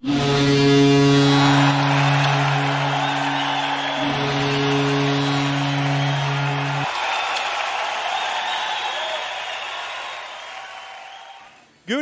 Good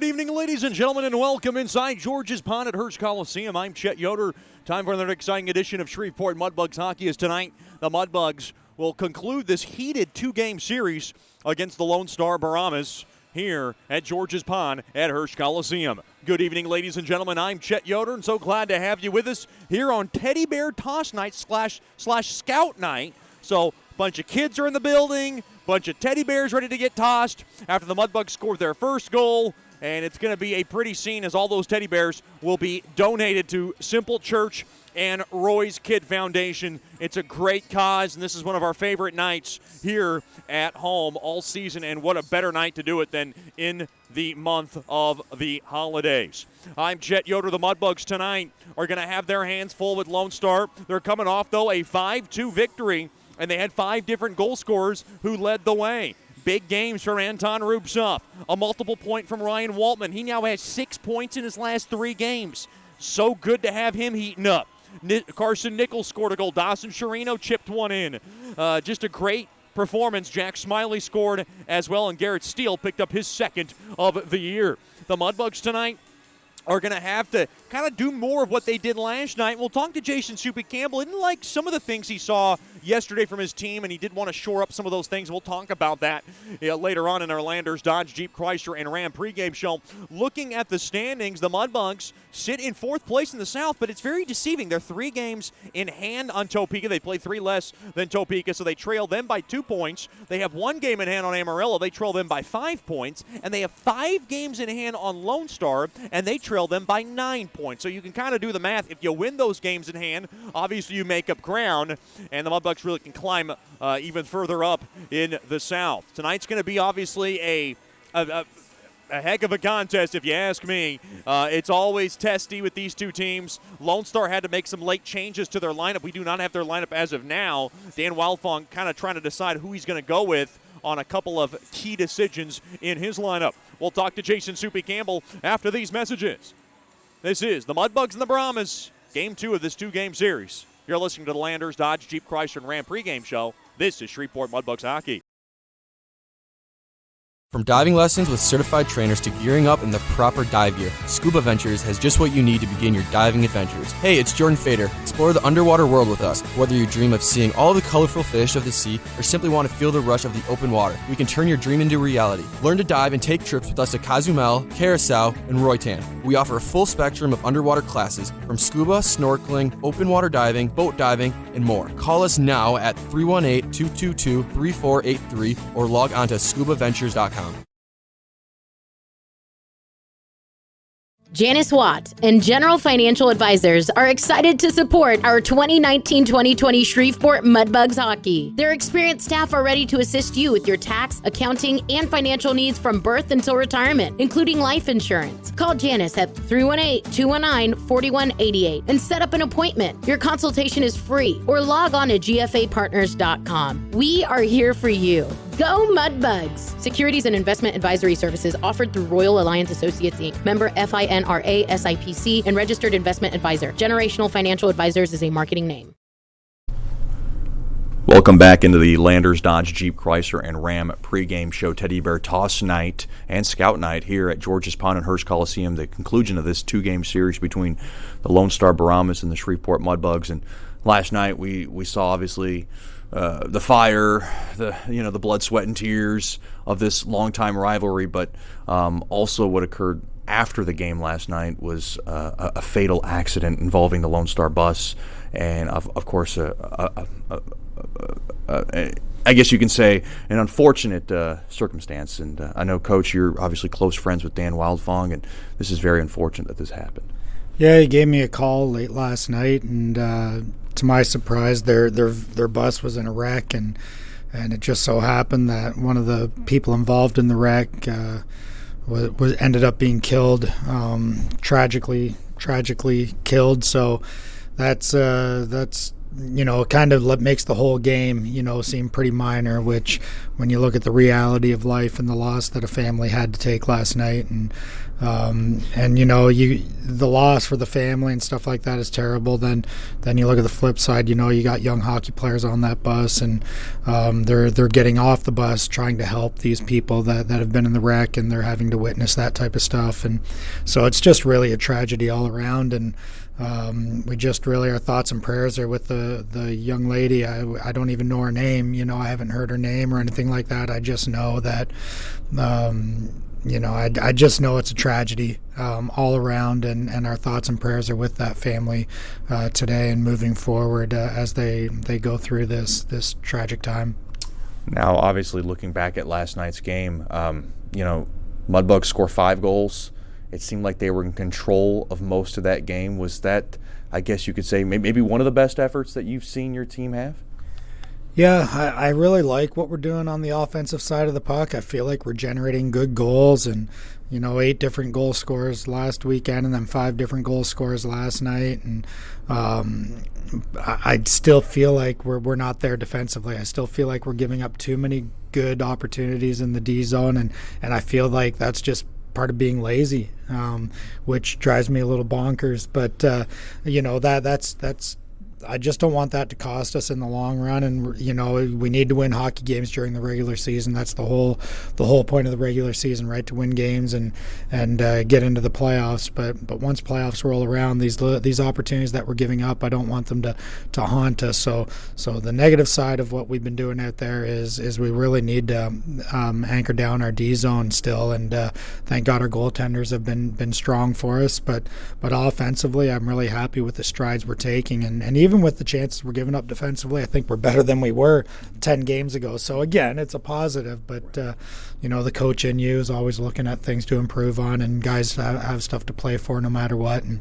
evening, ladies and gentlemen, and welcome inside George's Pond at Hearst Coliseum. I'm Chet Yoder. Time for another exciting edition of Shreveport Mudbugs hockey as tonight the Mudbugs will conclude this heated two-game series against the Lone Star Brahmas here at George's Pond at Hearst Coliseum. Good evening, ladies and gentlemen. I'm Chet Yoder, and so glad to have you with us here on Teddy Bear Toss Night slash Scout Night. So a bunch of kids are in the building, bunch of teddy bears ready to get tossed after the Mudbugs scored their first goal. And it's going to be a pretty scene as all those teddy bears will be donated to Simple Church and Roy's Kid Foundation. It's a great cause, and this is one of our favorite nights here at home all season, and what a better night to do it than in the month of the holidays. I'm Chet Yoder. The Mudbugs tonight are going to have their hands full with Lone Star. They're coming off, though, a 5-2 victory, and they had 5 different goal scorers who led the way. Big games from Anton Rubtsov. A multiple point from Ryan Waltman. He now has 6 points in his last 3 games. So good to have him heating up. Carson Nichols scored a goal. Dawson Chirino chipped one in. Just a great performance. Jack Smiley scored as well, and Garrett Steele picked up his second of the year. The Mudbugs tonight are going to have to kind of do more of what they did last night. We'll talk to Jason Soupy Campbell. He didn't like some of the things he saw yesterday from his team, and he did want to shore up some of those things. We'll talk about that later on in our Landers, Dodge, Jeep, Chrysler, and Ram pregame show. Looking at the standings, the Mudbugs sit in 4th place in the South, but it's very deceiving. They're 3 games in hand on Topeka. They play 3 less than Topeka, so they trail them by 2 points. They have 1 game in hand on Amarillo. They trail them by 5 points, and they have 5 games in hand on Lone Star, and they trail them by 9 points. So you can kind of do the math. If you win those games in hand, obviously you make up ground, and the Mudbugs really can climb even further up in the South. Tonight's going to be obviously a heck of a contest, if you ask me. It's always testy with these two teams. Lone Star had to make some late changes to their lineup. We do not have their lineup as of now. Dan Wildfong kind of trying to decide who he's going to go with on a couple of key decisions in his lineup. We'll talk to Jason Soupy Campbell after these messages. This is the Mudbugs and the Brahmas, Game 2 of this 2-game series. You're listening to the Landers, Dodge, Jeep, Chrysler, and Ram pregame show. This is Shreveport Mudbugs hockey. From diving lessons with certified trainers to gearing up in the proper dive gear, Scuba Ventures has just what you need to begin your diving adventures. Hey, it's Jordan Fader. Explore the underwater world with us. Whether you dream of seeing all the colorful fish of the sea or simply want to feel the rush of the open water, we can turn your dream into reality. Learn to dive and take trips with us at Cozumel, Curacao, and Roatan. We offer a full spectrum of underwater classes from scuba, snorkeling, open water diving, boat diving, and more. Call us now at 318-222-3483 or log on to scubaventures.com. Janice Watt and General Financial Advisors are excited to support our 2019-2020 Shreveport Mudbugs hockey. Their experienced staff are ready to assist you with your tax, accounting, and financial needs from birth until retirement, including life insurance. Call Janice at 318-219-4188 and set up an appointment. Your consultation is free, or log on to gfapartners.com. We are here for you. Go Mudbugs! Securities and investment advisory services offered through Royal Alliance Associates, Inc., member FINRA SIPC, and registered investment advisor. Generational Financial Advisors is a marketing name. Welcome back into the Landers, Dodge, Jeep, Chrysler, and Ram pregame show. Teddy Bear Toss Night and Scout Night here at George's Pond and Hearst Coliseum, the conclusion of this 2-game series between the Lone Star Brahmas and the Shreveport Mudbugs. And last night we saw, obviously, the fire, the blood, sweat, and tears of this longtime rivalry, but also what occurred after the game last night was a fatal accident involving the Lone Star bus, and of course, I guess you can say an unfortunate circumstance. And I know, Coach, you're obviously close friends with Dan Wildfong, and this is very unfortunate that this happened. Yeah, he gave me a call late last night, and to my surprise, their bus was in a wreck, and it just so happened that one of the people involved in the wreck was ended up being killed, tragically killed. So that's kind of makes the whole game, seem pretty minor, which when you look at the reality of life and the loss that a family had to take last night, and the loss for the family and stuff like that is terrible. Then you look at the flip side, you got young hockey players on that bus, and they're getting off the bus trying to help these people that have been in the wreck, and they're having to witness that type of stuff. And so it's just really a tragedy all around. And we just really, our thoughts and prayers are with the young lady. I don't even know her name. I haven't heard her name or anything like that. I just know that, I just know it's a tragedy all around, and our thoughts and prayers are with that family today and moving forward as they go through this tragic time. Now, obviously, looking back at last night's game, Mudbugs score 5 goals. It seemed like they were in control of most of that game. Was that, I guess you could say, maybe one of the best efforts that you've seen your team have? Yeah, I really like what we're doing on the offensive side of the puck. I feel like we're generating good goals, and 8 different goal scorers last weekend, and then 5 different goal scorers last night. And I still feel like we're not there defensively. I still feel like we're giving up too many good opportunities in the D zone, and I feel like that's just part of being lazy, which drives me a little bonkers. But that's I just don't want that to cost us in the long run. And we need to win hockey games during the regular season. That's the whole point of the regular season, right? To win games and get into the playoffs. But once playoffs roll around, these opportunities that we're giving up, I don't want them to haunt us. So the negative side of what we've been doing out there is we really need to anchor down our D zone still. And thank God our goaltenders have been strong for us. But offensively, I'm really happy with the strides we're taking, and even with the chances we're giving up defensively, I think we're better than we were 10 games ago. So again, it's a positive, but the coach in you is always looking at things to improve on, and guys have stuff to play for no matter what, and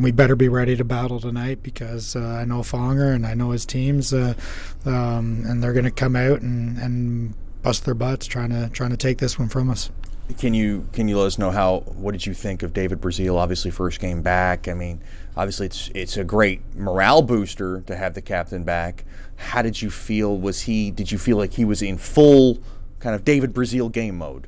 we better be ready to battle tonight, because I know Fonger and I know his teams, and they're going to come out and bust their butts trying to take this one from us. Can you let us know what did you think of David Brazil? Obviously, first game back. I mean, obviously it's a great morale booster to have the captain back. How did you feel? Did you feel like he was in full kind of David Brazil game mode?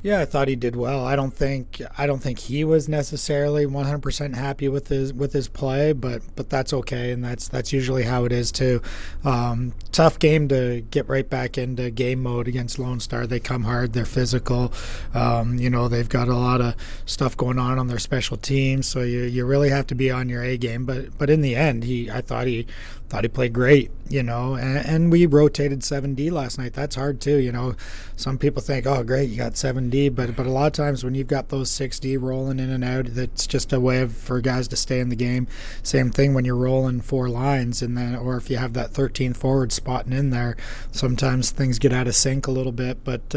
Yeah, I thought he did well. I don't think he was necessarily 100% happy with his play, but that's okay, and that's usually how it is too. Tough game to get right back into game mode against Lone Star. They come hard, they're physical. They've got a lot of stuff going on their special teams, so you really have to be on your A game. But in the end, I thought he played great, and we rotated 7D last night. That's hard too, Some people think, oh, great, you got 7D, but a lot of times when you've got those 6D rolling in and out, that's just a way for guys to stay in the game. Same thing when you're rolling 4 lines, or if you have that 13th forward spotting in there, sometimes things get out of sync a little bit. But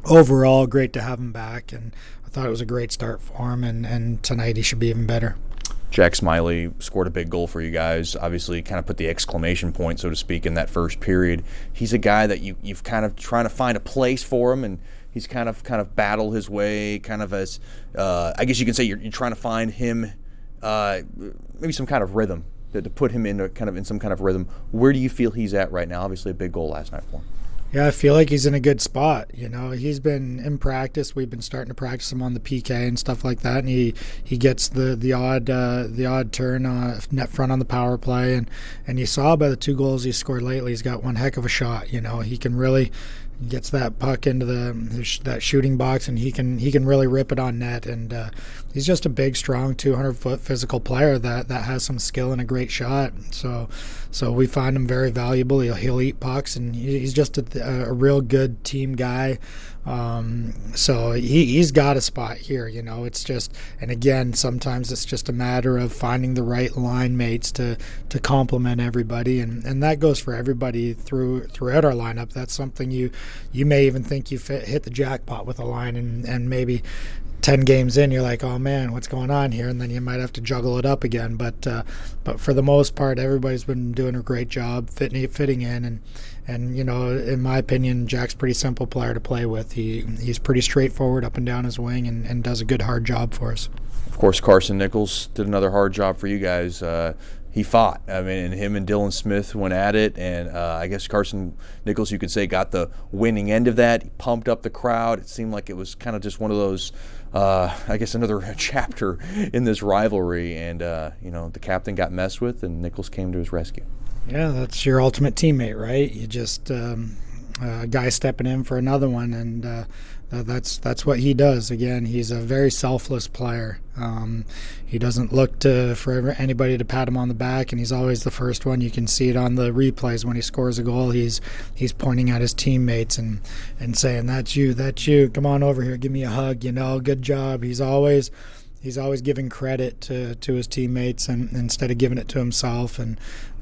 overall, great to have him back, and I thought it was a great start for him, and tonight he should be even better. Jack Smiley scored a big goal for you guys. Obviously, kind of put the exclamation point, so to speak, in that first period. He's a guy that you've kind of trying to find a place for him, and he's kind of battled his way, kind of as I guess you can say you're trying to find him maybe some kind of rhythm to put him in some kind of rhythm. Where do you feel he's at right now? Obviously, a big goal last night for him. Yeah, I feel like he's in a good spot. He's been in practice. We've been starting to practice him on the PK and stuff like that, and he gets the odd turn net front on the power play, and you saw by the 2 goals he scored lately, he's got one heck of a shot. He can really gets that puck into that shooting box, and he can really rip it on net. And he's just a big, strong, 200-foot physical player that has some skill and a great shot. So we find him very valuable. He'll eat pucks, and he's just a real good team guy. So he's got a spot here. It's just, and again, sometimes it's just a matter of finding the right line mates to complement everybody, and that goes for everybody throughout our lineup. That's something you may even think you hit the jackpot with a line, and maybe 10 games in, you're like, oh man, what's going on here? And then you might have to juggle it up again. But for the most part, everybody's been doing a great job fitting in. And in my opinion, Jack's a pretty simple player to play with. He's pretty straightforward up and down his wing, and does a good hard job for us. Of course, Carson Nichols did another hard job for you guys. he fought. I mean, and him and Dylan Smith went at it, and I guess Carson Nichols, you could say, got the winning end of that. He pumped up the crowd. It seemed like it was kind of just one of those, I guess, another chapter in this rivalry. And, the captain got messed with, and Nichols came to his rescue. Yeah, that's your ultimate teammate, right? You just a guy stepping in for another one, and that's what he does. Again, he's a very selfless player. He doesn't look for anybody to pat him on the back, and he's always the first one. You can see it on the replays when he scores a goal. He's pointing at his teammates and saying, "That's you. Come on over here, give me a hug. Good job." He's always giving credit to his teammates and instead of giving it to himself.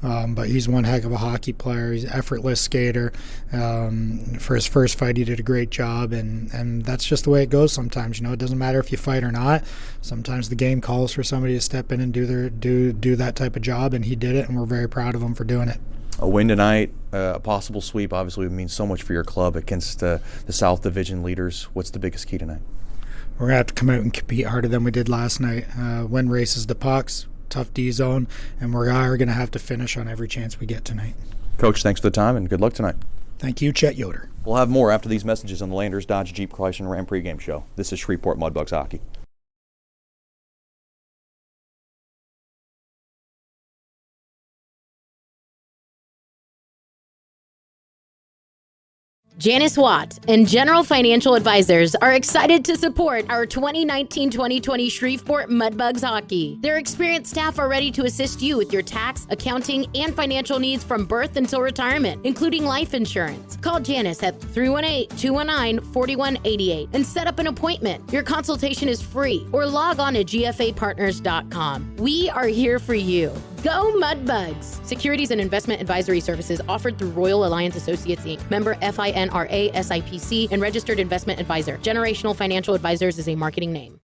But he's one heck of a hockey player. He's an effortless skater. For his first fight, he did a great job, and that's just the way it goes sometimes. It doesn't matter if you fight or not. Sometimes the game calls for somebody to step in and do that type of job, and he did it, and we're very proud of him for doing it. A win tonight, a possible sweep, obviously would mean so much for your club against the South Division leaders. What's the biggest key tonight? We're going to have to come out and compete harder than we did last night. Win races to pucks, tough D zone, and we're going to have to finish on every chance we get tonight. Coach, thanks for the time and good luck tonight. Thank you, Chet Yoder. We'll have more after these messages on the Landers Dodge Jeep Chrysler Ram pregame show. This is Shreveport Mudbugs Hockey. Janice Watt and General Financial Advisors are excited to support our 2019-2020 Shreveport Mudbugs hockey. Their experienced staff are ready to assist you with your tax, accounting, and financial needs from birth until retirement, including life insurance. Call Janice at 318-219-4188 and set up an appointment. Your consultation is free, or log on to gfapartners.com. We are here for you. Go Mudbugs! Securities and investment advisory services offered through Royal Alliance Associates, Inc., member FINRA SIPC, and registered investment advisor. Generational Financial Advisors is a marketing name.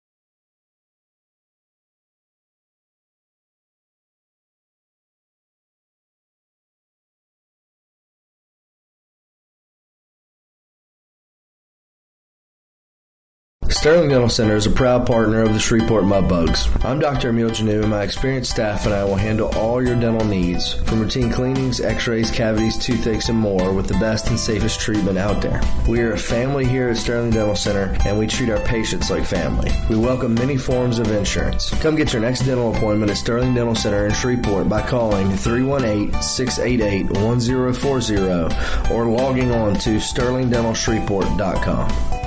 Sterling Dental Center is a proud partner of the Shreveport Mudbugs. I'm Dr. Emil Janu, and my experienced staff and I will handle all your dental needs, from routine cleanings, x-rays, cavities, toothaches, and more, with the best and safest treatment out there. We are a family here at Sterling Dental Center, and we treat our patients like family. We welcome many forms of insurance. Come get your next dental appointment at Sterling Dental Center in Shreveport by calling 318-688-1040 or logging on to sterlingdentalshreveport.com.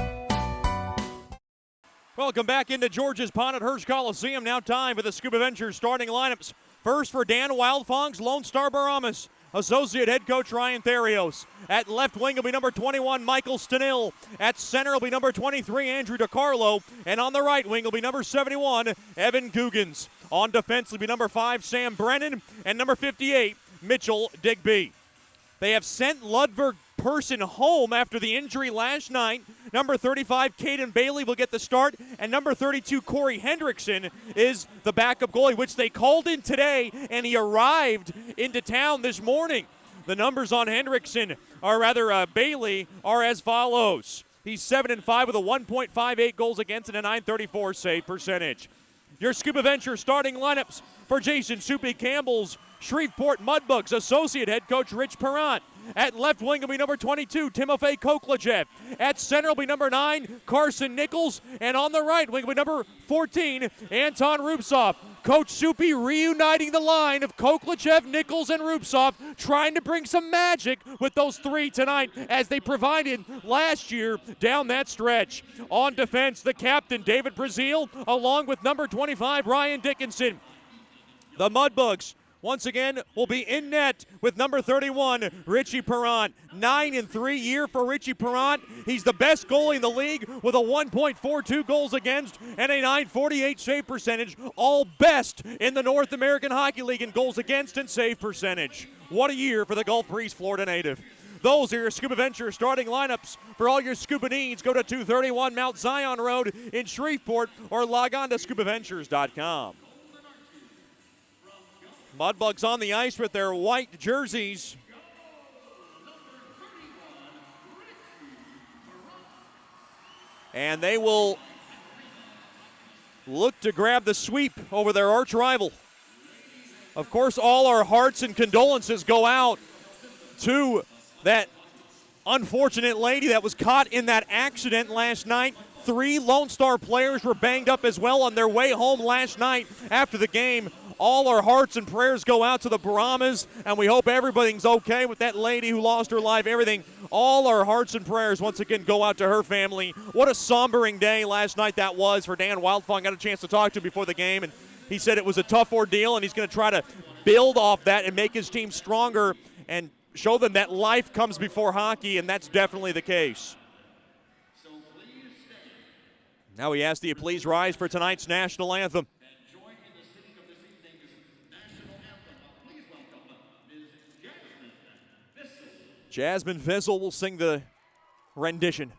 Welcome back into George's Pond at Hearst Coliseum. Now time for the Scuba Ventures starting lineups. First for Dan Wildfong's Lone Star Brahmas, associate head coach Ryan Therios. At left wing will be number 21, Michael Stenil. At center will be number 23, Andrew DiCarlo. And on the right wing will be number 71, Evan Guggens. On defense will be number 5, Sam Brennan. And number 58, Mitchell Digby. They have sent Ludwig Person home after the injury last night. Number 35, Caden Bailey, will get the start, and number 32, Corey Hendrickson, is the backup goalie, which they called in today, and he arrived into town this morning. The numbers on Hendrickson, Bailey, are as follows. He's 7-5 with a 1.58 goals against and a .934 save percentage. Your Scuba Venture starting lineups for Jason Soupy Campbell's Shreveport Mudbugs, associate head coach Rich Perrant. At left wing will be number 22, Timofey Koklachev. At center will be number 9, Carson Nichols. And on the right wing will be number 14, Anton Rubtsov. Coach Soupy reuniting the line of Koklachev, Nichols, and Rubtsov, trying to bring some magic with those three tonight as they provided last year down that stretch. On defense, the captain, David Brazil, along with number 25, Ryan Dickinson. The Mudbugs once again will be in net with number 31, Richie Perrant. 9-3 year for Richie Perrant. He's the best goalie in the league with a 1.42 goals against and a .948 save percentage, all best in the North American Hockey League in goals against and save percentage. What a year for the Gulf Breeze, Florida native. Those are your Scuba Venture starting lineups. For all your scuba needs, go to 231 Mount Zion Road in Shreveport or log on to scubaventures.com. Mudbugs on the ice with their white jerseys. And they will look to grab the sweep over their arch rival. Of course, all our hearts and condolences go out to that unfortunate lady that was caught in that accident last night. 3 Lone Star players were banged up as well on their way home last night after the game. All our hearts and prayers go out to the Brahmas, and we hope everything's okay with that lady who lost her life. Everything, all our hearts and prayers once again go out to her family. What a sombering day last night that was for Dan Wildfong. Got a chance to talk to him before the game, and he said it was a tough ordeal, and he's going to try to build off that and make his team stronger and show them that life comes before hockey, and that's definitely the case. Now we ask that you please rise for tonight's national anthem. Jasmine Vissel will sing the rendition.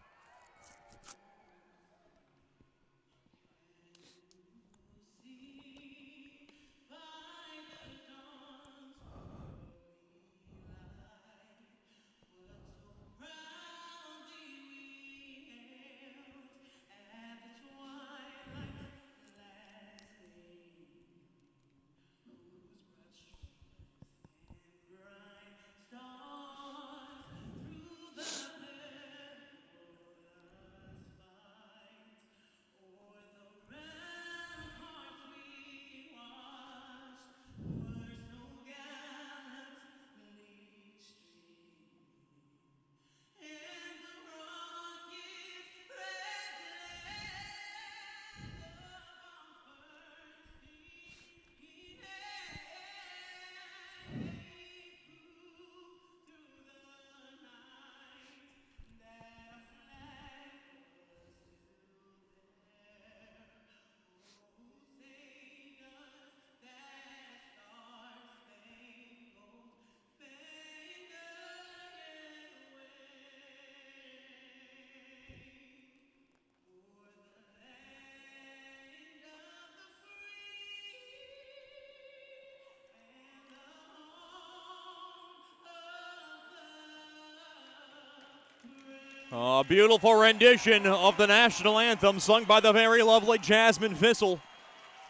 A beautiful rendition of the national anthem sung by the very lovely Jasmine Vissel.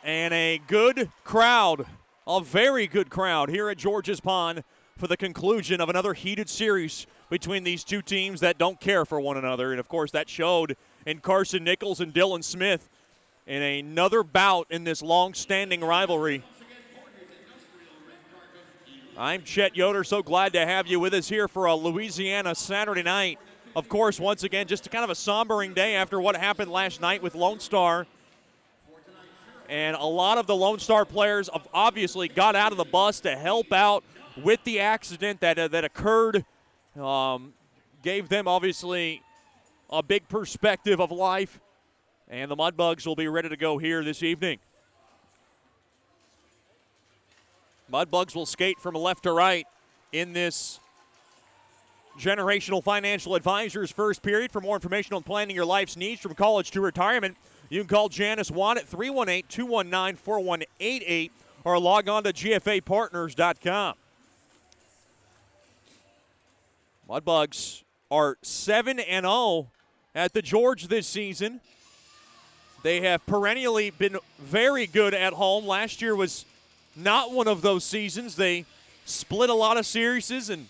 And a good crowd, a very good crowd here at George's Pond for the conclusion of another heated series between these two teams that don't care for one another. And, of course, that showed in Carson Nichols and Dylan Smith in another bout in this long-standing rivalry. I'm Chet Yoder, so glad to have you with us here for a Louisiana Saturday night. Of course, once again, just kind of a sombering day after what happened last night with Lone Star. And a lot of the Lone Star players have obviously got out of the bus to help out with the accident that occurred. Gave them, obviously, a big perspective of life. And the Mudbugs will be ready to go here this evening. Mudbugs will skate from left to right in this Generational Financial Advisors first period. For more information on planning your life's needs from college to retirement, you can call Janice Watt at 318-219-4188 or log on to gfapartners.com. Mudbugs are 7-0 at the George this season. They have perennially been very good at home. Last year was not one of those seasons. They split a lot of series and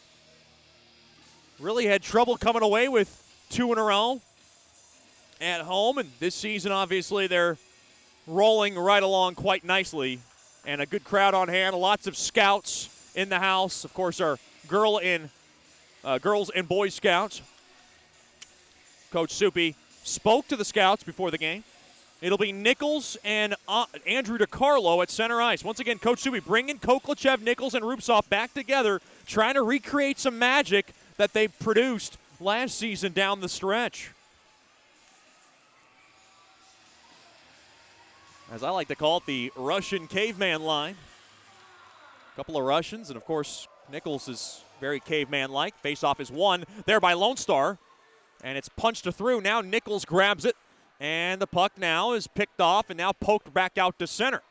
really had trouble coming away with 2 in a row at home. And this season, obviously, they're rolling right along quite nicely. And a good crowd on hand. Lots of scouts in the house. Of course, our girls and boys scouts. Coach Soupy spoke to the scouts before the game. It'll be Nichols and Andrew DiCarlo at center ice. Once again, Coach Soupy bringing Koklachev, Nichols, and Rupsov back together, trying to recreate some magic that they produced last season down the stretch. As I like to call it, the Russian caveman line. A couple of Russians, and of course, Nichols is very caveman-like. Face-off is won there by Lone Star, and it's punched through. Now Nichols grabs it, and the puck now is picked off and now poked back out to center.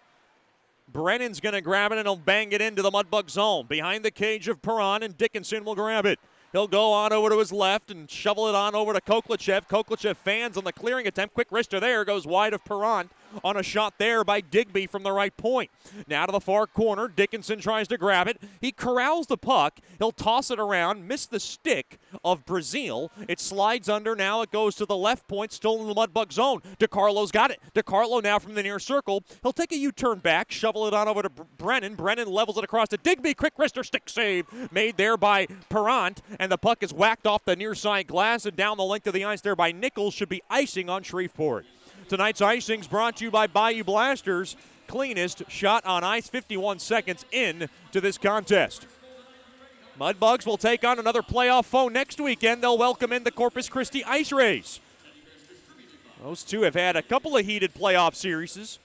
Brennan's going to grab it, and he'll bang it into the Mudbug zone. Behind the cage of Perron, and Dickinson will grab it. He'll go on over to his left and shovel it on over to Koklachev. Koklachev fans on the clearing attempt. Quick wrister there, goes wide of Perron. on a shot there by Digby from the right point. Now to the far corner. Dickinson tries to grab it. He corrals the puck. He'll toss it around, miss the stick of Brazil. It slides under. Now it goes to the left point, still in the Mudbug zone. DeCarlo's got it. DeCarlo now from the near circle. He'll take a U-turn back, shovel it on over to Brennan. Brennan levels it across to Digby. Quick wrister stick save made there by Perrant, and the puck is whacked off the near side glass and down the length of the ice there by Nichols. Should be icing on Shreveport. Tonight's icing's brought to you by Bayou Blasters. Cleanest shot on ice, 51 seconds in to this contest. Mudbugs will take on another playoff foe next weekend. They'll welcome in the Corpus Christi Ice Rays. Those two have had a couple of heated playoff series,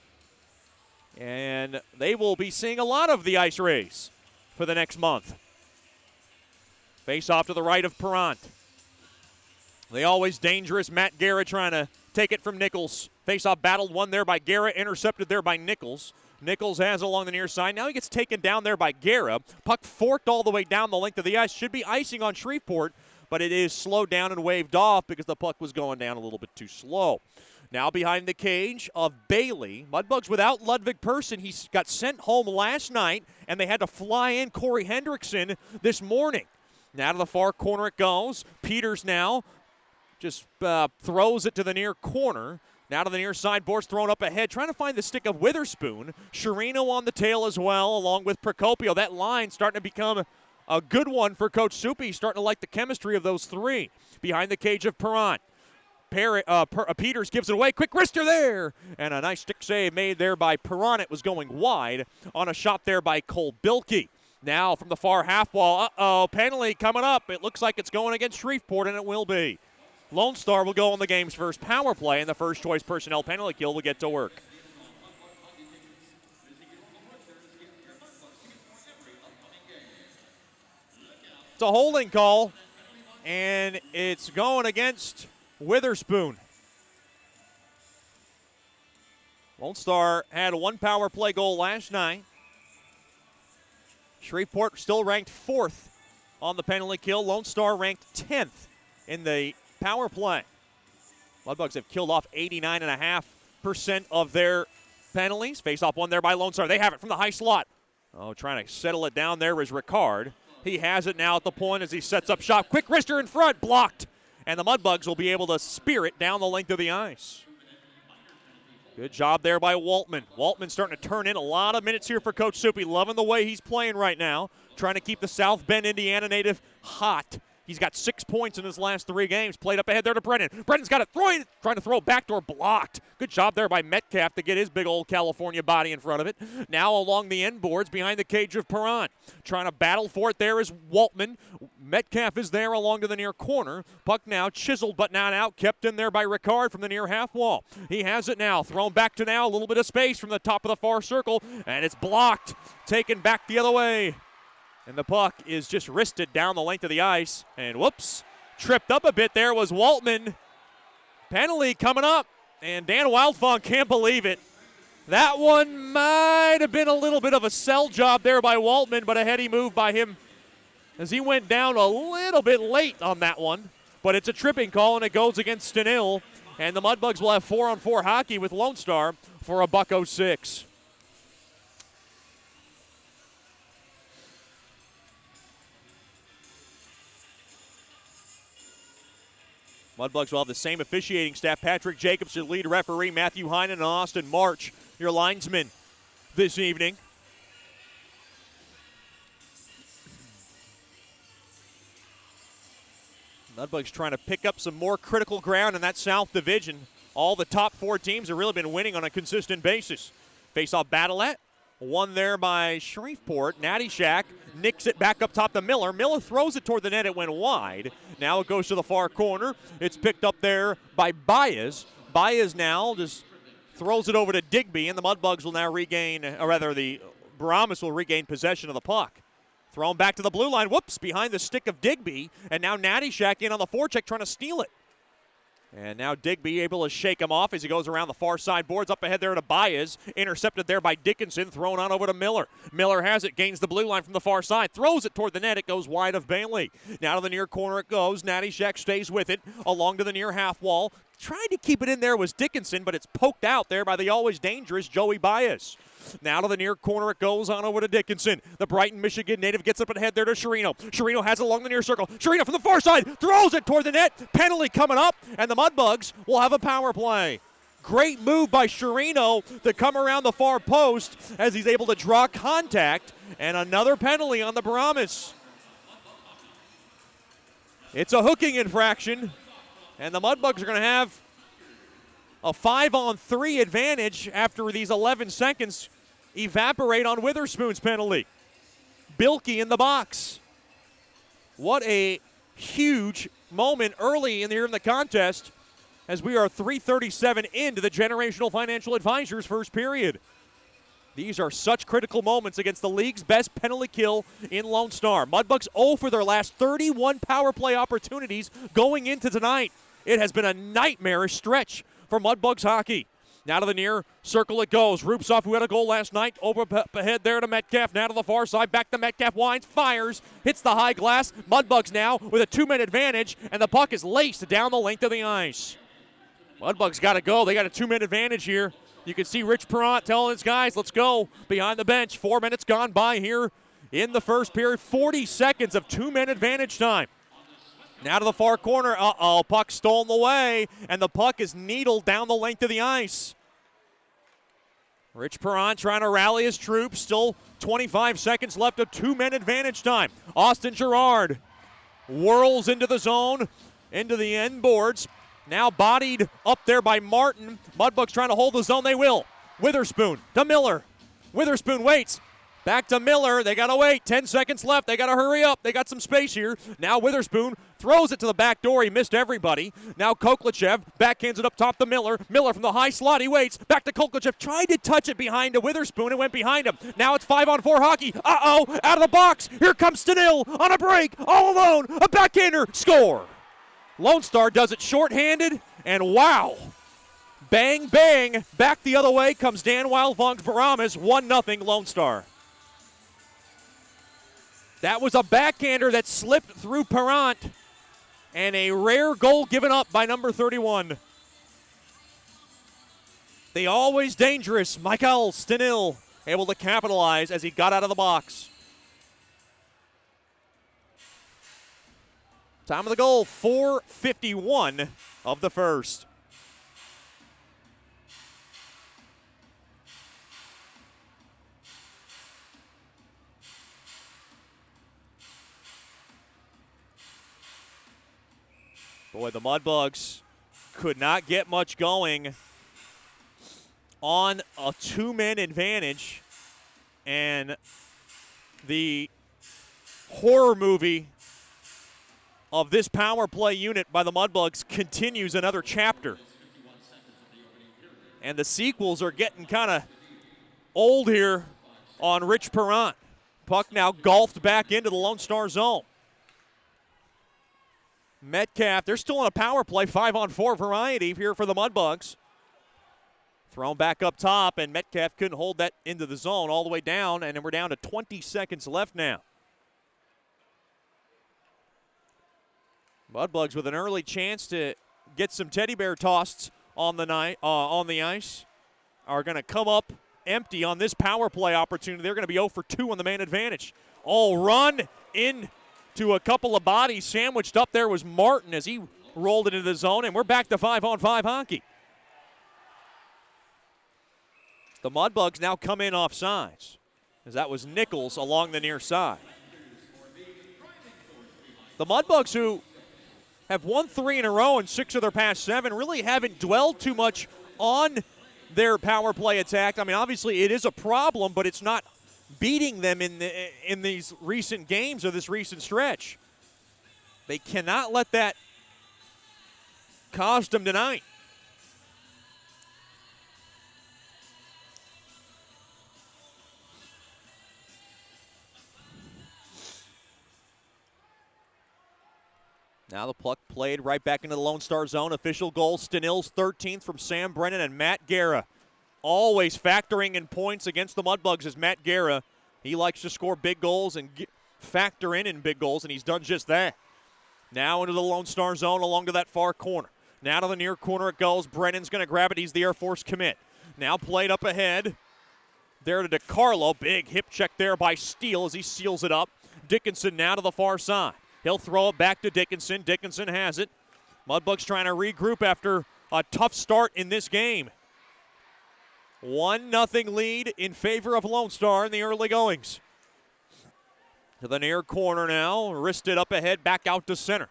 and they will be seeing a lot of the Ice Rays for the next month. Face off to the right of Perrant. The always dangerous Matt Garrett trying to take it from Nichols. Face-off battled, won there by Garrett, intercepted there by Nichols. Nichols has it along the near side. Now he gets taken down there by Garrett. Puck forked all the way down the length of the ice. Should be icing on Shreveport, but it is slowed down and waved off because the puck was going down a little bit too slow. Now behind the cage of Bailey. Mudbugs without Ludwig Persson. He got sent home last night, and they had to fly in Corey Hendrickson this morning. Now to the far corner it goes. Peters now just throws it to the near corner. Now to the near side, boards thrown up ahead, trying to find the stick of Witherspoon. Sherino on the tail as well, along with Procopio. That line starting to become a good one for Coach Soupy. Starting to like the chemistry of those three. Behind the cage of Perrant. Peters gives it away. Quick wrister there. And a nice stick save made there by Perrant. It was going wide on a shot there by Cole Bilkey. Now from the far half wall, penalty coming up. It looks like it's going against Shreveport, and it will be. Lone Star will go on the game's first power play, and the first choice personnel penalty kill will get to work. It's a holding call, and it's going against Witherspoon. Lone Star had one power play goal last night. Shreveport still ranked 4th on the penalty kill. Lone Star ranked 10th in the power play. Mudbugs have killed off 89.5% of their penalties. Face-off one there by Lone Star. They have it from the high slot. Trying to settle it down there is Ricard. He has it now at the point as he sets up shot. Quick wrister in front, blocked. And the Mudbugs will be able to spear it down the length of the ice. Good job there by Waltman. Waltman starting to turn in a lot of minutes here for Coach Soupy. Loving the way he's playing right now. Trying to keep the South Bend, Indiana native hot. He's got 6 points in his last 3 games. Played up ahead there to Brennan. Brennan's got it. Trying to throw a backdoor, blocked. Good job there by Metcalf to get his big old California body in front of it. Now along the end boards behind the cage of Perrant. Trying to battle for it there is Waltman. Metcalf is there along to the near corner. Puck now chiseled but not out. Kept in there by Ricard from the near half wall. He has it now. Thrown back to now. A little bit of space from the top of the far circle. And it's blocked. Taken back the other way. And the puck is just wristed down the length of the ice. And whoops, tripped up a bit there was Waltman. Penalty coming up. And Dan Wildfong can't believe it. That one might have been a little bit of a sell job there by Waltman, but a heady move by him as he went down a little bit late on that one. But it's a tripping call, and it goes against Stenil. And the Mudbugs will have 4-on-4 hockey with Lone Star for $1.06. Mudbugs will have the same officiating staff. Patrick Jacobs, your lead referee. Matthew Heinen and Austin March, your linesmen this evening. Mudbugs trying to pick up some more critical ground in that South Division. All the top 4 teams have really been winning on a consistent basis. Face-off Battlette. Won there by Shreveport. Natty Shack nicks it back up top to Miller. Miller throws it toward the net. It went wide. Now it goes to the far corner. It's picked up there by Baez. Baez now just throws it over to Digby, and the Mudbugs will now regain, or rather the Brahmas will regain possession of the puck. Thrown back to the blue line. Whoops, behind the stick of Digby. And now Natty Shack in on the forecheck trying to steal it. And now Digby able to shake him off as he goes around the far side boards. Up ahead there to Baez. Intercepted there by Dickinson. Thrown on over to Miller. Miller has it. Gains the blue line from the far side. Throws it toward the net. It goes wide of Bailey. Now to the near corner it goes. Natty Shack stays with it. Along to the near half wall. tried to keep it in there was Dickinson, but it's poked out there by the always dangerous Joey Baez. Now to the near corner it goes on over to Dickinson. The Brighton, Michigan native gets up ahead there to Sherino. Sherino has it along the near circle. Sherino from the far side throws it toward the net. Penalty coming up, and the Mudbugs will have a power play. Great move by Sherino to come around the far post as he's able to draw contact, and another penalty on the Brahmas. It's a hooking infraction, and the Mudbugs are going to have a 5-on-3 advantage after these 11 seconds evaporate on Witherspoon's penalty. Bilkey in the box. What a huge moment early in the contest as we are 3:37 into the Generational Financial Advisors first period. These are such critical moments against the league's best penalty kill in Lone Star. Mudbugs 0 for their last 31 power play opportunities going into tonight. It has been a nightmarish stretch for Mudbugs hockey. Now to the near circle it goes. Rupsoff, who had a goal last night, over ahead there to Metcalf. Now to the far side, back to Metcalf. Winds, fires, hits the high glass. Mudbugs now with a 2-man advantage, and the puck is laced down the length of the ice. Mudbugs got to go. They got a 2-man advantage here. You can see Rich Perrant telling his guys, let's go behind the bench. 4 minutes gone by here in the first period. 40 seconds of 2-man advantage time. Now to the far corner. Puck stolen away, and the puck is needled down the length of the ice. Rich Perrant trying to rally his troops. Still 25 seconds left of 2-man advantage time. Austin Gerard whirls into the zone, into the end boards. Now bodied up there by Martin. Mudbugs trying to hold the zone. They will. Witherspoon to Miller. Witherspoon waits. Back to Miller. They got to wait. 10 seconds left. They got to hurry up. They got some space here. Now Witherspoon throws it to the back door. He missed everybody. Now Koklachev backhands it up top to Miller. Miller from the high slot. He waits. Back to Koklachev. Tried to touch it behind to Witherspoon. It went behind him. Now it's 5-on-4 hockey. Out of the box. Here comes Stenil on a break. All alone. A backhander. Score. Lone Star does it shorthanded. And wow. Bang, bang. Back the other way comes Dan Wildfong's Brahmas. 1-0 Lone Star. That was a backhander that slipped through Perrant, and a rare goal given up by number 31. The always dangerous Michael Stenil able to capitalize as he got out of the box. Time of the goal, 4:51 of the first. Boy, the Mudbugs could not get much going on a 2-man advantage, and the horror movie of this power play unit by the Mudbugs continues another chapter. And the sequels are getting kind of old here on Rich Perrant. Puck now golfed back into the Lone Star zone. Metcalf, they're still in a power play, 5-on-4 variety here for the Mudbugs. Thrown back up top, and Metcalf couldn't hold that into the zone all the way down, and then we're down to 20 seconds left now. Mudbugs with an early chance to get some teddy bear tossed on the ice are going to come up empty on this power play opportunity. They're going to be 0 for 2 on the man advantage. Run in to a couple of bodies. Sandwiched up there was Martin as he rolled it into the zone, and we're back to 5-on-5 hockey. The Mudbugs now come in off sides, as that was Nichols along the near side. The Mudbugs, who have won 3 in a row and 6 of their past 7, really haven't dwelled too much on their power play attack. I mean, obviously it is a problem, but it's not beating them in these recent games or this recent stretch. They cannot let that cost them tonight. Now the puck played right back into the Lone Star zone. Official goal, Stenil's 13th from Sam Brennan and Matt Guerra. Always factoring in points against the Mudbugs is Matt Guerra. He likes to score big goals and factor in big goals, and he's done just that. Now into the Lone Star zone along to that far corner. Now to the near corner it goes. Brennan's going to grab it. He's the Air Force commit. Now played up ahead. There to DeCarlo. Big hip check there by Steele as he seals it up. Dickinson now to the far side. He'll throw it back to Dickinson. Dickinson has it. Mudbugs trying to regroup after a tough start in this game. 1-0 lead in favor of Lone Star in the early goings. To the near corner now. Wristed up ahead, back out to center.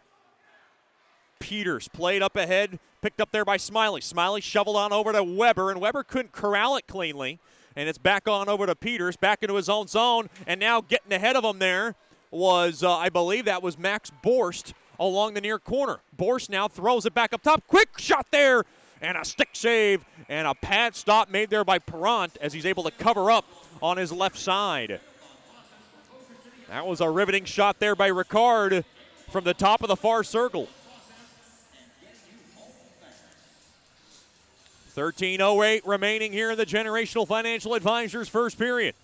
Peters played up ahead, picked up there by Smiley. Smiley shoveled on over to Weber, and Weber couldn't corral it cleanly. And it's back on over to Peters, back into his own zone. And now getting ahead of him there was, I believe that was Max Borst along the near corner. Borst now throws it back up top. Quick shot there, and a stick save, and a pad stop made there by Perrant as he's able to cover up on his left side. That was a riveting shot there by Ricard from the top of the far circle. 13:08 remaining here in the Generational Financial Advisors first period.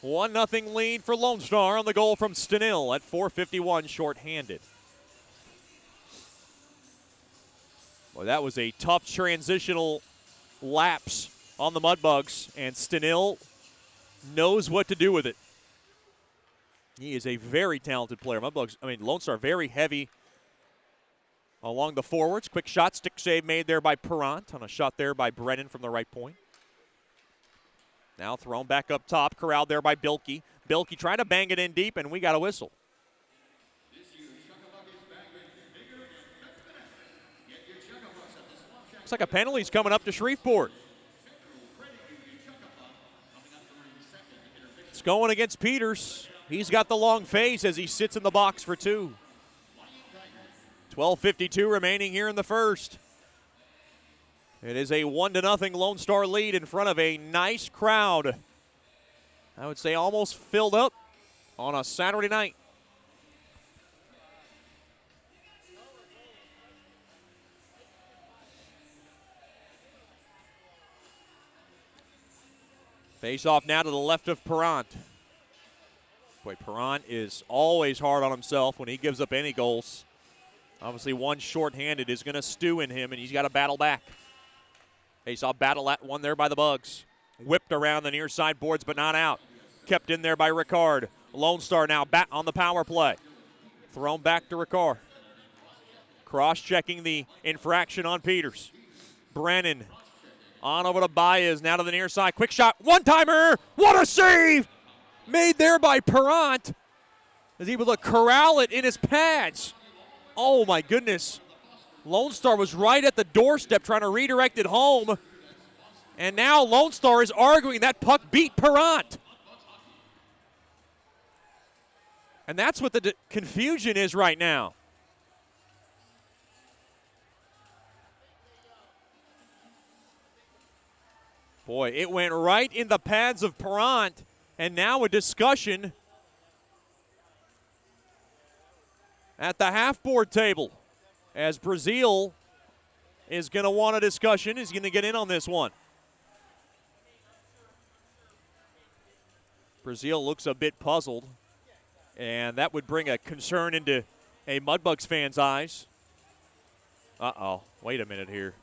1-0 lead for Lone Star on the goal from Stenil at 4:51 shorthanded. Well, that was a tough transitional lapse on the Mudbugs, and Stenil knows what to do with it. He is a very talented player. Lone Star very heavy along the forwards. Quick shot, stick save made there by Perrant on a shot there by Brennan from the right point. Now thrown back up top, corralled there by Bilkey. Bilkey trying to bang it in deep, and we got a whistle. Looks like a penalty's coming up to Shreveport. It's going against Peters. He's got the long face as he sits in the box for two. 12:52 remaining here in the first. It is a 1-0 Lone Star lead in front of a nice crowd. I would say almost filled up on a Saturday night. Face off now to the left of Perrant. Boy, Perrant is always hard on himself when he gives up any goals. Obviously, one shorthanded is going to stew in him, and he's got to battle back. Face-off battle at one there by the Bugs. Whipped around the near side boards, but not out. Kept in there by Ricard. Lone Star now back on the power play. Thrown back to Ricard. Cross-checking the infraction on Peters. Brennan on over to Baez, now to the near side. Quick shot, one-timer! What a save! Made there by Perrant. Is able to corral it in his pads. Oh, my goodness. Lone Star was right at the doorstep trying to redirect it home. And now Lone Star is arguing that puck beat Perrant. And that's what the confusion is right now. Boy, it went right in the pads of Perrant. And now a discussion at the half-board table as Brazil is going to want a discussion. He's going to get in on this one. Brazil looks a bit puzzled, and that would bring a concern into a Mudbugs fan's eyes. Uh-oh, wait a minute here.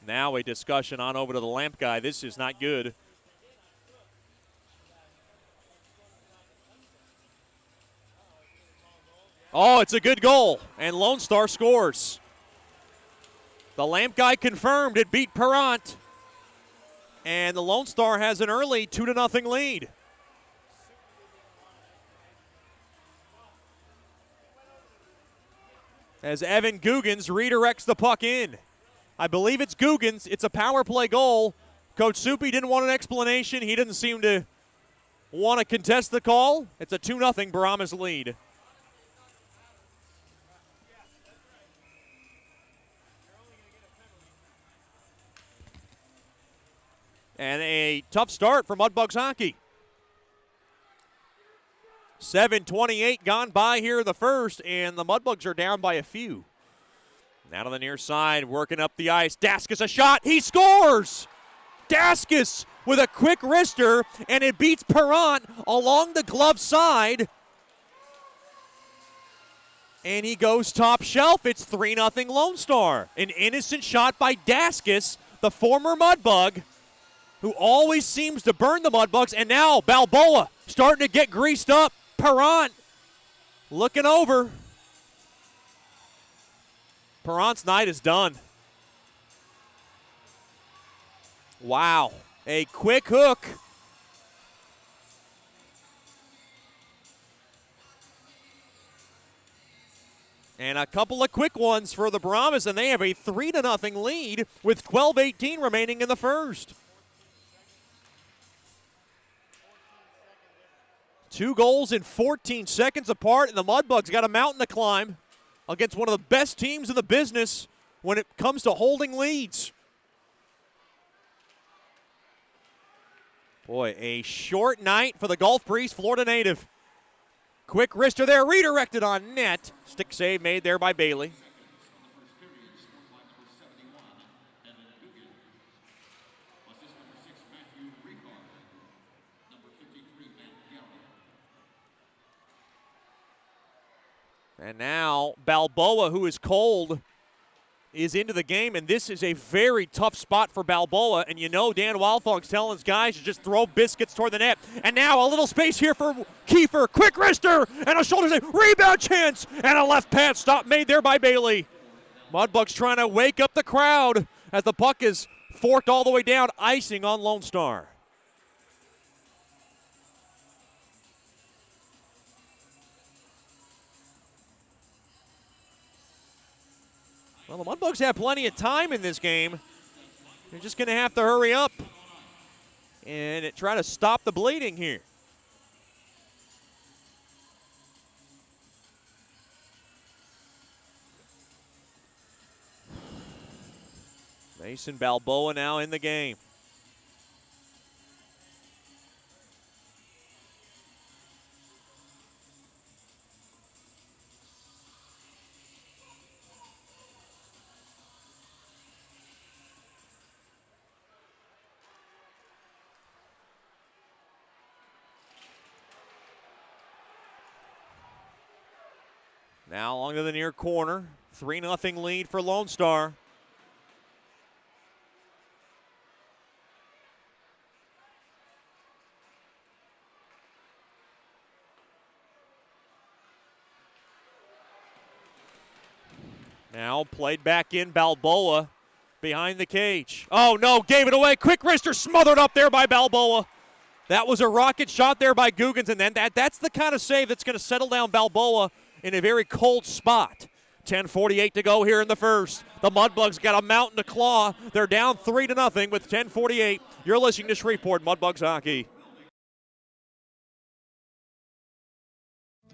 Now a discussion on over to the lamp guy. This is not good. Oh, it's a good goal, and Lone Star scores. The lamp guy confirmed it beat Perrant, and the Lone Star has an early 2-0 lead. As Evan Guggens redirects the puck in. I believe it's Guggens. It's a power play goal. Coach Soupy didn't want an explanation. He didn't seem to want to contest the call. It's a 2-0 Brahmas lead. And a tough start for Mudbugs hockey. 7:28 gone by here in the first, and the Mudbugs are down by a few. Now to the near side, working up the ice. Daskus a shot. He scores! Daskus with a quick wrister, and it beats Perrant along the glove side. And he goes top shelf. It's 3-0 Lone Star. An innocent shot by Daskus, the former Mudbug, who always seems to burn the Mudbugs. And now Balboa starting to get greased up. Perrant looking over. Perrant's night is done. Wow. A quick hook. And a couple of quick ones for the Brahmas, and they have a 3-0 lead with 12:18 remaining in the first. 2 goals in 14 seconds apart, and the Mudbugs got a mountain to climb against one of the best teams in the business when it comes to holding leads. Boy, a short night for the Gulf Breeze Florida native. Quick wrister there, redirected on net. Stick save made there by Bailey. And now Balboa, who is cold, is into the game, and this is a very tough spot for Balboa. And you know Dan Wildfong's telling his guys to just throw biscuits toward the net. And now a little space here for Kiefer. Quick wrister and a shoulder save. Rebound chance and a left pad stop made there by Bailey. Mudbugs trying to wake up the crowd as the puck is forked all the way down, icing on Lone Star. Well, the Mudbugs have plenty of time in this game. They're just going to have to hurry up and try to stop the bleeding here. Mason Balboa now in the game. Now along to the near corner. 3-0 lead for Lone Star. Now played back in Balboa behind the cage. Oh no, gave it away. Quick wrister smothered up there by Balboa. That was a rocket shot there by Guggens, and then that's the kind of save that's going to settle down Balboa in a very cold spot. 10:48 to go here in the first. The Mudbugs got a mountain to claw. They're down 3-0 with 10:48. You're listening to Shreveport Mudbugs Hockey.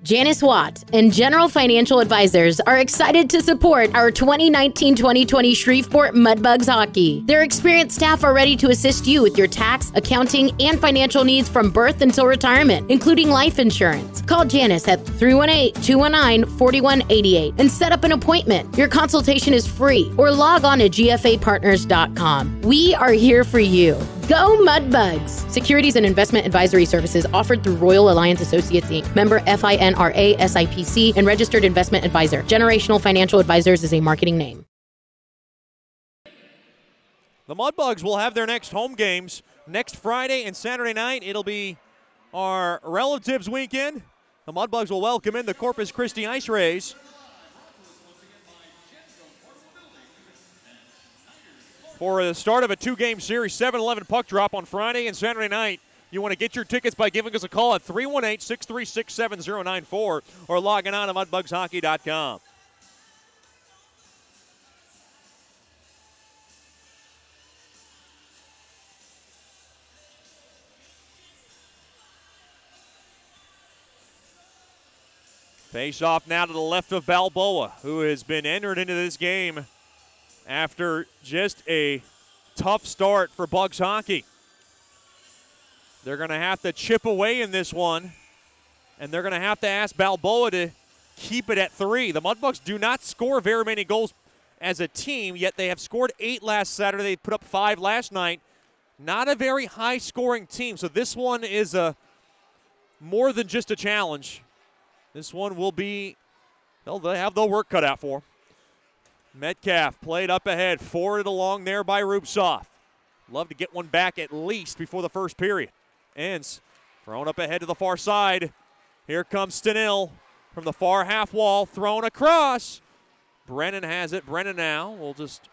Janice Watt and General Financial Advisors are excited to support our 2019-2020 Shreveport Mudbugs Hockey. Their experienced staff are ready to assist you with your tax, accounting, and financial needs from birth until retirement, including life insurance. Call Janice at 318-219-4188 and set up an appointment. Your consultation is free, or log on to gfapartners.com. We are here for you. Go Mudbugs! Securities and investment advisory services offered through Royal Alliance Associates Inc. Member FINRA SIPC and registered investment advisor. Generational Financial Advisors is a marketing name. The Mudbugs will have their next home games next Friday and Saturday night. It'll be our relatives weekend. The Mudbugs will welcome in the Corpus Christi Ice Rays. For the start of a 2-game series, 7-11 puck drop on Friday and Saturday night. You want to get your tickets by giving us a call at 318-636-7094 or logging on to mudbugshockey.com. Face off now to the left of Balboa, who has been entered into this game after just a tough start for Bugs hockey. They're going to have to chip away in this one, and they're going to have to ask Balboa to keep it at 3. The Mudbugs do not score very many goals as a team, yet they have scored 8 last Saturday. They put up 5 last night. Not a very high-scoring team, so this one is more than just a challenge. This one will be They have the work cut out for them. Metcalf played up ahead, forwarded along there by Rupsoff. Love to get one back at least before the first period. Ends thrown up ahead to the far side. Here comes Stenil from the far half wall, thrown across. Brennan has it. Brennan now will just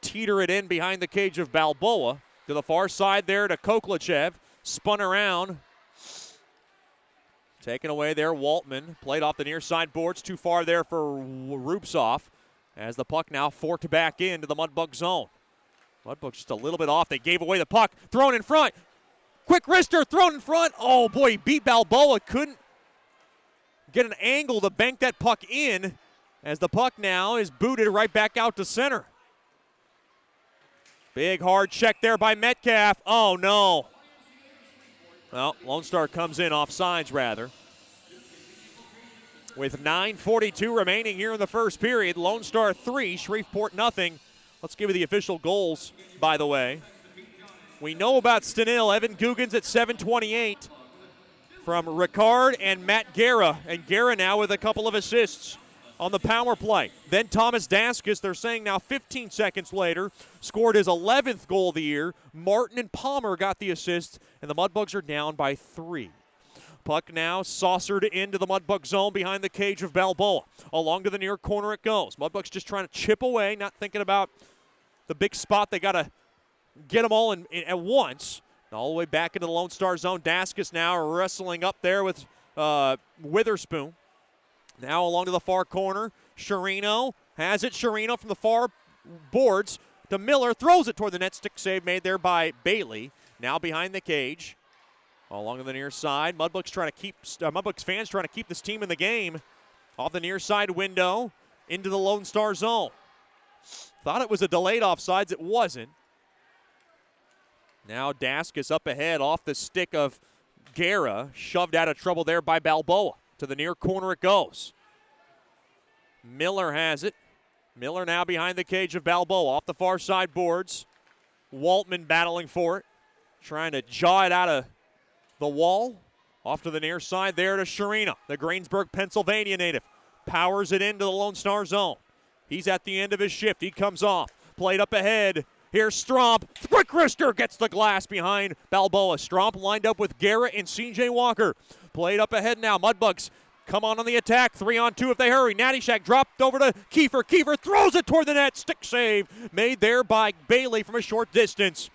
teeter it in behind the cage of Balboa. To the far side there to Koklachev. Spun around. Taken away there, Waltman. Played off the near side boards. Too far there for Rupsoff. As the puck now forked back into the Mudbug zone. Mudbugs just a little bit off. They gave away the puck. Thrown in front. Quick wrister thrown in front. Oh, boy, he beat Balboa. Couldn't get an angle to bank that puck in. As the puck now is booted right back out to center. Big hard check there by Metcalf. Oh, no. Well, Lone Star comes in offsides, rather. With 9:42 remaining here in the first period, Lone Star 3, Shreveport nothing. Let's give you the official goals, by the way. We know about Stenil. Evan Guggens at 7:28 from Ricard and Matt Guerra. And Guerra now with a couple of assists on the power play. Then Thomas Daskus, they're saying now 15 seconds later, scored his 11th goal of the year. Martin and Palmer got the assists, and the Mudbugs are down by 3. Puck now saucered into the Mudbug zone behind the cage of Balboa. Along to the near corner it goes. Mudbugs just trying to chip away, not thinking about the big spot. They got to get them all in at once. All the way back into the Lone Star zone. Daskus now wrestling up there with Witherspoon. Now along to the far corner. Sherino has it. Sherino from the far boards to Miller. Throws it toward the net. Stick save made there by Bailey. Now behind the cage. Along the near side. Mudbugs fans trying to keep this team in the game. Off the near side window. Into the Lone Star zone. Thought it was a delayed offsides. It wasn't. Now Daskus up ahead off the stick of Guerra. Shoved out of trouble there by Balboa. To the near corner it goes. Miller has it. Miller now behind the cage of Balboa. Off the far side boards. Waltman battling for it. Trying to jaw it out of the wall. Off to the near side there to Sherina, the Greensburg, Pennsylvania native. Powers it into the Lone Star zone. He's at the end of his shift. He comes off. Played up ahead. Here's Stromp. Quick wrister gets the glass behind Balboa. Stromp lined up with Garrett and C.J. Walker. Played up ahead now. Mudbugs come on the attack. 3-on-2 if they hurry. Natty Shack dropped over to Kiefer. Kiefer throws it toward the net. Stick save made there by Bailey from a short distance.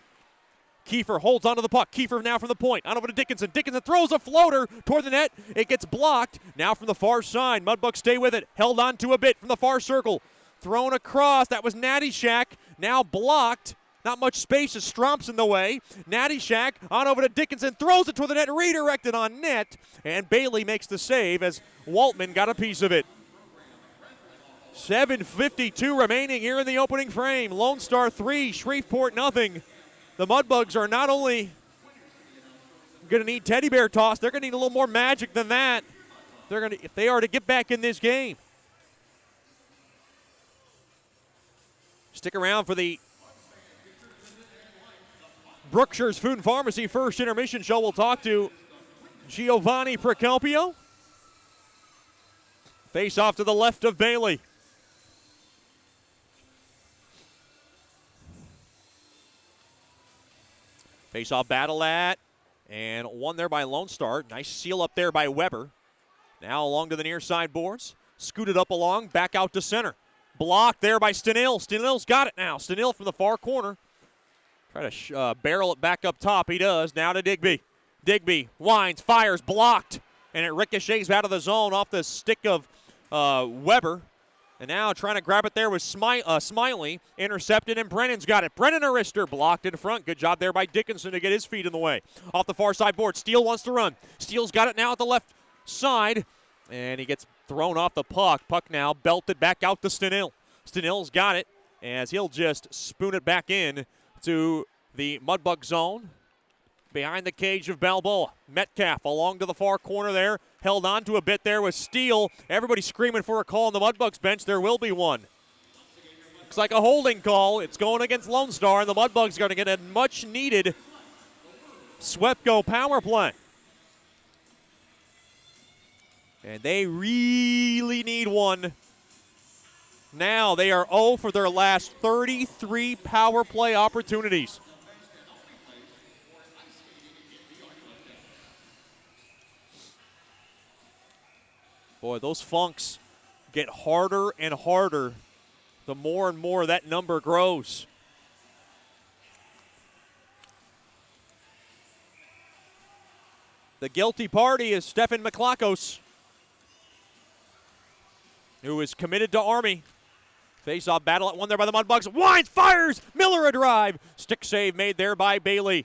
Kiefer holds onto the puck. Kiefer now from the point. On over to Dickinson. Dickinson throws a floater toward the net. It gets blocked. Now from the far side. Mudbugs stay with it. Held on to a bit from the far circle. Thrown across. That was Natty Shack. Now blocked. Not much space as Stromp's in the way. Natty Shack on over to Dickinson. Throws it toward the net. Redirected on net. And Bailey makes the save as Waltman got a piece of it. 7:52 remaining here in the opening frame. Lone Star 3, Shreveport nothing. The Mudbugs are not only going to need teddy bear toss, they're going to need a little more magic than that. If they are to get back in this game. Stick around for the Brookshire's Food and Pharmacy first intermission show. We'll talk to Giovanni Procopio. Face off to the left of Bailey. Face-off battle and won there by Lone Star. Nice seal up there by Weber. Now along to the near side boards. Scooted up along, back out to center. Blocked there by Stenil. Stenil's got it now. Stenil from the far corner. Try to barrel it back up top. He does. Now to Digby. Digby winds, fires, blocked. And it ricochets out of the zone off the stick of Weber. And now trying to grab it there was Smiley. Intercepted, and Brennan's got it. Brennan Arister blocked in front. Good job there by Dickinson to get his feet in the way. Off the far side board, Steele wants to run. Steele's got it now at the left side. And he gets thrown off the puck. Puck now belted back out to Stenil. Stenil's got it as he'll just spoon it back in to the Mudbug zone. Behind the cage of Balboa. Metcalf along to the far corner there. Held on to a bit there with Steele. Everybody screaming for a call on the Mudbugs bench. There will be one. Looks like a holding call. It's going against Lone Star, and the Mudbugs are going to get a much-needed SWEPCO power play. And they really need one. Now they are 0 for their last 33 power play opportunities. Boy, those funks get harder and harder the more and more that number grows. The guilty party is Stefan Miklakos, who is committed to Army. Face-off battle at one there by the Mudbugs. Wines, fires, Miller a drive. Stick save made there by Bailey.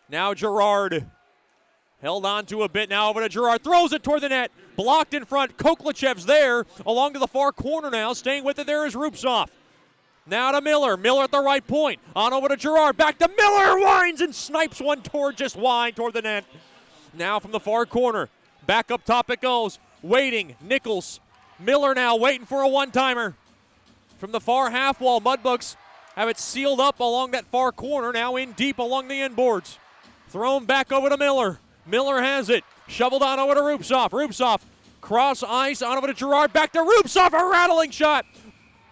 Now Girard. Held on to a bit, now over to Girard. Throws it toward the net. Blocked in front. Koklachev's there. Along to the far corner now. Staying with it there is Rupsoff. Now to Miller. Miller at the right point. On over to Girard. Back to Miller. Wines and snipes one toward just wide toward the net. Now from the far corner. Back up top it goes. Waiting. Nichols. Miller now waiting for a one-timer. From the far half wall, Mudbugs have it sealed up along that far corner. Now in deep along the inboards. Thrown back over to Miller. Miller has it. Shoveled on over to Rupsoff. Rupsoff cross ice on over to Girard. Back to Rupsoff. A rattling shot.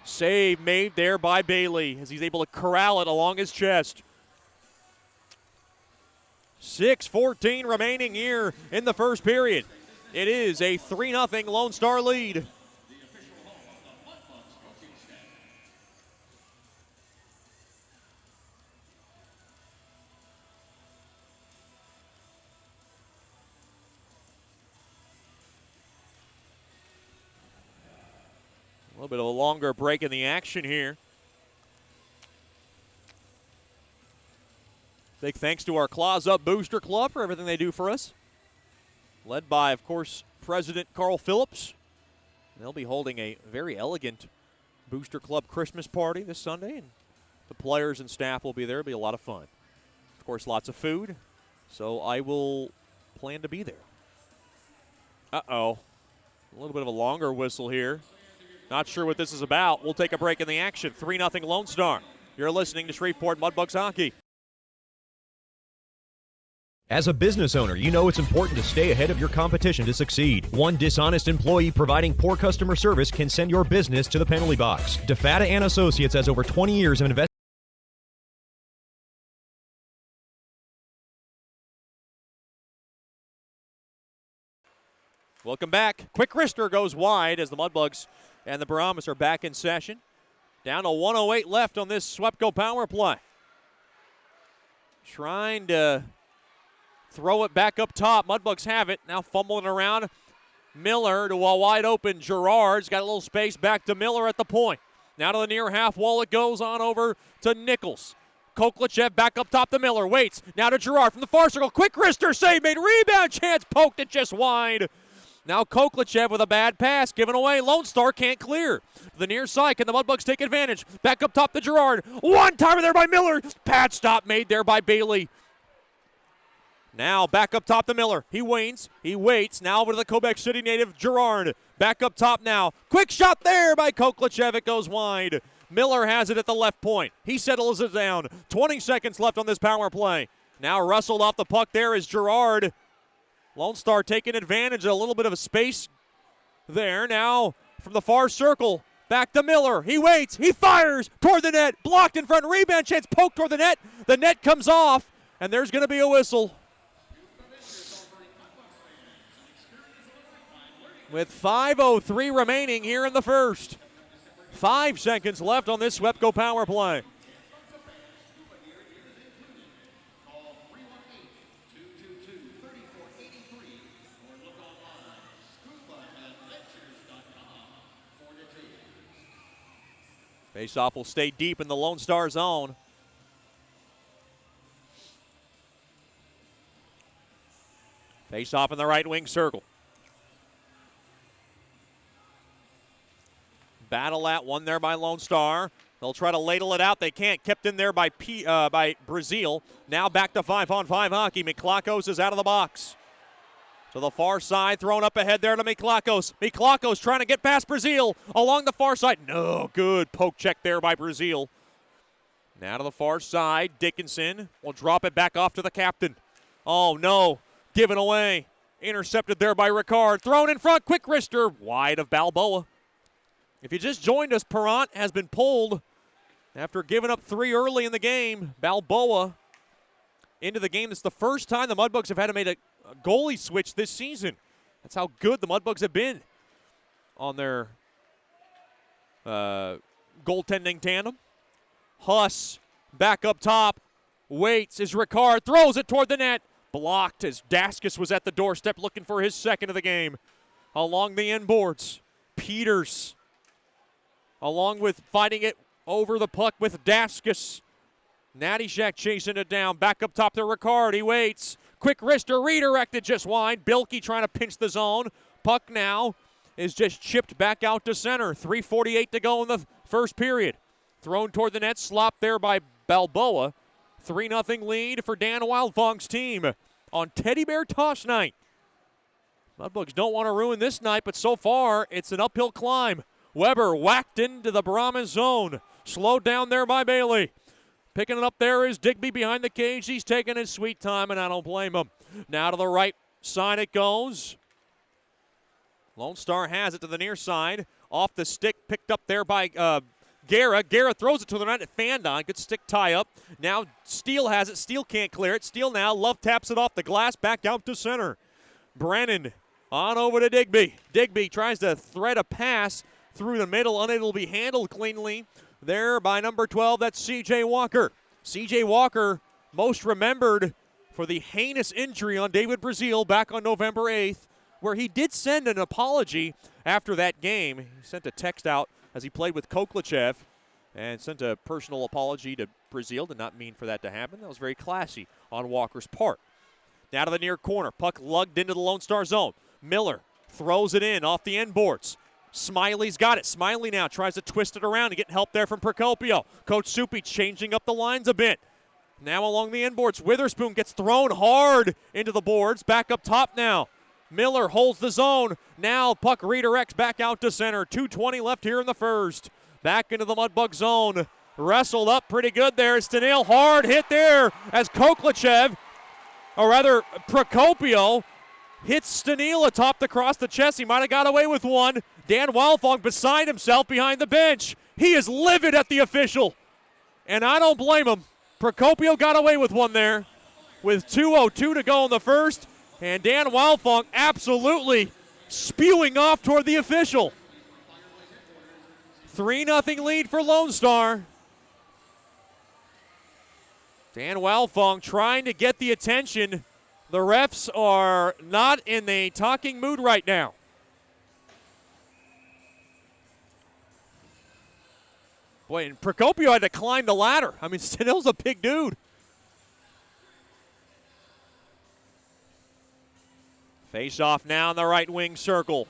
Save made there by Bailey as he's able to corral it along his chest. 6:14 remaining here in the first period. It is a 3-0 Lone Star lead. A little bit of a longer break in the action here. Big thanks to our Claws Up Booster Club for everything they do for us. Led by, of course, President Carl Phillips. They'll be holding a very elegant Booster Club Christmas party this Sunday, and the players and staff will be there. It'll be a lot of fun. Of course, lots of food, so I will plan to be there. Uh-oh. A little bit of a longer whistle here. Not sure what this is about. We'll take a break in the action. 3-0 Lone Star. You're listening to Shreveport Mudbugs Hockey. As a business owner, you know it's important to stay ahead of your competition to succeed. One dishonest employee providing poor customer service can send your business to the penalty box. DeFata and Associates has over 20 years of investment. Welcome back. Quick wrister goes wide as the Mudbugs and the Brahmas are back in session. Down to 1:08 left on this Swepco power play. Trying to throw it back up top. Mudbugs have it. Now fumbling around. Miller to a wide open Girard's got a little space back to Miller at the point. Now to the near half wall it goes on over to Nichols. Koklachev back up top to Miller. Waits. Now to Girard from the far circle. Quick wrister save made. Rebound chance. Poked it just wide. Now Koklachev with a bad pass given away. Lone Star can't clear. To the near side. Can the Mudbugs take advantage? Back up top to Girard. One-timer there by Miller. Pad stop made there by Bailey. Now back up top to Miller. He waits. Now over to the Quebec City native Girard. Back up top now. Quick shot there by Koklachev. It goes wide. Miller has it at the left point. He settles it down. 20 seconds left on this power play. Now wrestled off the puck there is Girard. Lone Star taking advantage of a little bit of a space there. Now from the far circle. Back to Miller. He waits. He fires toward the net. Blocked in front. Rebound chance. Poked toward the net. The net comes off. And there's going to be a whistle. With 5:03 remaining here in the first. 5 seconds left on this Swepco power play. Faceoff will stay deep in the Lone Star zone. Faceoff in the right wing circle. Battle at one there by Lone Star. They'll try to ladle it out. They can't. Kept in there by Brazil. Now back to 5-on-5 hockey. Miklakos is out of the box. To the far side, thrown up ahead there to Miklakos. Miklakos trying to get past Brazil along the far side. No, good poke check there by Brazil. Now to the far side, Dickinson will drop it back off to the captain. Oh no, given away. Intercepted there by Ricard. Thrown in front. Quick wrister. Wide of Balboa. If you just joined us, Perrant has been pulled after giving up 3 early in the game. Balboa into the game. It's the first time the Mudbugs have had to make a goalie switch this season. That's how good the Mudbugs have been on their goaltending tandem. Huss back up top. Waits as Ricard throws it toward the net. Blocked as Daskus was at the doorstep looking for his second of the game. Along the inboards, Peters along with fighting it over the puck with Daskus. Nattyshak chasing it down. Back up top to Ricard. He waits. Quick wrister redirected just wide. Bilkey trying to pinch the zone. Puck now is just chipped back out to center. 3:48 to go in the first period. Thrown toward the net. Slop there by Balboa. 3-0 lead for Dan Wildfong's team on Teddy Bear Toss Night. Mudbugs don't want to ruin this night, but so far it's an uphill climb. Weber whacked into the Brahmas zone. Slowed down there by Bailey. Picking it up there is Digby behind the cage. He's taking his sweet time, and I don't blame him. Now to the right side it goes. Lone Star has it to the near side. Off the stick, picked up there by Guerra. Guerra throws it to the net at Fandon. Good stick tie up. Now Steele has it. Steele can't clear it. Steele now. Love taps it off the glass back out to center. Brennan on over to Digby. Digby tries to thread a pass through the middle. Unable to be handled cleanly there by number 12. That's C.J. Walker. C.J. Walker, most remembered for the heinous injury on David Brazil back on November 8th, where he did send an apology after that game. He sent a text out as he played with Koklachev and sent a personal apology to Brazil. Did not mean for that to happen. That was very classy on Walker's part. Now to the near corner. Puck lugged into the Lone Star zone. Miller throws it in off the end boards. Smiley's got it. Smiley now tries to twist it around and get help there from Procopio. Coach Soupy changing up the lines a bit. Now along the end boards. Witherspoon gets thrown hard into the boards. Back up top now. Miller holds the zone. Now puck redirects back out to center. 2:20 left here in the first. Back into the Mudbug zone. Wrestled up pretty good there. Stenil hard hit there as Koklachev, or rather Procopio, hits Stenil atop across the chest. He might have got away with one. Dan Wildfong beside himself behind the bench. He is livid at the official, and I don't blame him. Procopio got away with one there with 2:02 to go in the first. And Dan Wildfong absolutely spewing off toward the official. 3-0 lead for Lone Star. Dan Wildfong trying to get the attention. The refs are not in a talking mood right now. Boy, and Procopio had to climb the ladder. I mean, Stenil's a big dude. Face off now in the right wing circle.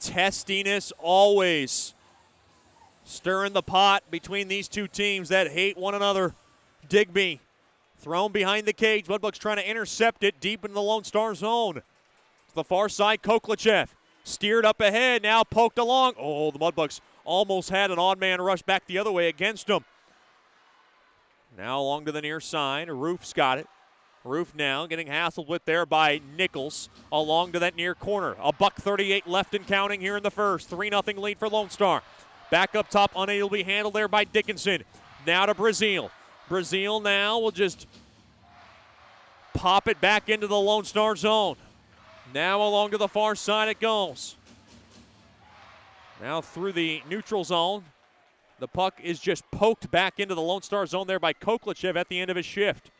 Testiness always stirring the pot between these two teams that hate one another. Digby thrown behind the cage. Mudbugs trying to intercept it deep in the Lone Star zone. To the far side, Koklachev steered up ahead, now poked along. Oh, the Mudbugs almost had an odd man rush back the other way against them. Now along to the near side. Roof's got it. Roof now getting hassled with there by Nichols along to that near corner. $1:38 left and counting here in the first. 3-0 lead for Lone Star. Back up top, unable to be handled there by Dickinson. Now to Brazil. Brazil now will just pop it back into the Lone Star zone. Now along to the far side it goes. Now through the neutral zone. The puck is just poked back into the Lone Star zone there by Koklachev at the end of his shift.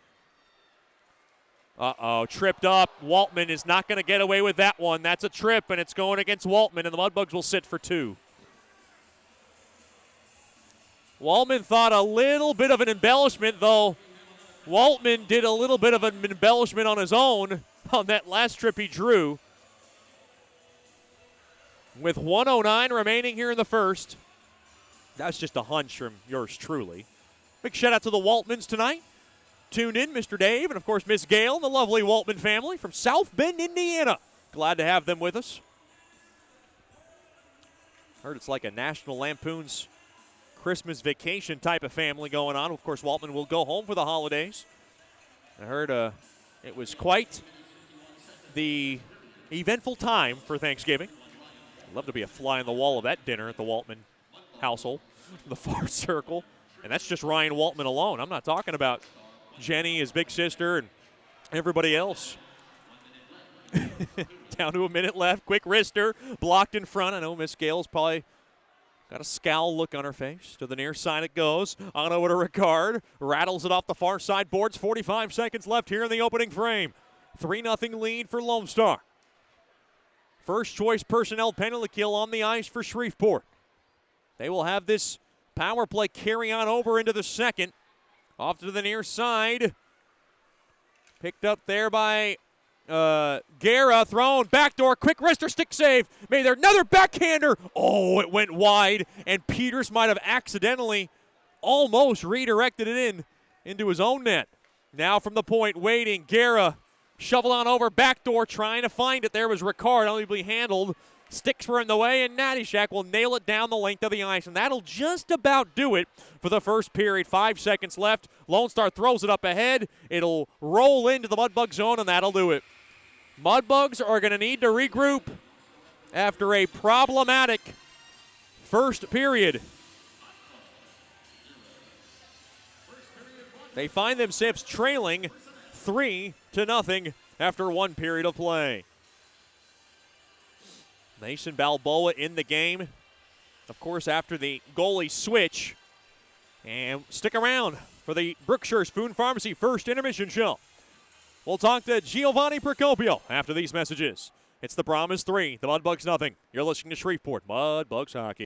Uh-oh, tripped up. Waltman is not going to get away with that one. That's a trip, and it's going against Waltman, and the Mudbugs will sit for 2. Waltman thought a little bit of an embellishment, though. Waltman did a little bit of an embellishment on his own on that last trip he drew. With 1:09 remaining here in the first. That's just a hunch from yours truly. Big shout out to the Waltmans tonight. Tuned in, Mr. Dave, and of course Miss Gail, the lovely Waltman family from South Bend, Indiana. Glad to have them with us. Heard it's like a National Lampoon's Christmas vacation type of family going on. Of course, Waltman will go home for the holidays. I heard it was quite the eventful time for Thanksgiving. I'd love to be a fly on the wall of that dinner at the Waltman household, the far circle. And that's just Ryan Waltman alone. I'm not talking about Jenny, his big sister, and everybody else. Down to a minute left. Quick wrister, blocked in front. I know Miss Gale's probably got a scowl look on her face. To the near side it goes. On over to Ricard. Rattles it off the far side boards. 45 seconds left here in the opening frame. 3-0 lead for Lone Star. First choice personnel penalty kill on the ice for Shreveport. They will have this power play carry on over into the second. Off to the near side. Picked up there by Guerra. Thrown. Backdoor. Quick wrister. Stick save. Made there. Another backhander. Oh, it went wide. And Peters might have accidentally almost redirected it into his own net. Now from the point, waiting. Guerra. Shovel on over, backdoor, trying to find it. There was Ricard, unbelievably handled. Sticks were in the way, and Nattyshak will nail it down the length of the ice. And that'll just about do it for the first period. 5 seconds left. Lone Star throws it up ahead. It'll roll into the Mudbug zone, and that'll do it. Mudbugs are going to need to regroup after a problematic first period. They find themselves trailing 3-0 after one period of play. Mason Balboa in the game, of course, after the goalie switch. And stick around for the Brookshire Spoon Pharmacy first intermission show. We'll talk to Giovanni Procopio after these messages. It's the Brahmas 3, the Mudbugs 0. You're listening to Shreveport Mudbugs Hockey.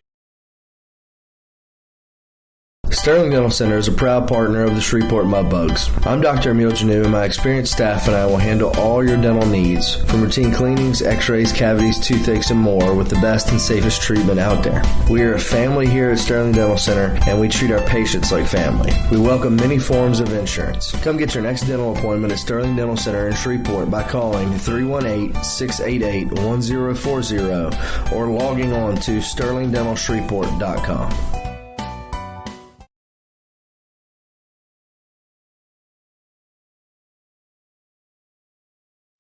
Sterling Dental Center is a proud partner of the Shreveport Mudbugs. I'm Dr. Emil Janu, and my experienced staff and I will handle all your dental needs, from routine cleanings, x-rays, cavities, toothaches, and more, with the best and safest treatment out there. We are a family here at Sterling Dental Center, and we treat our patients like family. We welcome many forms of insurance. Come get your next dental appointment at Sterling Dental Center in Shreveport by calling 318-688-1040 or logging on to sterlingdentalshreveport.com.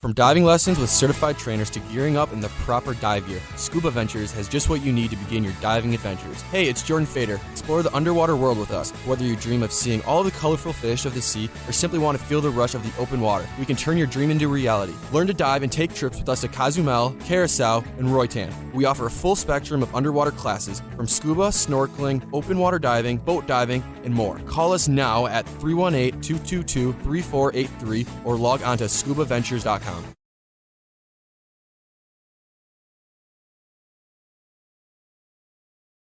From diving lessons with certified trainers to gearing up in the proper dive gear, Scuba Ventures has just what you need to begin your diving adventures. Hey, it's Jordan Fader. Explore the underwater world with us. Whether you dream of seeing all the colorful fish of the sea or simply want to feel the rush of the open water, we can turn your dream into reality. Learn to dive and take trips with us to Cozumel, Curacao, and Roatan. We offer a full spectrum of underwater classes from scuba, snorkeling, open water diving, boat diving, and more. Call us now at 318-222-3483 or log on to scubaventures.com.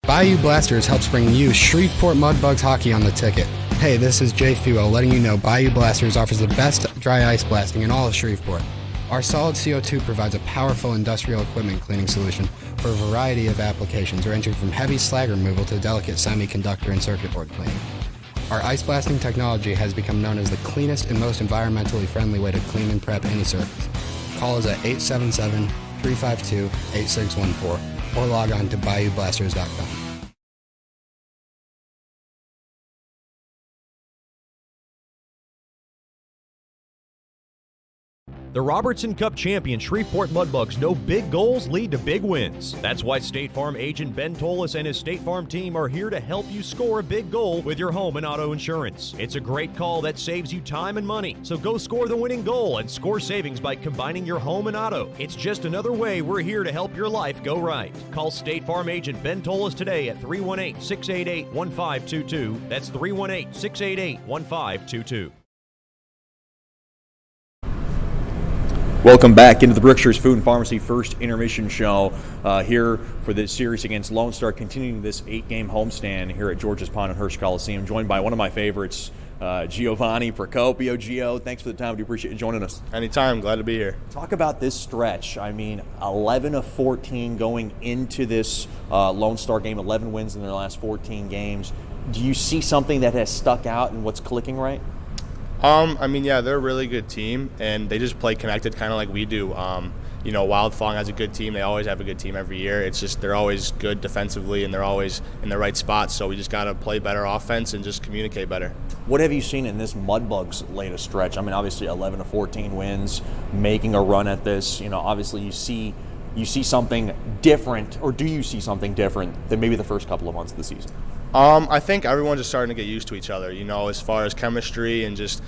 Bayou Blasters helps bring you Shreveport Mudbugs hockey on the ticket. Hey, this is Jay Fuel letting you know Bayou Blasters offers the best dry ice blasting in all of Shreveport. Our solid CO2 provides a powerful industrial equipment cleaning solution for a variety of applications ranging from heavy slag removal to delicate semiconductor and circuit board cleaning. Our ice blasting technology has become known as the cleanest and most environmentally friendly way to clean and prep any surface. Call us at 877-352-8614 or log on to BayouBlasters.com. The Robertson Cup champion Shreveport Mudbugs know big goals lead to big wins. That's why State Farm agent Ben Tolis and his State Farm team are here to help you score a big goal with your home and auto insurance. It's a great call that saves you time and money. So go score the winning goal and score savings by combining your home and auto. It's just another way we're here to help your life go right. Call State Farm agent Ben Tolis today at 318-688-1522. That's 318-688-1522. Welcome back into the Brookshire's Food and Pharmacy first intermission show here for this series against Lone Star, continuing this 8-game homestand here at George's Pond and Hirsch Coliseum, joined by one of my favorites, Giovanni Procopio. Gio, thanks for the time. We appreciate you joining us. Anytime. Glad to be here. Talk about this stretch. I mean, 11 of 14 going into this Lone Star game, 11 wins in their last 14 games. Do you see something that has stuck out and what's clicking right? Yeah, they're a really good team, and they just play connected kind of like we do. Wildfong has a good team. They always have a good team every year. It's just they're always good defensively, and they're always in the right spots. So we just got to play better offense and just communicate better. What have you seen in this Mudbugs latest stretch? I mean, obviously 11 to 14 wins, making a run at this. Obviously you see something different, or do you see something different than maybe the first couple of months of the season? I think everyone's just starting to get used to each other, as far as chemistry and just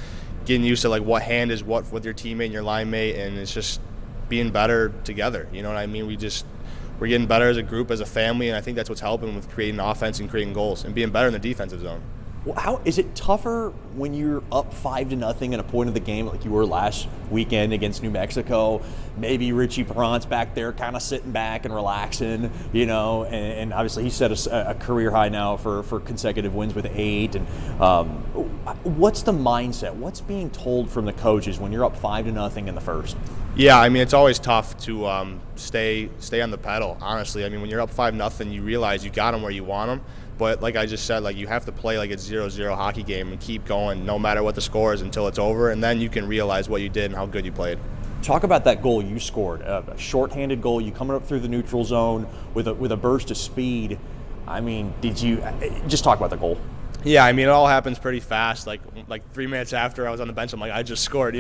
getting used to like what hand is what with your teammate and your line mate, and it's just being better together. You know what I mean? We're getting better as a group, as a family, and I think that's what's helping with creating offense and creating goals and being better in the defensive zone. Well, how is it tougher when you're up 5-0 at a point of the game like you were last weekend against New Mexico? Maybe Richie Perrant's back there kind of sitting back and relaxing, and obviously he set a career high now for consecutive wins with 8. And what's the mindset? What's being told from the coaches when you're up 5-0 in the first? Yeah, I mean, it's always tough to stay on the pedal, honestly. I mean, when you're up 5-0, you realize you got them where you want them. But like I just said, you have to play like it's 0-0 hockey game and keep going no matter what the score is until it's over, and then you can realize what you did and how good you played. Talk about that goal you scored, a shorthanded goal. You coming up through the neutral zone with a burst of speed. I mean, did you just talk about the goal? Yeah, I mean, it all happens pretty fast. Like 3 minutes after I was on the bench, I'm like, I just scored,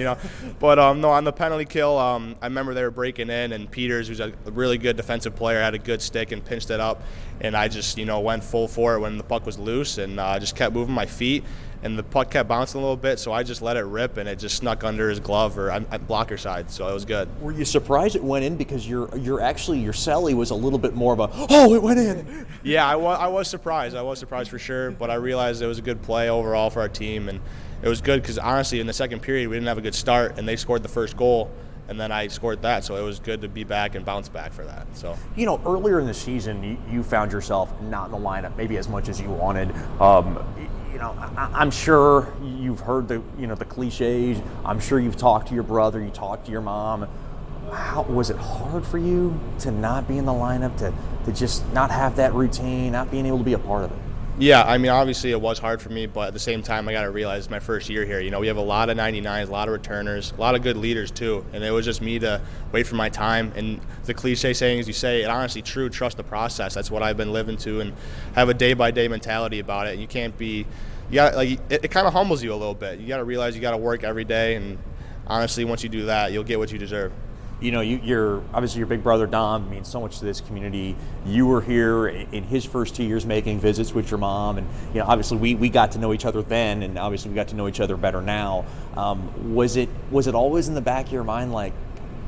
But no, on the penalty kill, I remember they were breaking in, and Peters, who's a really good defensive player, had a good stick and pinched it up, and I just, went full for it when the puck was loose, and just kept moving my feet, and the puck kept bouncing a little bit, so I just let it rip, and it just snuck under his glove or at blocker side, so it was good. Were you surprised it went in because your celly was a little bit more of a, oh, it went in? Yeah, I was surprised. I was surprised for sure, but I realized it was a good play overall for our team, and it was good because honestly in the second period we didn't have a good start, and they scored the first goal, and then I scored that, so it was good to be back and bounce back for that. So earlier in the season you found yourself not in the lineup maybe as much as you wanted. I'm sure you've heard the cliches. I'm sure you've talked to your brother, you talked to your mom. How was it hard for you to not be in the lineup, to just not have that routine, not being able to be a part of it? Yeah, I mean, obviously it was hard for me, but at the same time, I got to realize it's my first year here. We have a lot of 99s, a lot of returners, a lot of good leaders too, and it was just me to wait for my time. And the cliche saying, as you say, it honestly true, trust the process. That's what I've been living to, and have a day-by-day mentality about it. And you can't be, it kind of humbles you a little bit. You got to realize you got to work every day, and honestly, once you do that, you'll get what you deserve. You're obviously your big brother Dom means so much to this community. You were here in his first 2 years making visits with your mom, and obviously we got to know each other then, and obviously we got to know each other better now. Was it always in the back of your mind like,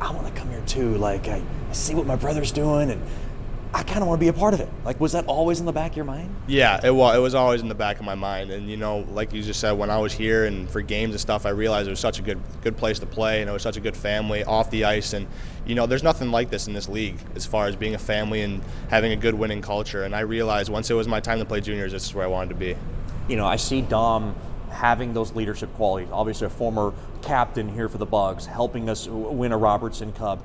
I want to come here too? Like I see what my brother's doing, and I kind of want to be a part of it. Like, was that always in the back of your mind? Yeah, it was always in the back of my mind. And, like you just said, when I was here and for games and stuff, I realized it was such a good place to play, and it was such a good family off the ice. And, there's nothing like this in this league as far as being a family and having a good winning culture. And I realized once it was my time to play juniors, this is where I wanted to be. I see Dom having those leadership qualities. Obviously a former captain here for the Bugs, helping us win a Robertson Cup.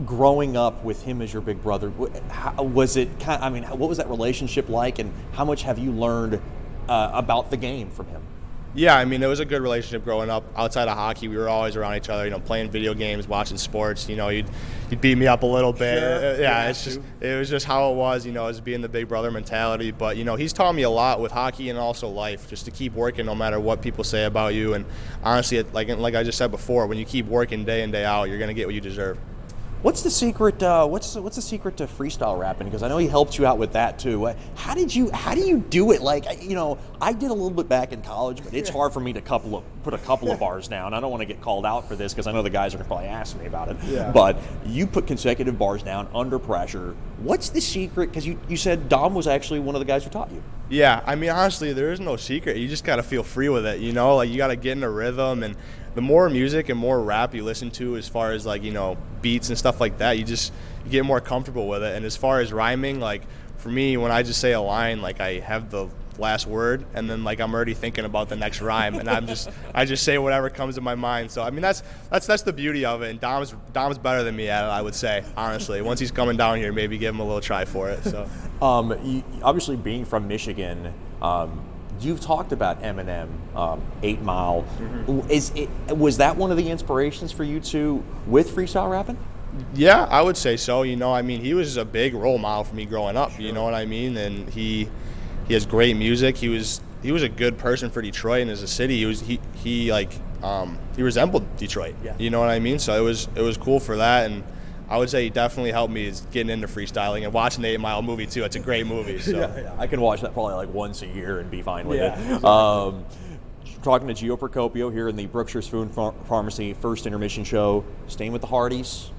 Growing up with him as your big brother, was it what was that relationship like, and how much have you learned about the game from him? Yeah, I mean, it was a good relationship growing up. Outside of hockey, we were always around each other, playing video games, watching sports. You'd beat me up a little bit. Sure. Yeah, it was just how it was, as being the big brother mentality. But, he's taught me a lot with hockey and also life, just to keep working no matter what people say about you. And honestly, like I just said before, when you keep working day in, day out, you're going to get what you deserve. What's the secret? What's the secret to freestyle rapping? Because I know he helped you out with that too. How do you do it? Like, I did a little bit back in college, but it's hard for me to put a couple of bars down. I don't want to get called out for this because I know the guys are going to probably ask me about it. Yeah. But you put consecutive bars down under pressure. What's the secret? Because you said Dom was actually one of the guys who taught you. Yeah, I mean, honestly, there is no secret. You just got to feel free with it, Like, you got to get in a rhythm, and the more music and more rap you listen to as far as, beats and stuff like that, you get more comfortable with it. And as far as rhyming, for me, when I just say a line, I have the last word, and then, I'm already thinking about the next rhyme, and I just say whatever comes to my mind. So, I mean, that's the beauty of it, and Dom's better than me at it, I would say, honestly. Once he's coming down here, maybe give him a little try for it. So, obviously being from Michigan, you've talked about Eminem, 8 Mile. Mm-hmm. Was that one of the inspirations for you too with freestyle rapping? Yeah, I would say so. I mean, he was a big role model for me growing up. Sure. You know what I mean? And he has great music. He was a good person for Detroit and as a city. He resembled Detroit. Yeah. You know what I mean? So it was cool for that. And I would say he definitely helped me is getting into freestyling and watching the 8 Mile movie too. It's a great movie. So. Yeah. I can watch that probably like once a year and be fine with it. Exactly. Talking to Gio Procopio here in the Brookshire's Food Pharmacy first intermission show. Staying with the Hardys,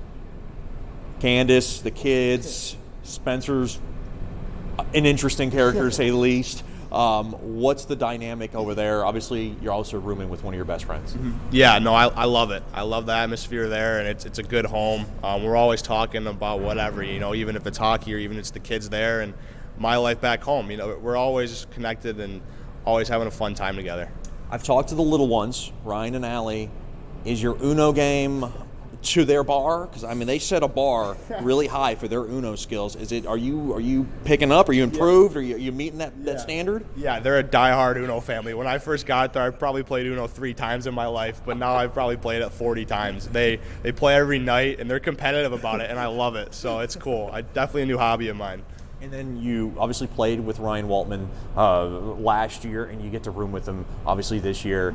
Candace, the kids, Spencer's an interesting character to say the least. What's the dynamic over there? Obviously, you're also rooming with one of your best friends. Mm-hmm. Yeah, no, I love it. I love the atmosphere there, and it's a good home. We're always talking about whatever, even if it's hockey or even if it's the kids there and my life back home. We're always connected and always having a fun time together. I've talked to the little ones, Ryan and Allie. Is your Uno game to their bar? Because I mean, they set a bar really high for their Uno skills. Are you picking up? Are you improved? Are you meeting that standard? Yeah, they're a diehard Uno family. When I first got there, I probably played Uno 3 times in my life, but now I've probably played it 40 times. They play every night and they're competitive about it, and I love it. So it's cool. Definitely a new hobby of mine. And then you obviously played with Ryan Waltman last year, and you get to room with him obviously this year.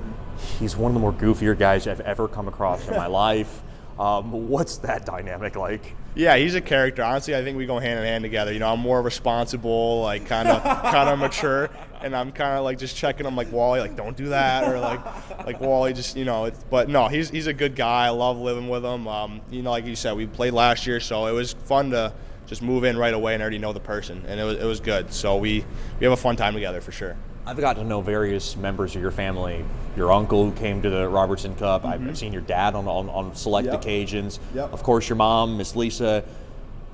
He's one of the more goofier guys I've ever come across in my life. What's that dynamic like? Yeah, he's a character. Honestly, I think we go hand in hand together. I'm more responsible, like kind of mature, and I'm kind of like just checking him, like Wally, like don't do that, or like Wally, just But no, he's a good guy. I love living with him. Like you said, we played last year, so it was fun to just move in right away and already know the person, and it was good. So we have a fun time together for sure. I've gotten to know various members of your family. Your uncle who came to the Robertson Cup. Mm-hmm. I've seen your dad on select occasions. Yep. Of course, your mom, Miss Lisa,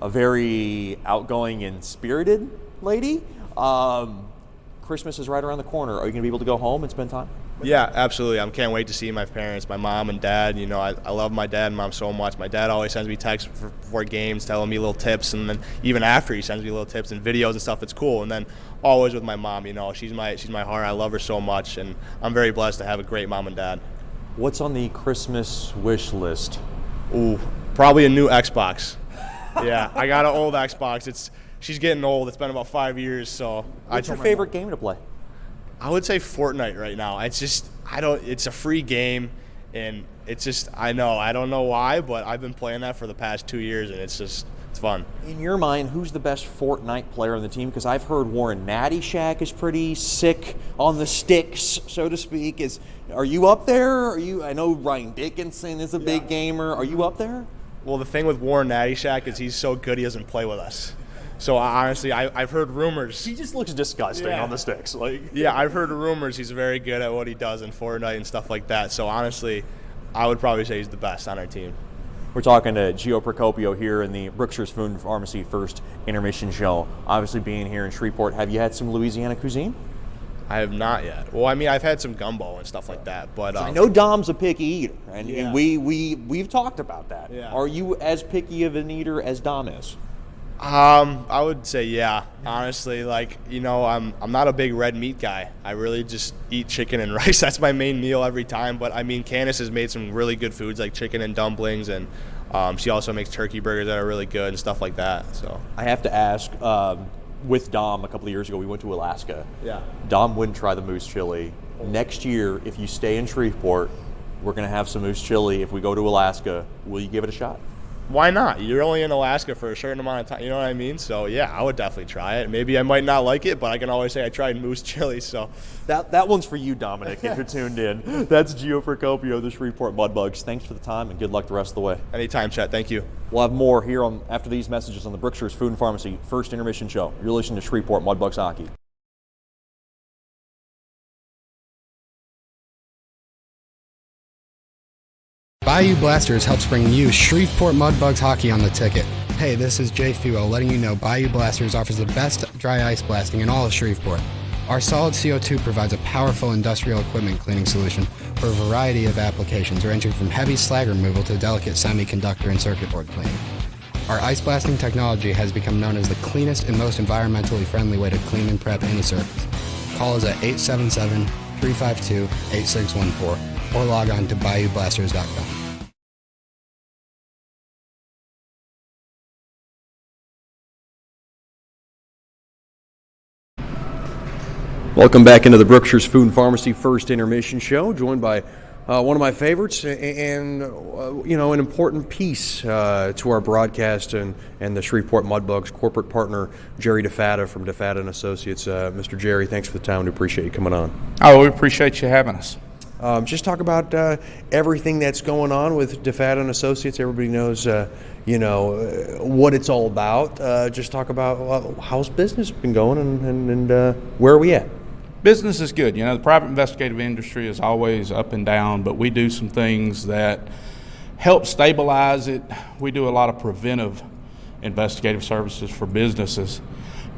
a very outgoing and spirited lady. Christmas is right around the corner. Are you going to be able to go home and spend time? Yeah, absolutely. I can't wait to see my parents, my mom and dad. I love my dad and mom so much. My dad always sends me texts before games telling me little tips, and then even after he sends me little tips and videos and stuff. It's cool. And then always with my mom, she's my heart. I love her so much, and I'm very blessed to have a great mom and dad. What's on the Christmas wish list? Ooh, probably a new Xbox. Yeah, I got an old Xbox. She's getting old. It's been about 5 years. So what's your favorite game to play? I would say Fortnite right now. It's a free game, and I don't know why, but I've been playing that for the past 2 years, and it's fun. In your mind, who's the best Fortnite player on the team? Because I've heard Warren Natty Shack is pretty sick on the sticks, so to speak. Are you up there? I know Ryan Dickinson is a big gamer. Are you up there? Well, the thing with Warren Natty Shack is he's so good he doesn't play with us. So honestly, I've heard rumors. He just looks disgusting on the sticks. Yeah, I've heard rumors he's very good at what he does in Fortnite and stuff like that. So honestly, I would probably say he's the best on our team. We're talking to Gio Procopio here in the Brookshire's Food Pharmacy first intermission show. Obviously, being here in Shreveport, have you had some Louisiana cuisine? I have not yet. Well, I mean, I've had some gumbo and stuff like that, but I know Dom's a picky eater, and we've talked about that. Yeah. Are you as picky of an eater as Dom is? I would say yeah. Honestly, I'm not a big red meat guy. I really just eat chicken and rice. That's my main meal every time. But I mean, Candace has made some really good foods like chicken and dumplings, and she also makes turkey burgers that are really good and stuff like that. So I have to ask. With Dom a couple of years ago, we went to Alaska. Yeah. Dom wouldn't try the moose chili. Next year, if you stay in Shreveport, we're going to have some moose chili. If we go to Alaska, will you give it a shot? Why not? You're only in Alaska for a certain amount of time. You know what I mean? So, yeah, I would definitely try it. Maybe I might not like it, but I can always say I tried moose chili. So that one's for you, Dominic, if you're tuned in. That's Gio Procopio, the Shreveport Mudbugs. Thanks for the time, and good luck the rest of the way. Anytime, Chet. Thank you. We'll have more here after these messages on the Brookshire's Food and Pharmacy first intermission show. You're listening to Shreveport Mudbugs Hockey. Bayou Blasters helps bring you Shreveport Mudbugs hockey on the ticket. Hey, this is Jay Fuo letting you know Bayou Blasters offers the best dry ice blasting in all of Shreveport. Our solid CO2 provides a powerful industrial equipment cleaning solution for a variety of applications ranging from heavy slag removal to delicate semiconductor and circuit board cleaning. Our ice blasting technology has become known as the cleanest and most environmentally friendly way to clean and prep any surface. Call us at 877-352-8614 or log on to bayoublasters.com. Welcome back into the Brookshire's Food and Pharmacy First Intermission Show, joined by one of my favorites and an important piece to our broadcast and the Shreveport Mudbugs corporate partner, Jerry DeFatta from DeFatta & Associates. Mr. Jerry, thanks for the time. We appreciate you coming on. Oh, we appreciate you having us. Just talk about everything that's going on with DeFatta & Associates. Everybody knows, what it's all about. Just talk about how's business been going and where are we at? Business is good. The private investigative industry is always up and down, but we do some things that help stabilize it. We do a lot of preventive investigative services for businesses.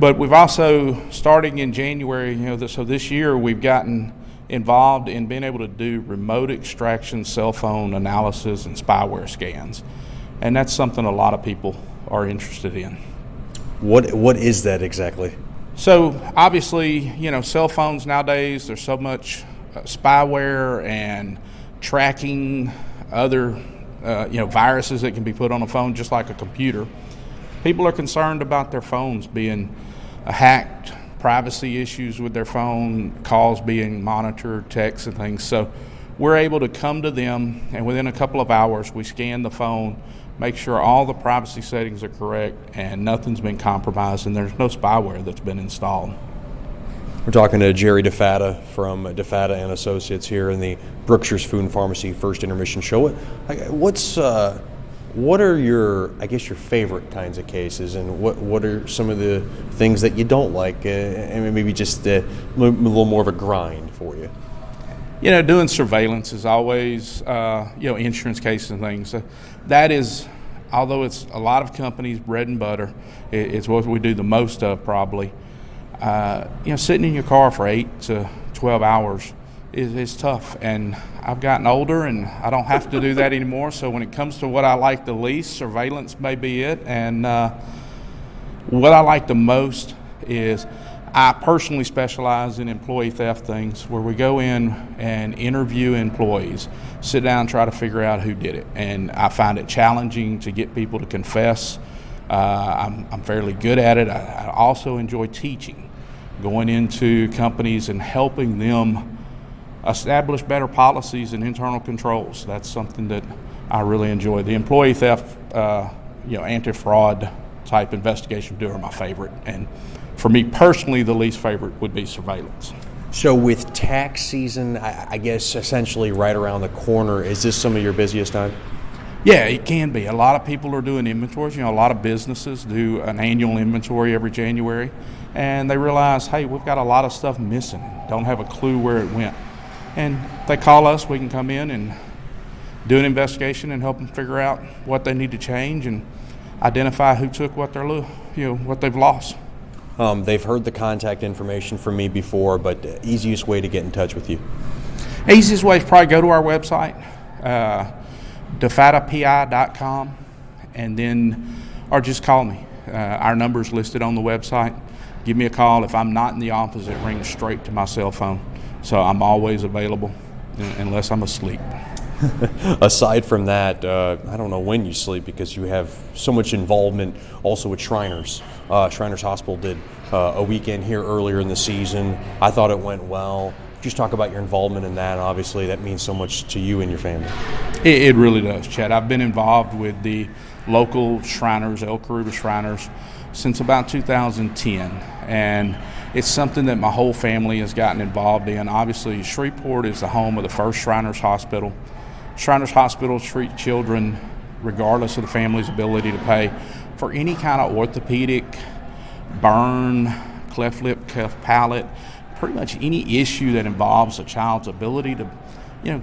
But we've also, starting in January, so this year we've gotten involved in being able to do remote extraction, cell phone analysis, and spyware scans. And that's something a lot of people are interested in. What is that exactly? So obviously, cell phones nowadays, there's so much spyware and tracking other, viruses that can be put on a phone just like a computer. People are concerned about their phones being hacked, privacy issues with their phone, calls being monitored, texts and things. So we're able to come to them, and within a couple of hours, we scan the phone, make sure all the privacy settings are correct and nothing's been compromised and there's no spyware that's been installed. We're talking to Jerry DeFatta from DeFatta & Associates here in the Brookshire's Food and Pharmacy First Intermission Show. What are your favorite kinds of cases, and what are some of the things that you don't like, and maybe just a little more of a grind for you? Doing surveillance is always, insurance cases and things. That is, although it's a lot of companies' bread and butter, it's what we do the most of probably. Sitting in your car for 8 to 12 hours is tough. And I've gotten older and I don't have to do that anymore. So when it comes to what I like the least, surveillance may be it. And what I like the most is I personally specialize in employee theft things, where we go in and interview employees, sit down, try to figure out who did it. And I find it challenging to get people to confess. I'm fairly good at it. I also enjoy teaching, going into companies and helping them establish better policies and internal controls. That's something that I really enjoy. The employee theft, anti-fraud type investigation are my favorite. And for me personally, the least favorite would be surveillance. So with tax season, I guess essentially right around the corner, is this some of your busiest time? Yeah, it can be. A lot of people are doing inventories. A lot of businesses do an annual inventory every January, and they realize, hey, we've got a lot of stuff missing, don't have a clue where it went. And they call us, we can come in and do an investigation and help them figure out what they need to change and identify who took what what they've lost. They've heard the contact information from me before, but the easiest way to get in touch with you? Easiest way is probably go to our website, defattapi.com, and then, or just call me. Our number's listed on the website. Give me a call. If I'm not in the office, it rings straight to my cell phone. So I'm always available unless I'm asleep. Aside from that, I don't know when you sleep because you have so much involvement also with Shriners. Shriners Hospital did a weekend here earlier in the season. I thought it went well. Just talk about your involvement in that. Obviously, that means so much to you and your family. It really does, Chad. I've been involved with the local Shriners, El Caribe Shriners, since about 2010. And it's something that my whole family has gotten involved in. Obviously, Shreveport is the home of the first Shriners Hospital. Shriners Hospital treat children, regardless of the family's ability to pay, for any kind of orthopedic, burn, cleft lip, cleft palate, pretty much any issue that involves a child's ability to,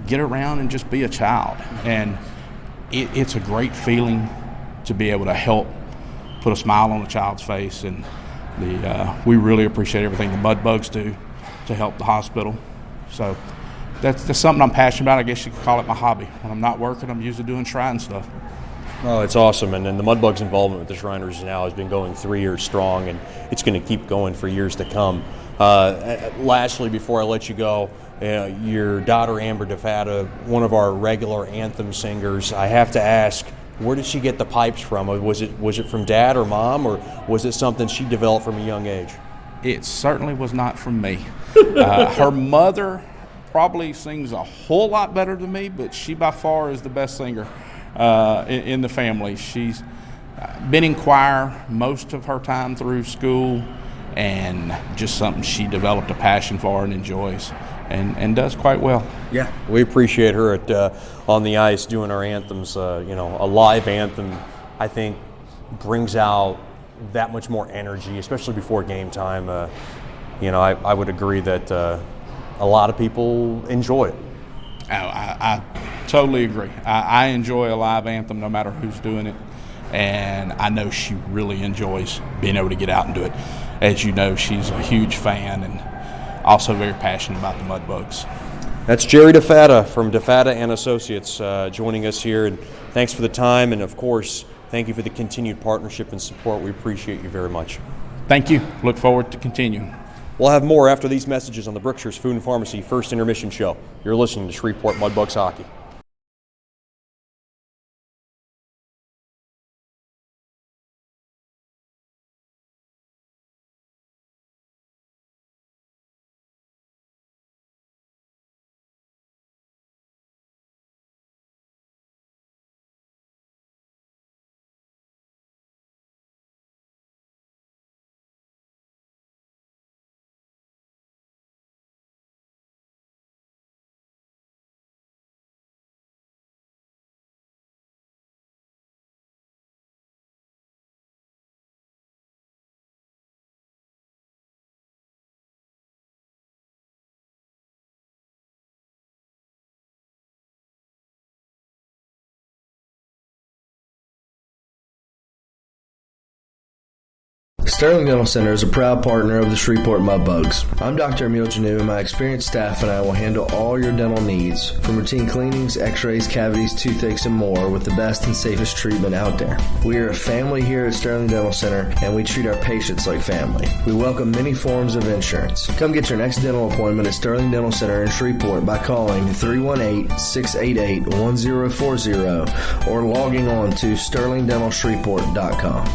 get around and just be a child. And it's a great feeling to be able to help put a smile on a child's face. And we really appreciate everything the Mudbugs do to help the hospital. So that's something I'm passionate about. I guess you could call it my hobby. When I'm not working, I'm usually doing shrine stuff. Oh, it's awesome. And then the Mudbugs' involvement with the Shriners now has been going 3 years strong, and it's going to keep going for years to come. Lastly, before I let you go, your daughter Amber DeFatta, one of our regular anthem singers, I have to ask, where did she get the pipes from? Was it from dad or mom, or was it something she developed from a young age? it certainly was not from me. Her mother probably sings a whole lot better than me, but she by far is the best singer in the family. She's been in choir most of her time through school, and just something she developed a passion for and enjoys, and does quite well. Yeah, we appreciate her on the ice doing our anthems. A live anthem, I think, brings out that much more energy, especially before game time. I would agree that a lot of people enjoy it. I totally agree. I enjoy a live anthem no matter who's doing it, and I know she really enjoys being able to get out and do it. As you know, she's a huge fan and also very passionate about the Mudbugs. That's Jerry DeFatta from DeFatta and Associates joining us here, and thanks for the time, and of course, thank you for the continued partnership and support. We appreciate you very much. Thank you. Look forward to continuing. We'll have more after these messages on the Brookshire's Food and Pharmacy First Intermission Show. You're listening to Shreveport Mudbugs Hockey. Sterling Dental Center is a proud partner of the Shreveport Mudbugs. I'm Dr. Emil Janu, and my experienced staff and I will handle all your dental needs, from routine cleanings, x-rays, cavities, toothaches, and more, with the best and safest treatment out there. We are a family here at Sterling Dental Center, and we treat our patients like family. We welcome many forms of insurance. Come get your next dental appointment at Sterling Dental Center in Shreveport by calling 318-688-1040 or logging on to sterlingdentalshreveport.com.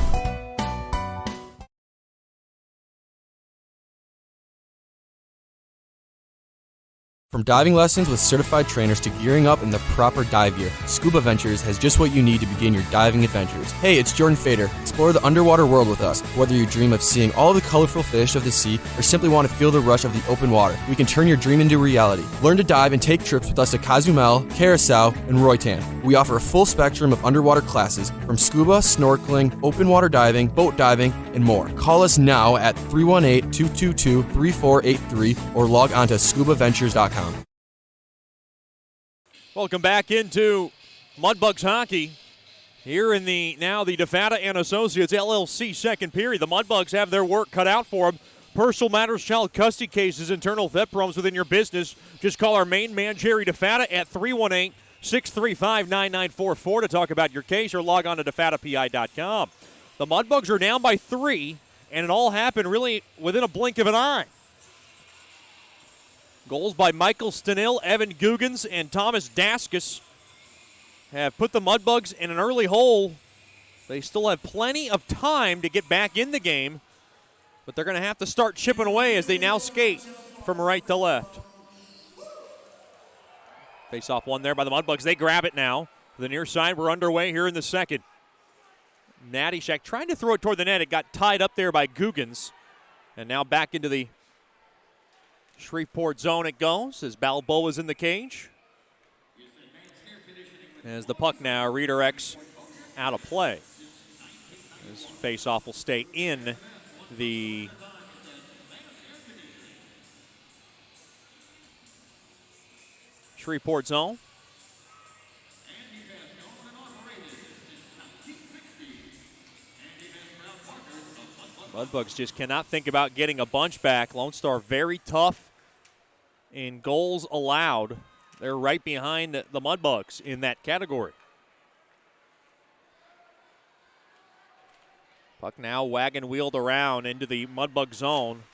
From diving lessons with certified trainers to gearing up in the proper dive gear, Scuba Ventures has just what you need to begin your diving adventures. Hey, it's Jordan Fader. Explore the underwater world with us. Whether you dream of seeing all the colorful fish of the sea or simply want to feel the rush of the open water, we can turn your dream into reality. Learn to dive and take trips with us at Cozumel, Curacao, and Roatan. We offer a full spectrum of underwater classes from scuba, snorkeling, open water diving, boat diving, and more. Call us now at 318-222-3483 or log on to scubaventures.com. Welcome back into Mudbugs hockey here in the DeFatta and Associates LLC second period. The Mudbugs have their work cut out for them. Personal matters, child custody cases, internal theft problems within your business. Just call our main man, Jerry DeFatta, at 318-635-9944 to talk about your case, or log on to DeFattaPI.com. The Mudbugs are down by 3, and it all happened really within a blink of an eye. Goals by Michael Stenil, Evan Guggens, and Thomas Daskus have put the Mudbugs in an early hole. They still have plenty of time to get back in the game, but they're going to have to start chipping away as they now skate from right to left. Face-off one there by the Mudbugs. They grab it now. The near side, we're underway here in the second. Nattyshak trying to throw it toward the net. It got tied up there by Guggens. And now back into the Shreveport zone it goes as Balboa's in the cage. As the puck now redirects out of play. This face-off will stay in the Shreveport zone. Mudbugs just cannot think about getting a bunch back. Lone Star very tough in goals allowed. They're right behind the Mudbugs in that category. Puck now wagon wheeled around into the Mudbug zone.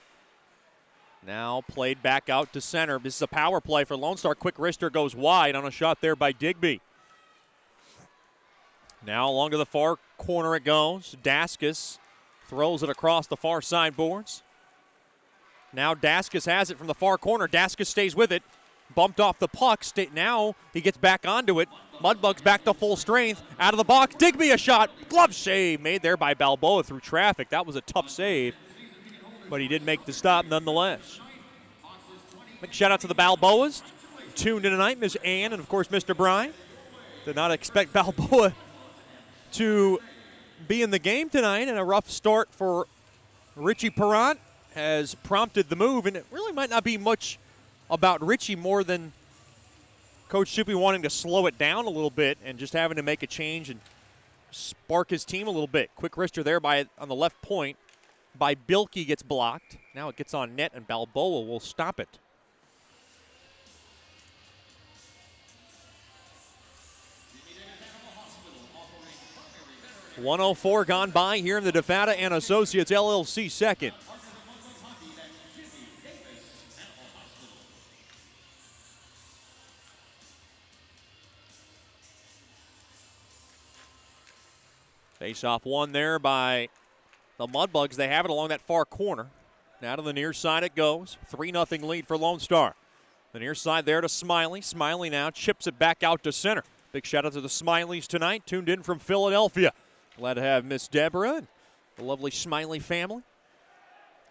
Now played back out to center. This is a power play for Lone Star. Quick wrister goes wide on a shot there by Digby. Now along to the far corner it goes. Daskus throws it across the far side boards. Now Daskus has it from the far corner. Daskus stays with it. Bumped off the puck. Now he gets back onto it. Mudbugs back to full strength. Out of the box. Digby a shot. Glove save made there by Balboa through traffic. That was a tough save, but he did make the stop nonetheless. Big shout out to the Balboas. Tuned in tonight, Miss Ann and, of course, Mr. Bryan. Did not expect Balboa to be in the game tonight, and a rough start for Richie Perrant has prompted the move, and it really might not be much about Richie more than Coach Soupy wanting to slow it down a little bit and just having to make a change and spark his team a little bit. Quick wrister there on the left point by Bilkey gets blocked. Now it gets on net, and Balboa will stop it. .104 gone by here in the DeFata and Associates LLC second. Face-off won there by the Mudbugs. They have it along that far corner. Now to the near side it goes. 3-0 lead for Lone Star. The near side there to Smiley. Smiley now chips it back out to center. Big shout out to the Smileys tonight, tuned in from Philadelphia. Glad to have Miss Deborah and the lovely Smiley family.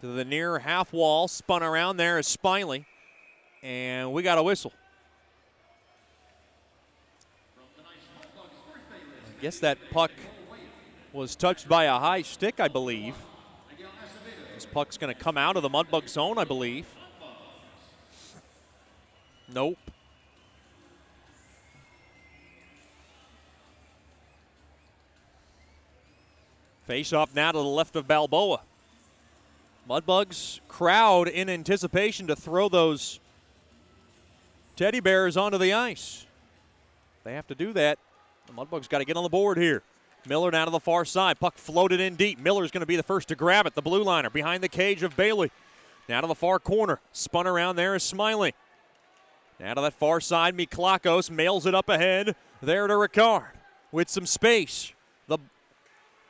To the near half wall, spun around there is Smiley. And we got a whistle. I guess that puck was touched by a high stick, I believe. This puck's going to come out of the Mudbug zone, I believe. Nope. Face off now to the left of Balboa. Mudbugs crowd in anticipation to throw those teddy bears onto the ice. They have to do that. The Mudbugs got to get on the board here. Miller down to the far side. Puck floated in deep. Miller's going to be the first to grab it. The blue liner behind the cage of Bailey. Now to the far corner. Spun around there is Smiley. Now to that far side, Miklakos mails it up ahead. There to Ricard with some space. The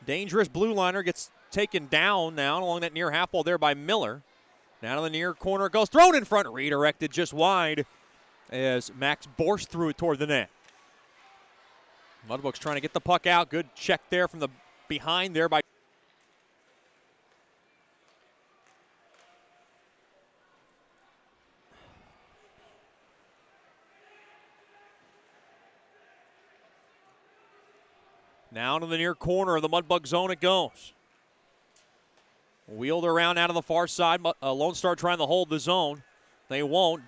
dangerous blue liner gets taken down now along that near half wall there by Miller. Now to the near corner it goes. Thrown in front. Redirected just wide as Max Borst threw it toward the net. Mudbugs trying to get the puck out. Good check there from the behind there by now to the near corner of the Mudbug zone it goes. Wheeled around out of the far side. Lone Star trying to hold the zone. They won't.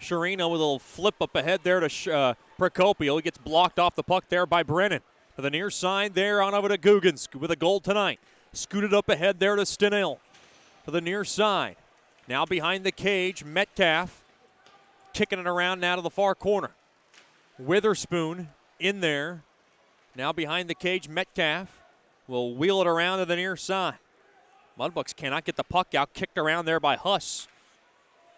Sharino with a little flip up ahead there to Procopio. He gets blocked off the puck there by Brennan. To the near side there on over to Guggens with a goal tonight. Scooted up ahead there to Stenell. To the near side. Now behind the cage, Metcalf kicking it around now to the far corner. Witherspoon in there. Now behind the cage, Metcalf will wheel it around to the near side. Mudbucks cannot get the puck out. Kicked around there by Huss.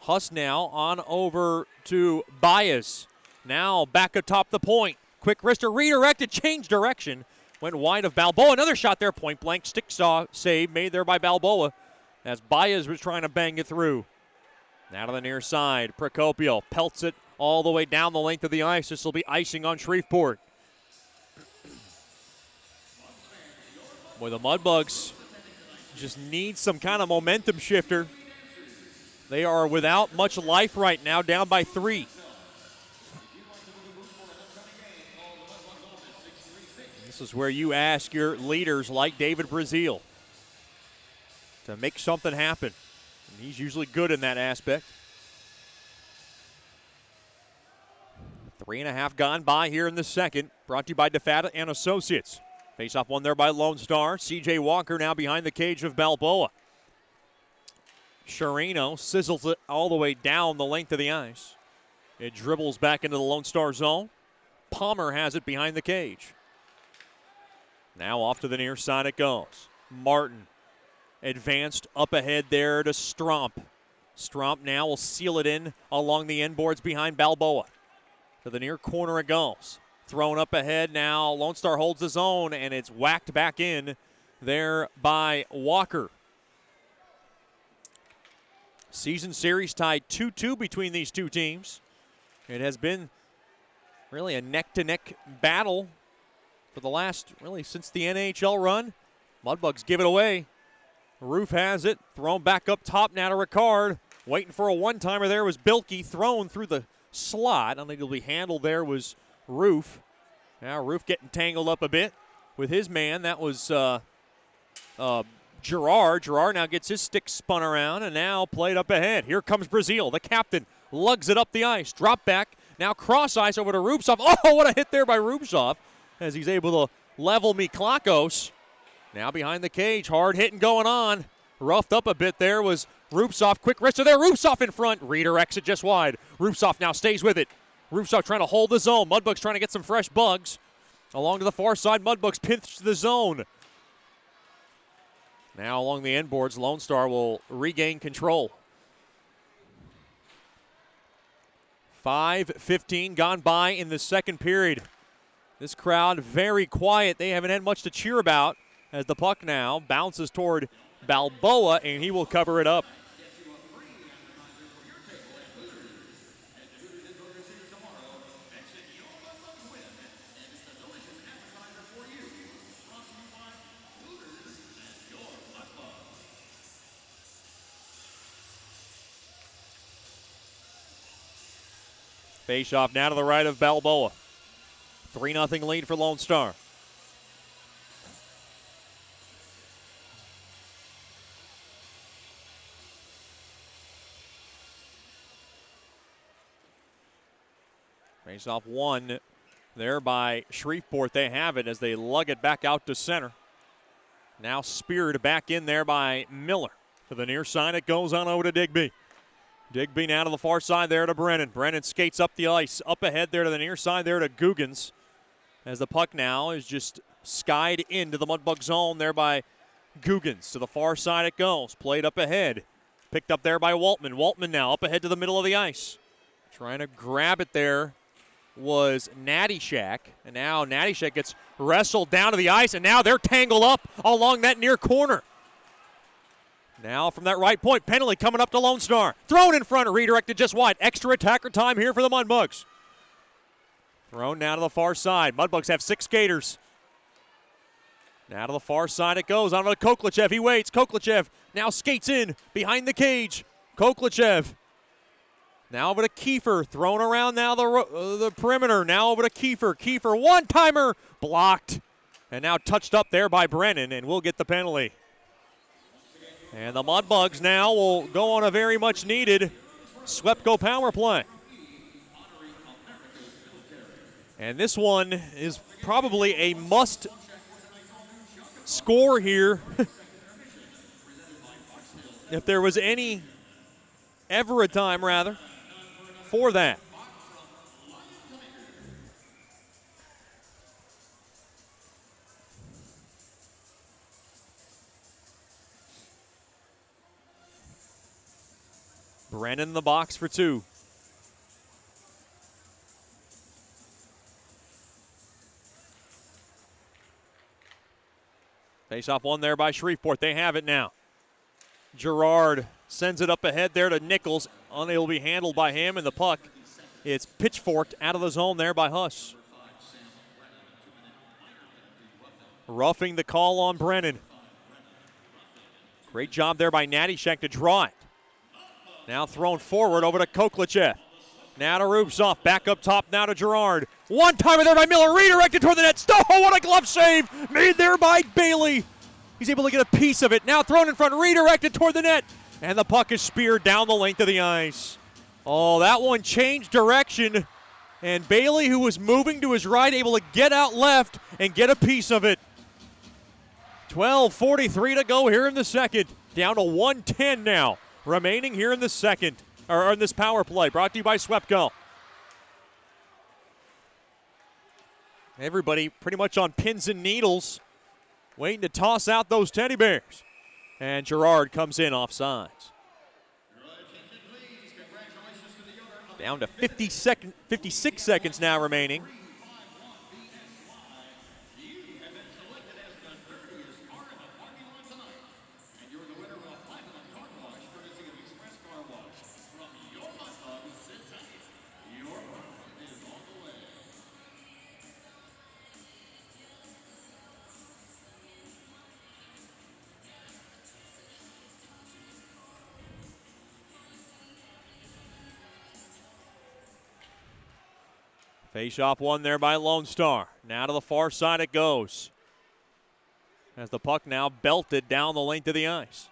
Huss now on over to Baez. Now back atop the point. Quick wrister redirected, changed direction. Went wide of Balboa. Another shot there, point blank. Stick saw save made there by Balboa as Baez was trying to bang it through. Now to the near side. Procopio pelts it all the way down the length of the ice. This will be icing on Shreveport. Boy, the Mudbugs just need some kind of momentum shifter. They are without much life right now, down by 3. This is where you ask your leaders like David Brazil to make something happen. And he's usually good in that aspect. 3.5 gone by here in the second. Brought to you by DeFata and Associates. Face-off won there by Lone Star. C.J. Walker now behind the cage of Balboa. Sharino sizzles it all the way down the length of the ice. It dribbles back into the Lone Star zone. Palmer has it behind the cage. Now off to the near side it goes. Martin advanced up ahead there to Stromp. Stromp now will seal it in along the end boards behind Balboa. To the near corner it goes. Thrown up ahead now. Lone Star holds his own, and it's whacked back in there by Walker. Season series tied 2-2 between these two teams. It has been really a neck-to-neck battle for the last, really, since the NHL run. Mudbugs give it away. Roof has it, thrown back up top now to Ricard. Waiting for a one-timer there was Bilkey, thrown through the slot. I don't think it'll be handled there was Roof. Now Roof getting tangled up a bit with his man. That was Gerard. Gerard now gets his stick spun around and now played up ahead. Here comes Brazil, the captain, lugs it up the ice. Drop back, now cross ice over to Rubtsov. Oh, what a hit there by Rubtsov as he's able to level Miklakos. Now behind the cage, hard hitting going on. Roughed up a bit there was Rubtsov. Quick wrister there, Rubtsov in front. Redirects it just wide. Rubtsov now stays with it. Rubtsov trying to hold the zone. Mudbugs trying to get some fresh bugs. Along to the far side, Mudbugs pinch the zone. Now along the end boards, Lone Star will regain control. 5:15 gone by in the second period. This crowd very quiet. They haven't had much to cheer about as the puck now bounces toward Balboa, and he will cover it up. Face-off now to the right of Balboa. 3-0 lead for Lone Star. Face-off won there by Shreveport. They have it as they lug it back out to center. Now speared back in there by Miller. To the near side it goes on over to Digby. Digby now to the far side there to Brennan. Brennan skates up the ice. Up ahead there to the near side there to Guggens. As the puck now is just skied into the Mudbug zone there by Guggens. To the far side it goes. Played up ahead. Picked up there by Waltman. Waltman now up ahead to the middle of the ice. Trying to grab it there was Natty Shack. And now Natty Shack gets wrestled down to the ice. And now they're tangled up along that near corner. Now from that right point, penalty coming up to Lone Star. Thrown in front, redirected just wide. Extra attacker time here for the Mudbugs. Thrown now to the far side. Mudbugs have 6 skaters. Now to the far side it goes. On to Koklachev. He waits. Koklachev now skates in behind the cage. Koklachev. Now over to Kiefer. Thrown around now the perimeter. Now over to Kiefer. Kiefer, one-timer. Blocked. And now touched up there by Brennan, and we'll get the penalty. And the Mudbugs now will go on a very much needed SWEPCO power play. And this one is probably a must score here. If there was ever a time rather, for that. Brennan in the box for 2. Face-off won there by Shreveport. They have it now. Gerard sends it up ahead there to Nichols. Unable to be handled by him, and the puck, it's pitchforked out of the zone there by Huss. Roughing the call on Brennan. Great job there by Natty Shack to draw it. Now thrown forward over to Koklachev. Now to Rubtsov. Back up top now to Gerard. One-timer there by Miller. Redirected toward the net. Oh, what a glove save made there by Bailey. He's able to get a piece of it. Now thrown in front. Redirected toward the net. And the puck is speared down the length of the ice. Oh, that one changed direction. And Bailey, who was moving to his right, able to get out left and get a piece of it. 12:43 to go here in the second. Down to 1:10 now. Remaining here in the second, or in this power play, brought to you by SWEPCO. Everybody pretty much on pins and needles, waiting to toss out those teddy bears. And Gerard comes in offsides. Down to 56 seconds now remaining. Face-off won there by Lone Star. Now to the far side it goes. As the puck now belted down the length of the ice.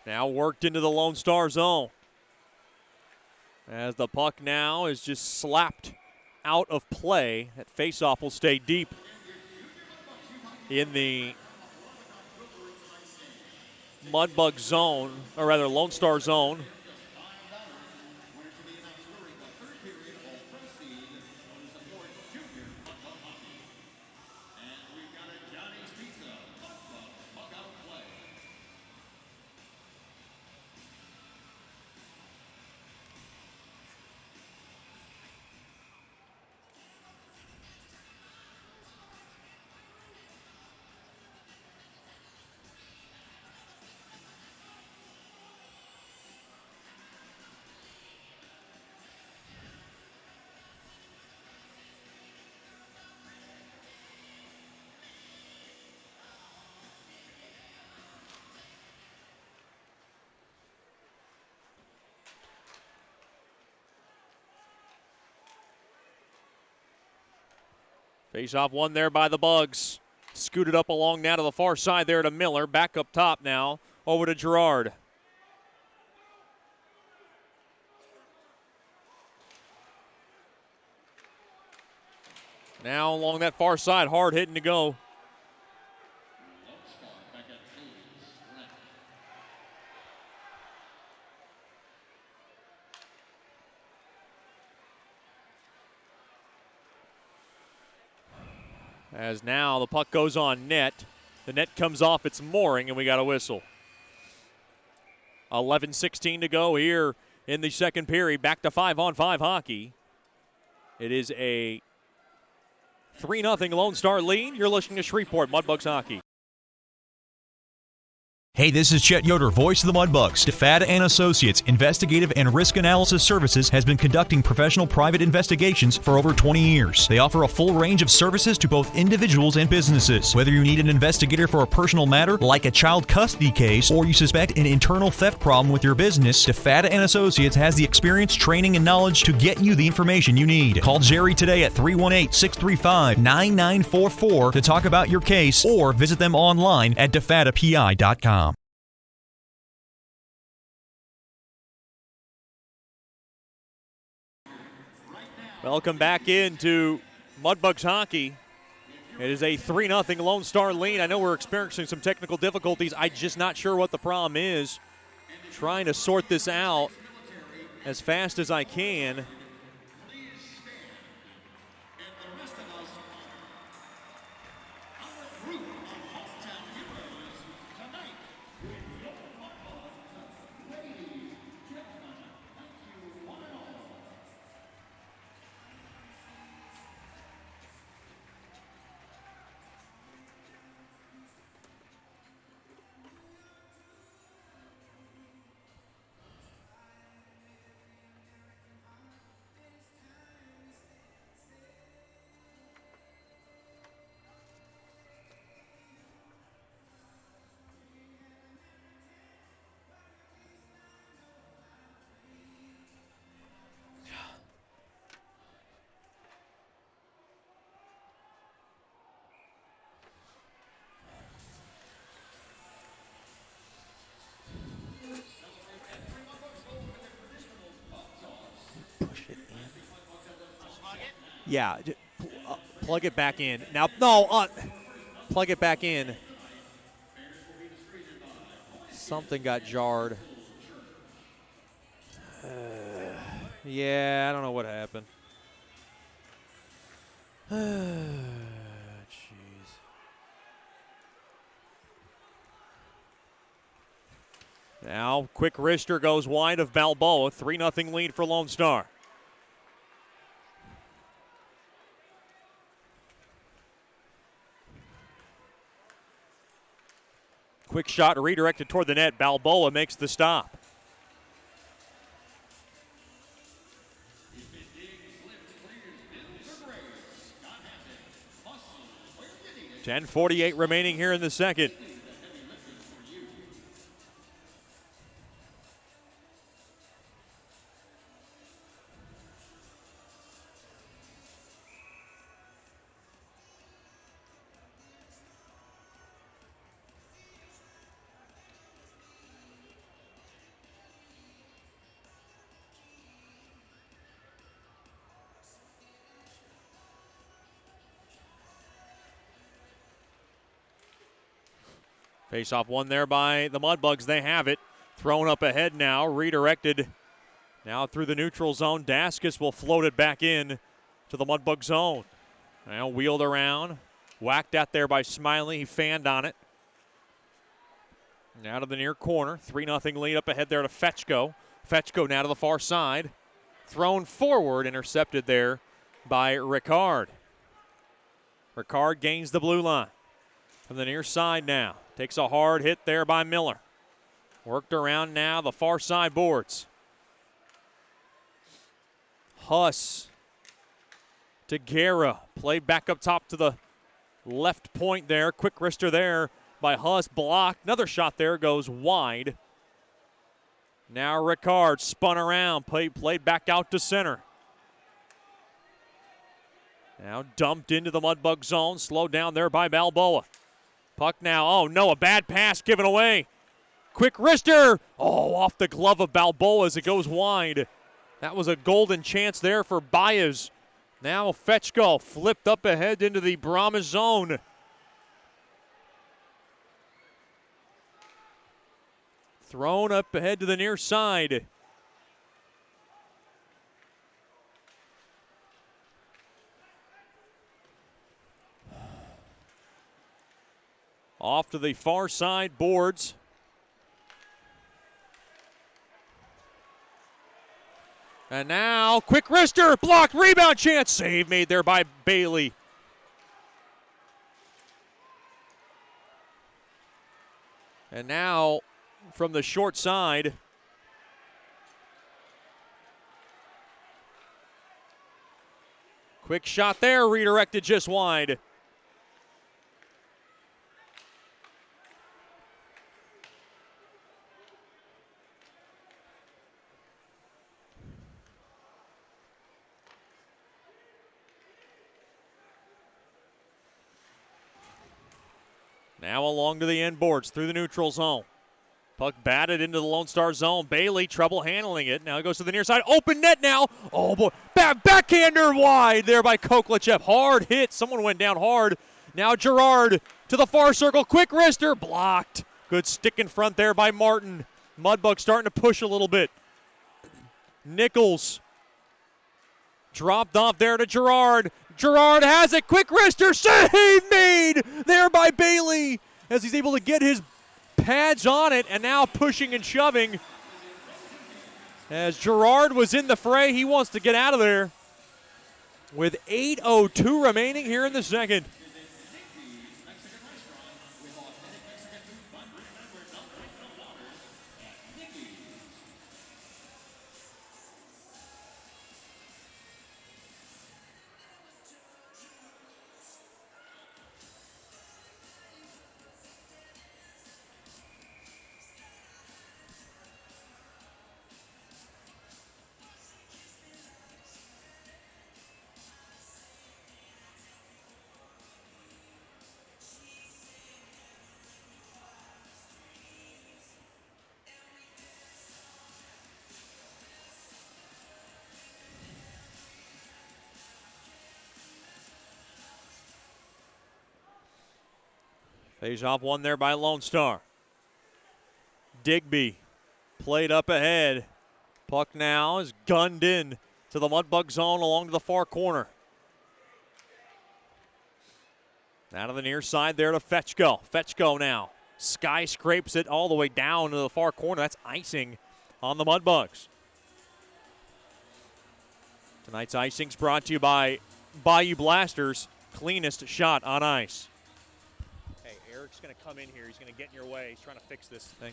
Now worked into the Lone Star zone. As the puck now is just slapped out of play. That face-off will stay deep in the Mudbug zone, or rather Lone Star zone. Face-off won there by the Bugs. Scooted up along now to the far side there to Miller. Back up top now. Over to Gerard. Now along that far side, hard hitting to go. As now the puck goes on net. The net comes off its mooring, and we got a whistle. 11:16 to go here in the second period. Back to 5-on-5 hockey. It is a 3-0 Lone Star lead. You're listening to Shreveport Mudbugs hockey. Hey, this is Chet Yoder, voice of the Mudbugs. DeFada and Associates Investigative and Risk Analysis Services has been conducting professional private investigations for over 20 years. They offer a full range of services to both individuals and businesses. Whether you need an investigator for a personal matter like a child custody case or you suspect an internal theft problem with your business, DeFada and Associates has the experience, training, and knowledge to get you the information you need. Call Jerry today at 318-635-9944 to talk about your case or visit them online at defadapi.com. Welcome back into Mudbugs hockey. It is a 3-0 Lone Star lead. I know we're experiencing some technical difficulties. I'm just not sure what the problem is. Trying to sort this out as fast as I can. Yeah, plug it back in. Now, no, plug it back in. Something got jarred. Yeah, I don't know what happened. Jeez. Now, quick wrister goes wide of Balboa. 3-0 lead for Lone Star. Quick shot redirected toward the net. Balboa makes the stop. 10:48 remaining here in the second. Face-off won there by the Mudbugs. They have it. Thrown up ahead now. Redirected now through the neutral zone. Daskus will float it back in to the Mudbug zone. Now wheeled around. Whacked out there by Smiley. He fanned on it. Now to the near corner. 3-0 lead up ahead there to Fetchko. Fetchko now to the far side. Thrown forward. Intercepted there by Ricard. Ricard gains the blue line. From the near side now. Takes a hard hit there by Miller. Worked around now the far side boards. Huss to Guerra. Played back up top to the left point there. Quick wrister there by Huss. Blocked. Another shot there goes wide. Now Ricard spun around. Played back out to center. Now dumped into the Mudbug zone. Slowed down there by Balboa. Puck now. Oh, no, a bad pass given away. Quick wrister. Oh, off the glove of Balboa as it goes wide. That was a golden chance there for Baez. Now Fetchko flipped up ahead into the Brahmas zone. Thrown up ahead to the near side. Off to the far side boards. And now, quick wrister, blocked, rebound chance, save made there by Bailey. And now, from the short side, quick shot there, redirected just wide. Now along to the end boards through the neutral zone. Puck batted into the Lone Star zone. Bailey trouble handling it. Now it goes to the near side. Open net now. Oh boy. Backhander wide there by Koklachev. Hard hit. Someone went down hard. Now Gerard to the far circle. Quick wrister. Blocked. Good stick in front there by Martin. Mudbug starting to push a little bit. Nichols dropped off there to Gerard. Gerard has it. Quick wrister. Save made there by Bailey as he's able to get his pads on it and now pushing and shoving. As Gerard was in the fray, he wants to get out of there with 8:02 remaining here in the second. Face-off won there by Lone Star. Digby played up ahead. Puck now is gunned in to the Mudbug zone along to the far corner. Out of the near side there to Fetchko. Fetchko now skyscrapes it all the way down to the far corner. That's icing on the Mudbugs. Tonight's icing's brought to you by Bayou Blasters, cleanest shot on ice. Hey, Eric's going to come in here. He's going to get in your way. He's trying to fix this thing.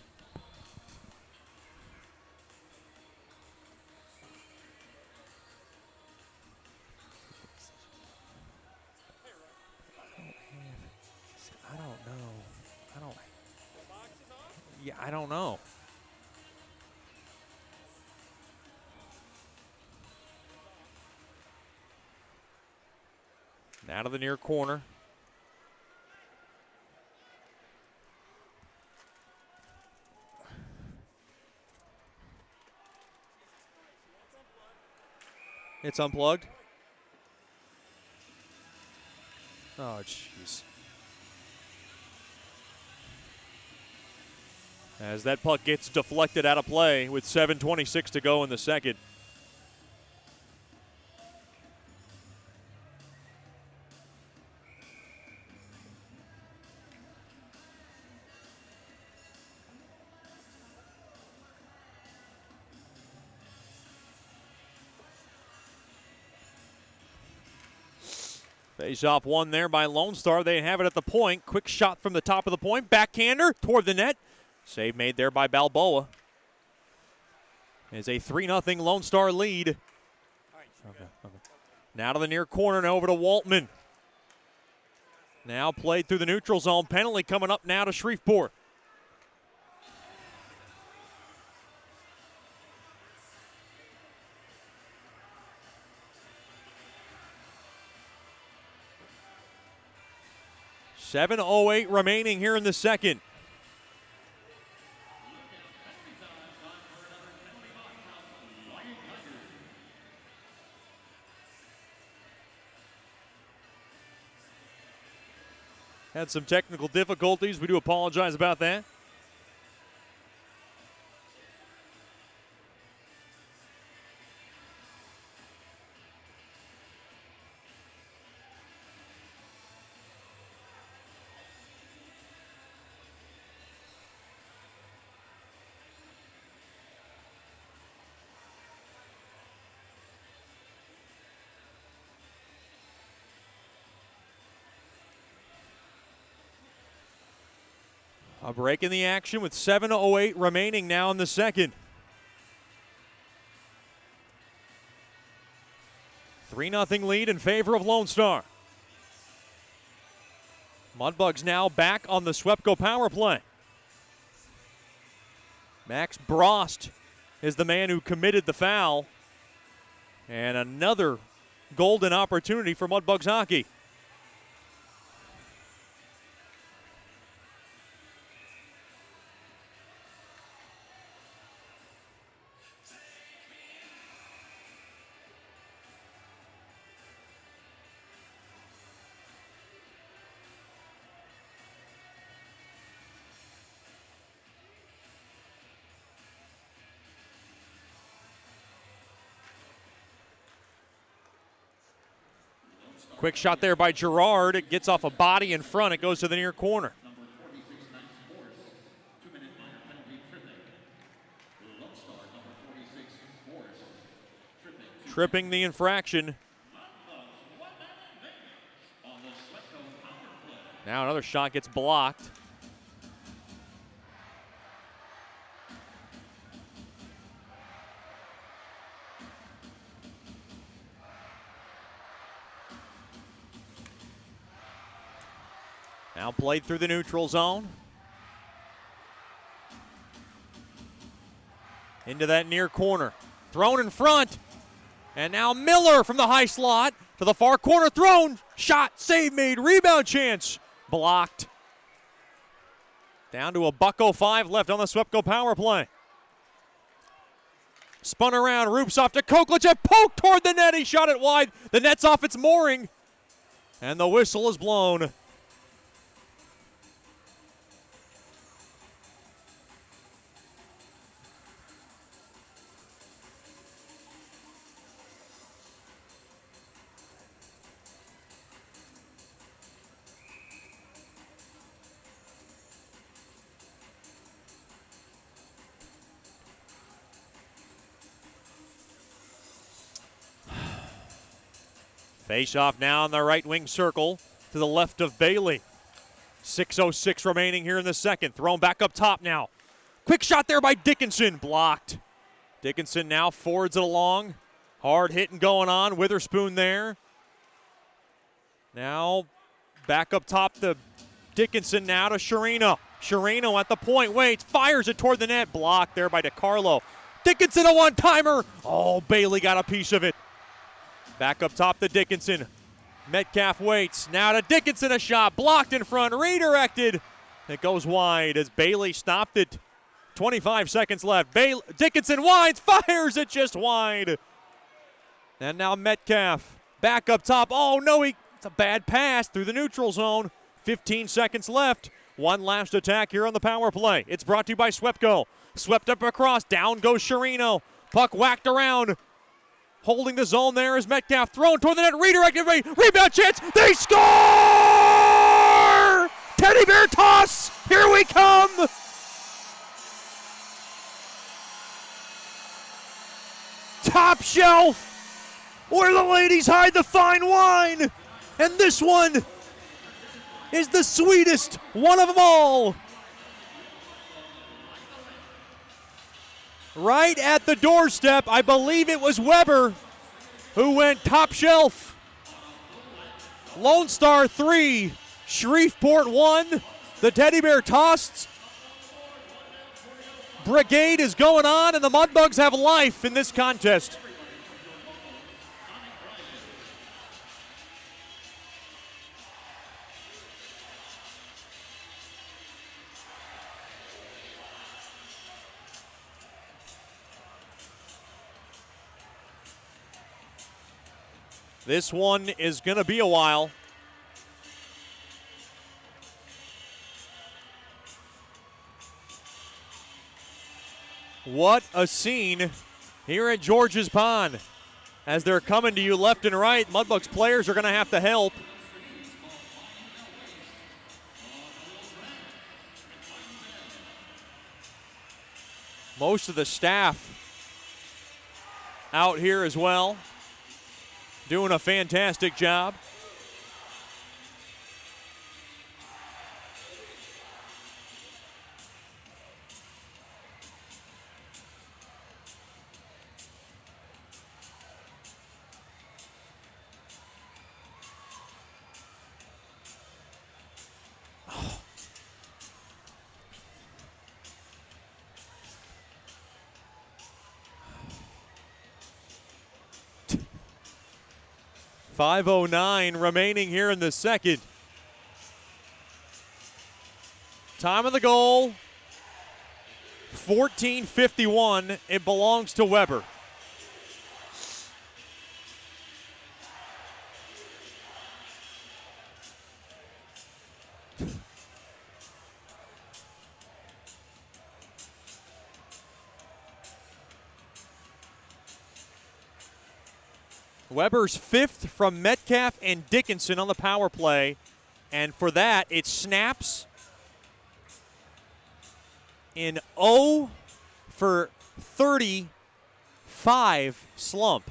I don't know. Now to the near corner. It's unplugged. Oh, jeez. As that puck gets deflected out of play with 7:26 to go in the second. Face-off won there by Lone Star. They have it at the point. Quick shot from the top of the point. Backhander toward the net. Save made there by Balboa. It's a 3-0 Lone Star lead. Okay. Now to the near corner and over to Waltman. Now played through the neutral zone. Penalty coming up now to Shreveport. .708 remaining here in the second. Had some technical difficulties. We do apologize about that. A break in the action with 7:08 remaining now in the second. 3-0 lead in favor of Lone Star. Mudbugs now back on the Swepco power play. Max Brost is the man who committed the foul. And another golden opportunity for Mudbugs hockey. Quick shot there by Gerard. It gets off a body in front. It goes to the near corner. Tripping the infraction. Now another shot gets blocked. Now played through the neutral zone. Into that near corner. Thrown in front. And now Miller from the high slot to the far corner. Thrown. Shot. Save made. Rebound chance. Blocked. Down to $1:05 left on the Swepco power play. Spun around. Rupes off to Koklich. And poked toward the net. He shot it wide. The net's off its mooring. And the whistle is blown. Face off now in the right wing circle to the left of Bailey. 6:06 remaining here in the second. Thrown back up top now. Quick shot there by Dickinson. Blocked. Dickinson now forwards it along. Hard hitting going on. Witherspoon there. Now back up top to Dickinson now to Sharina. Sherino at the point, waits, fires it toward the net. Blocked there by DiCarlo. Dickinson, a one-timer. Oh, Bailey got a piece of it. Back up top to Dickinson. Metcalf waits. Now to Dickinson, a shot. Blocked in front, redirected. It goes wide as Bailey stopped it. 25 seconds left. Dickinson winds, fires it just wide. And now Metcalf back up top. Oh, no, it's a bad pass through the neutral zone. 15 seconds left. One last attack here on the power play. It's brought to you by Swepco. Swept up across. Down goes Sherino. Puck whacked around. Holding the zone there is Metcalf. Thrown toward the net. Redirected. Rebound chance. They score! Teddy bear toss. Here we come. Top shelf. Where the ladies hide the fine wine. And this one is the sweetest one of them all. Right at the doorstep, I believe it was Weber who went top shelf. Lone Star 3, Shreveport 1. The Teddy Bear tossed. Brigade is going on, and the Mudbugs have life in this contest. This one is going to be a while. What a scene here at George's Pond. As they're coming to you left and right, Mudbugs players are going to have to help. Most of the staff out here as well, doing a fantastic job. Oh. 5:09 remaining here in the second. Time of the goal, 14:51. It belongs to Weber. Weber's fifth from Metcalf and Dickinson on the power play. And for that, it snaps in 0 for 35 slump.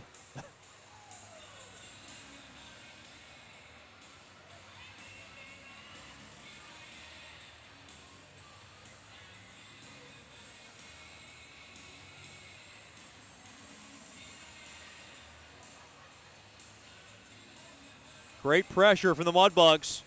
Great pressure from the Mudbugs.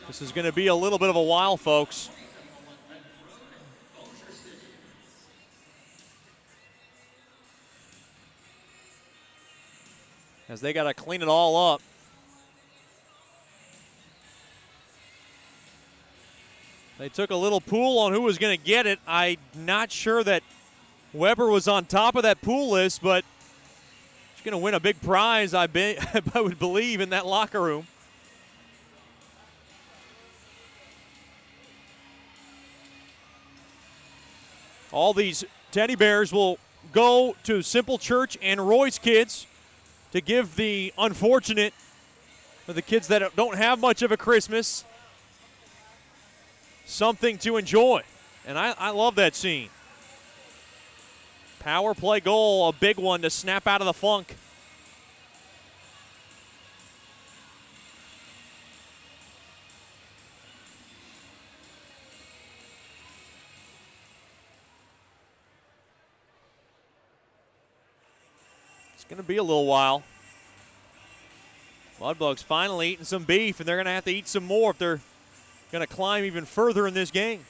This is going to be a little bit of a while, folks. As they got to clean it all up. They took a little pool on who was going to get it. I'm not sure that Weber was on top of that pool list, but he's going to win a big prize, I would believe, in that locker room. All these teddy bears will go to Simple Church and Roy's Kids to give the unfortunate, or the kids that don't have much of a Christmas, something to enjoy. And I love that scene. Power play goal, a big one to snap out of the funk. It's going to be a little while. Mudbugs finally eating some beef, and they're going to have to eat some more if they're going to climb even further in this game.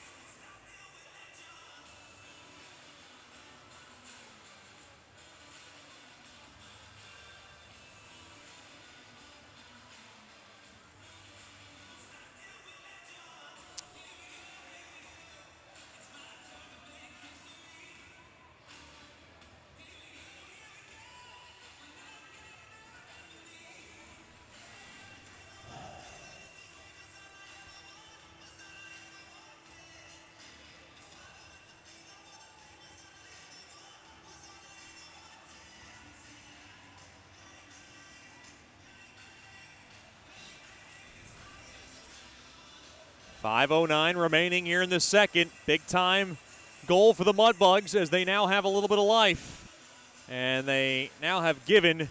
.509 remaining here in the second. Big time goal for the Mudbugs as they now have a little bit of life. And they now have given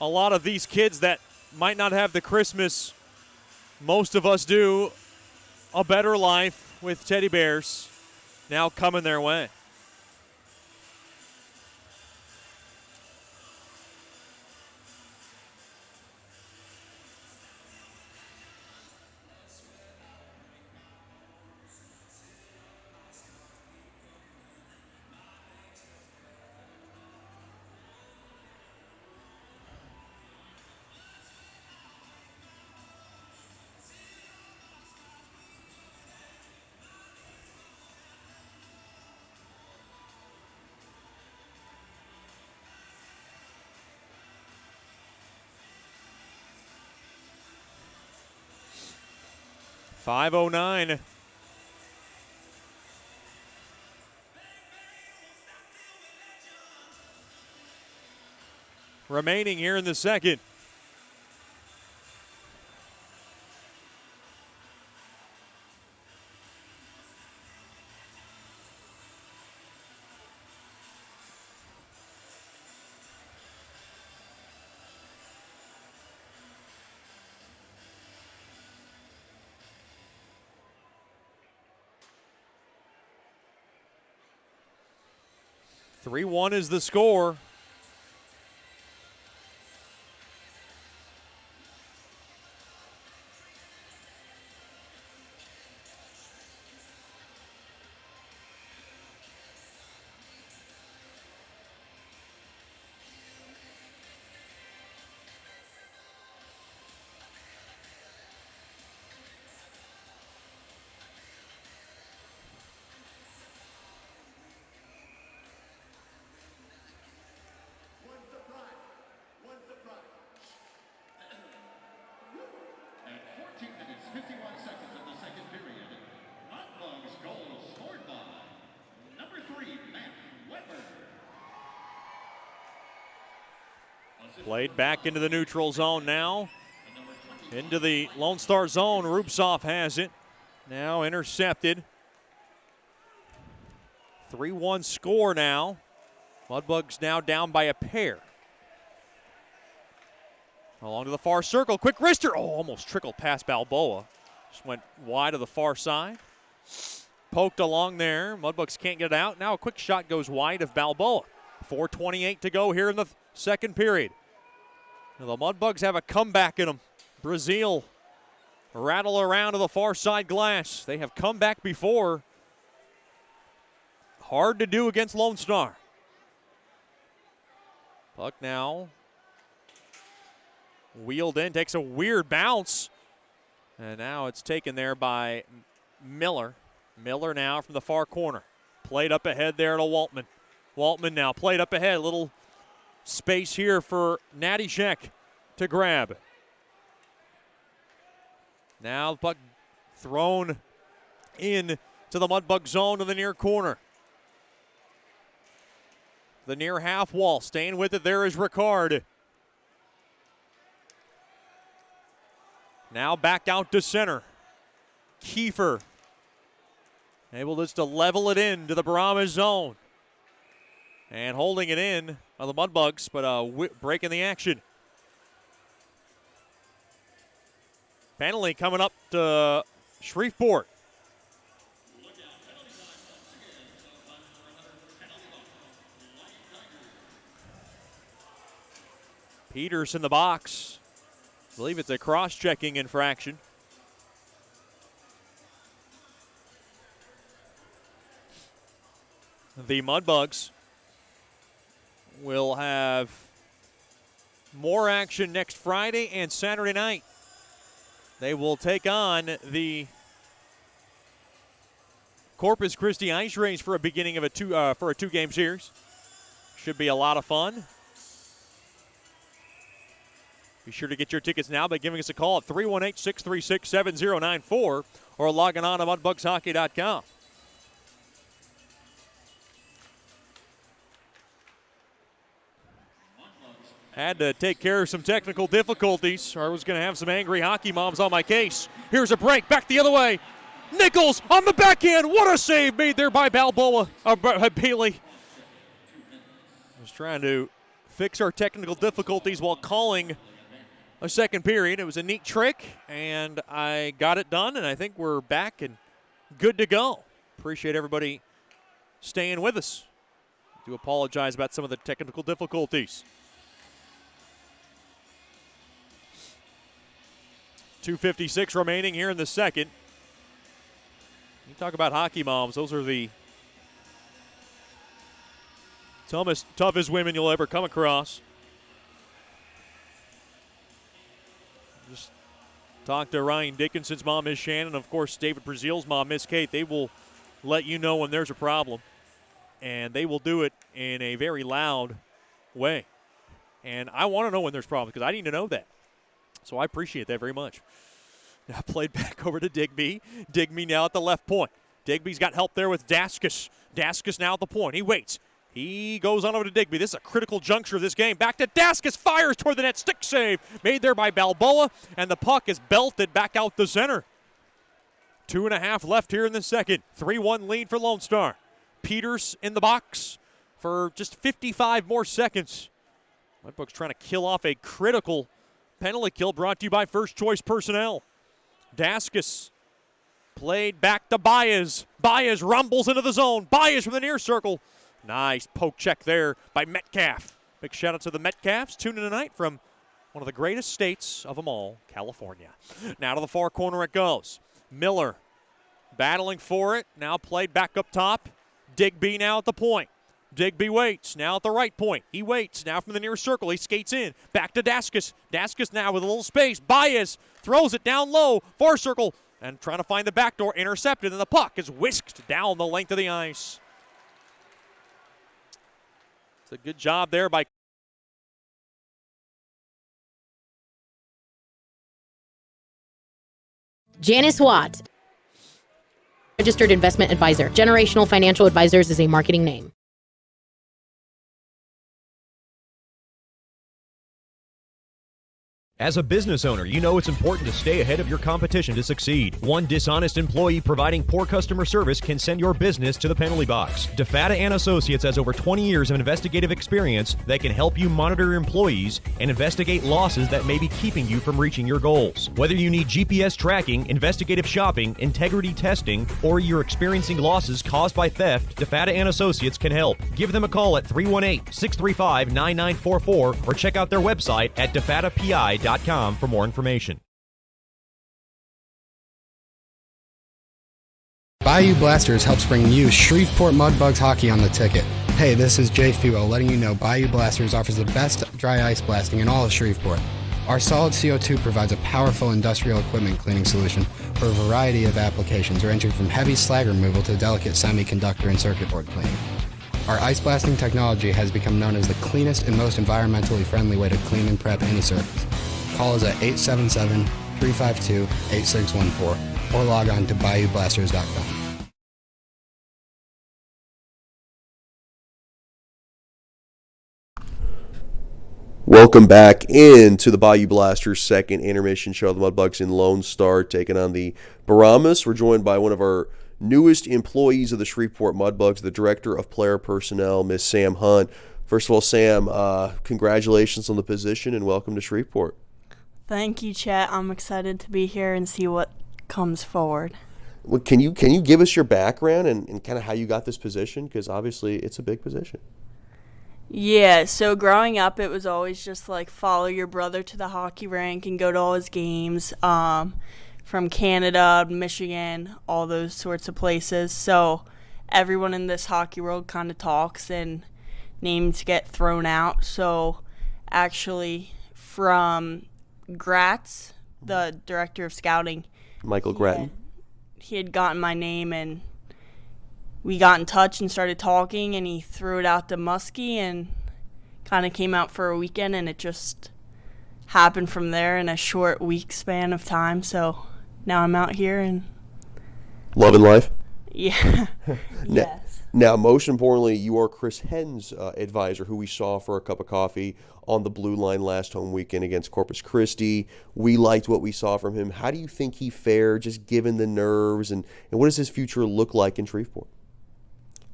a lot of these kids that might not have the Christmas most of us do a better life with teddy bears now coming their way. .509. Remaining here in the second. .3-1 is the score. Played back into the neutral zone now. Into the Lone Star zone. Rupsoff has it. Now intercepted. 3-1 score now. Mudbugs now down by a pair. Along to the far circle. Quick wrister. Oh, almost trickled past Balboa. Just went wide of the far side. Poked along there. Mudbugs can't get it out. Now a quick shot goes wide of Balboa. 4:28 to go here in the second period. Now the Mudbugs have a comeback in them. Brazil rattle around to the far side glass. They have come back before. Hard to do against Lone Star. Puck now wheeled in, takes a weird bounce. And now it's taken there by Miller. Miller now from the far corner. Played up ahead there to Waltman. Waltman now played up ahead. Little space here for Nattyshek to grab. Now the puck thrown in to the Mudbug zone to the near corner. The near half wall. Staying with it there is Ricard. Now back out to center. Kiefer. Able just to level it in to the Brahmas zone. And holding it in on the Mudbugs, but breaking the action. Penalty coming up to Shreveport. Peters in the box. I believe it's a cross-checking infraction. The Mudbugs will have more action next Friday and Saturday night. They will take on the Corpus Christi Ice Rays for a beginning of a two-game series. Should be a lot of fun. Be sure to get your tickets now by giving us a call at 318-636-7094 or logging on to mudbugshockey.com. Had to take care of some technical difficulties, or I was going to have some angry hockey moms on my case. Here's a break, back the other way. Nichols on the backhand. What a save made there by Bailey. Just trying to fix our technical difficulties while calling a second period. It was a neat trick, and I got it done, and I think we're back and good to go. Appreciate everybody staying with us. I do apologize about some of the technical difficulties. 2:56 remaining here in the second. You talk about hockey moms. Those are the toughest women you'll ever come across. Just talk to Ryan Dickinson's mom, Miss Shannon. Of course, David Brazil's mom, Miss Kate. They will let you know when there's a problem. And they will do it in a very loud way. And I want to know when there's problems because I need to know that. So I appreciate that very much. Now played back over to Digby. Digby now at the left point. Digby's got help there with Daskus. Daskus now at the point. He waits. He goes on over to Digby. This is a critical juncture of this game. Back to Daskus. Fires toward the net. Stick save. Made there by Balboa. And the puck is belted back out the center. 2.5 left here in the second. 3-1 lead for Lone Star. Peters in the box for just 55 more seconds. Mudbugs trying to kill off a critical penalty kill brought to you by First Choice Personnel. Daskus played back to Baez. Baez rumbles into the zone. Baez from the near circle. Nice poke check there by Metcalf. Big shout out to the Metcalfs. Tune in tonight from one of the greatest states of them all, California. Now to the far corner it goes. Miller battling for it. Now played back up top. Digby now at the point. Digby waits. Now at the right point. He waits. Now from the near circle. He skates in. Back to Daskus. Daskus now with a little space. Baez throws it down low. Far circle. And trying to find the back door. Intercepted. And the puck is whisked down the length of the ice. It's a good job there by Janice Watt, registered investment advisor. Generational Financial Advisors is a marketing name. As a business owner, you know it's important to stay ahead of your competition to succeed. One dishonest employee providing poor customer service can send your business to the penalty box. DeFatta and Associates has over 20 years of investigative experience that can help you monitor your employees and investigate losses that may be keeping you from reaching your goals. Whether you need GPS tracking, investigative shopping, integrity testing, or you're experiencing losses caused by theft, DeFatta and Associates can help. Give them a call at 318-635-9944 or check out their website at defattapi.com for more information. Bayou Blasters helps bring you Shreveport Mudbugs hockey on the ticket. Hey, this is Jay Fuel letting you know Bayou Blasters offers the best dry ice blasting in all of Shreveport. Our solid CO2 provides a powerful industrial equipment cleaning solution for a variety of applications ranging from heavy slag removal to delicate semiconductor and circuit board cleaning. Our ice blasting technology has become known as the cleanest and most environmentally friendly way to clean and prep any surface. Call us at 877-352-8614 or log on to BayouBlasters.com. Welcome back into the Bayou Blasters' second intermission show. The Mudbugs in Lone Star taking on the Brahmas. We're joined by one of our newest employees of the Shreveport Mudbugs, the Director of Player Personnel, Miss Sam Hunt. First of all, Sam, congratulations on the position and welcome to Shreveport. Thank you, Chet. I'm excited to be here and see what comes forward. Well, can you give us your background and kind of how you got this position? Because obviously it's a big position. Yeah, so growing up, it was always just like follow your brother to the hockey rink and go to all his games, from Canada, Michigan, all those sorts of places. So everyone in this hockey world kind of talks and names get thrown out. So actually from Gratz, the director of scouting, Michael Grattan. He had gotten my name and we got in touch and started talking, and he threw it out to Muskie and kind of came out for a weekend, and it just happened from there in a short week span of time. So now I'm out here and Loving life? yeah. Yes. Now, most importantly, you are Chris Hen's advisor, who we saw for a cup of coffee on the blue line last home weekend against Corpus Christi. We liked what we saw from him. How do you think he fared, just given the nerves, and what does his future look like in Shreveport?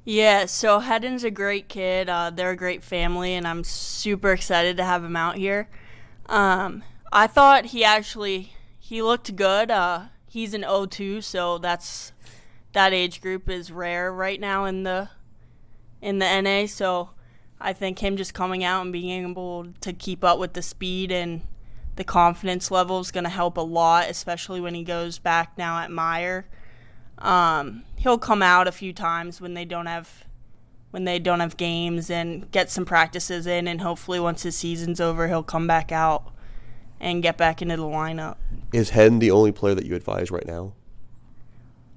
Yeah, so Hedden's a great kid. They're a great family, and I'm super excited to have him out here. I thought he looked good. He's an 02, so that age group is rare right now in the NA. So I think him just coming out and being able to keep up with the speed and the confidence level is going to help a lot, especially when he goes back now at Meyer. He'll come out a few times when they don't have games and get some practices in, and hopefully once his season's over, he'll come back out and get back into the lineup. Is Hedden the only player that you advise right now?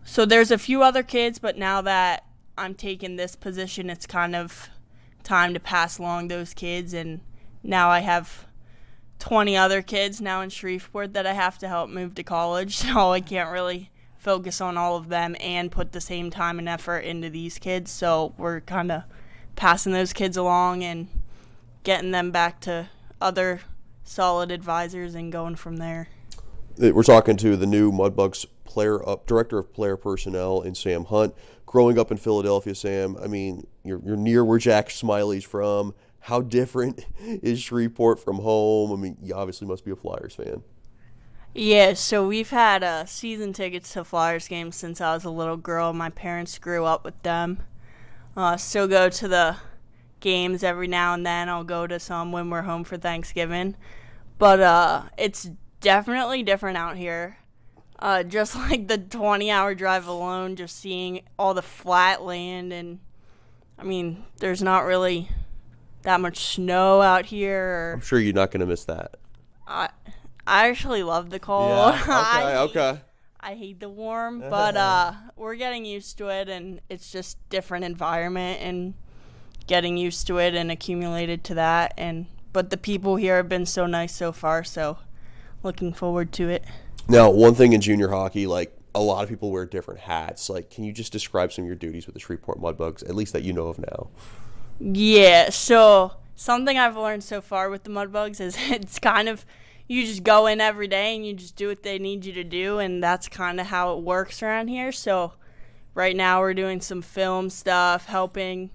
So there's a few other kids, but now that I'm taking this position, it's kind of time to pass along those kids, and now I have 20 other kids now in Shreveport that I have to help move to college, so I can't really focus on all of them and put the same time and effort into these kids. So we're kind of passing those kids along and getting them back to other solid advisors and going from there. We're talking to the new Mudbugs Director of Player Personnel in Sam Hunt. Growing up in Philadelphia, Sam, I mean, you're near where Jack Smiley's from. How different is Shreveport from home? I mean, you obviously must be a Flyers fan. Yeah, so we've had season tickets to Flyers games since I was a little girl. My parents grew up with them. Still go to the games every now and then. I'll go to some when we're home for Thanksgiving. But it's definitely different out here. Just like the 20-hour drive alone, just seeing all the flat land. And, I mean, there's not really that much snow out here. I'm sure you're not going to miss that. I actually love the cold. Yeah, okay. I hate the warm, but we're getting used to it, and it's just different environment and getting used to it and accumulated to that. But the people here have been so nice so far, so looking forward to it. Now, one thing in junior hockey, like a lot of people wear different hats. Like, can you just describe some of your duties with the Shreveport Mudbugs, at least that you know of now? Yeah, so something I've learned so far with the Mudbugs is it's kind of you just go in every day and you just do what they need you to do, and that's kind of how it works around here. So right now we're doing some film stuff, helping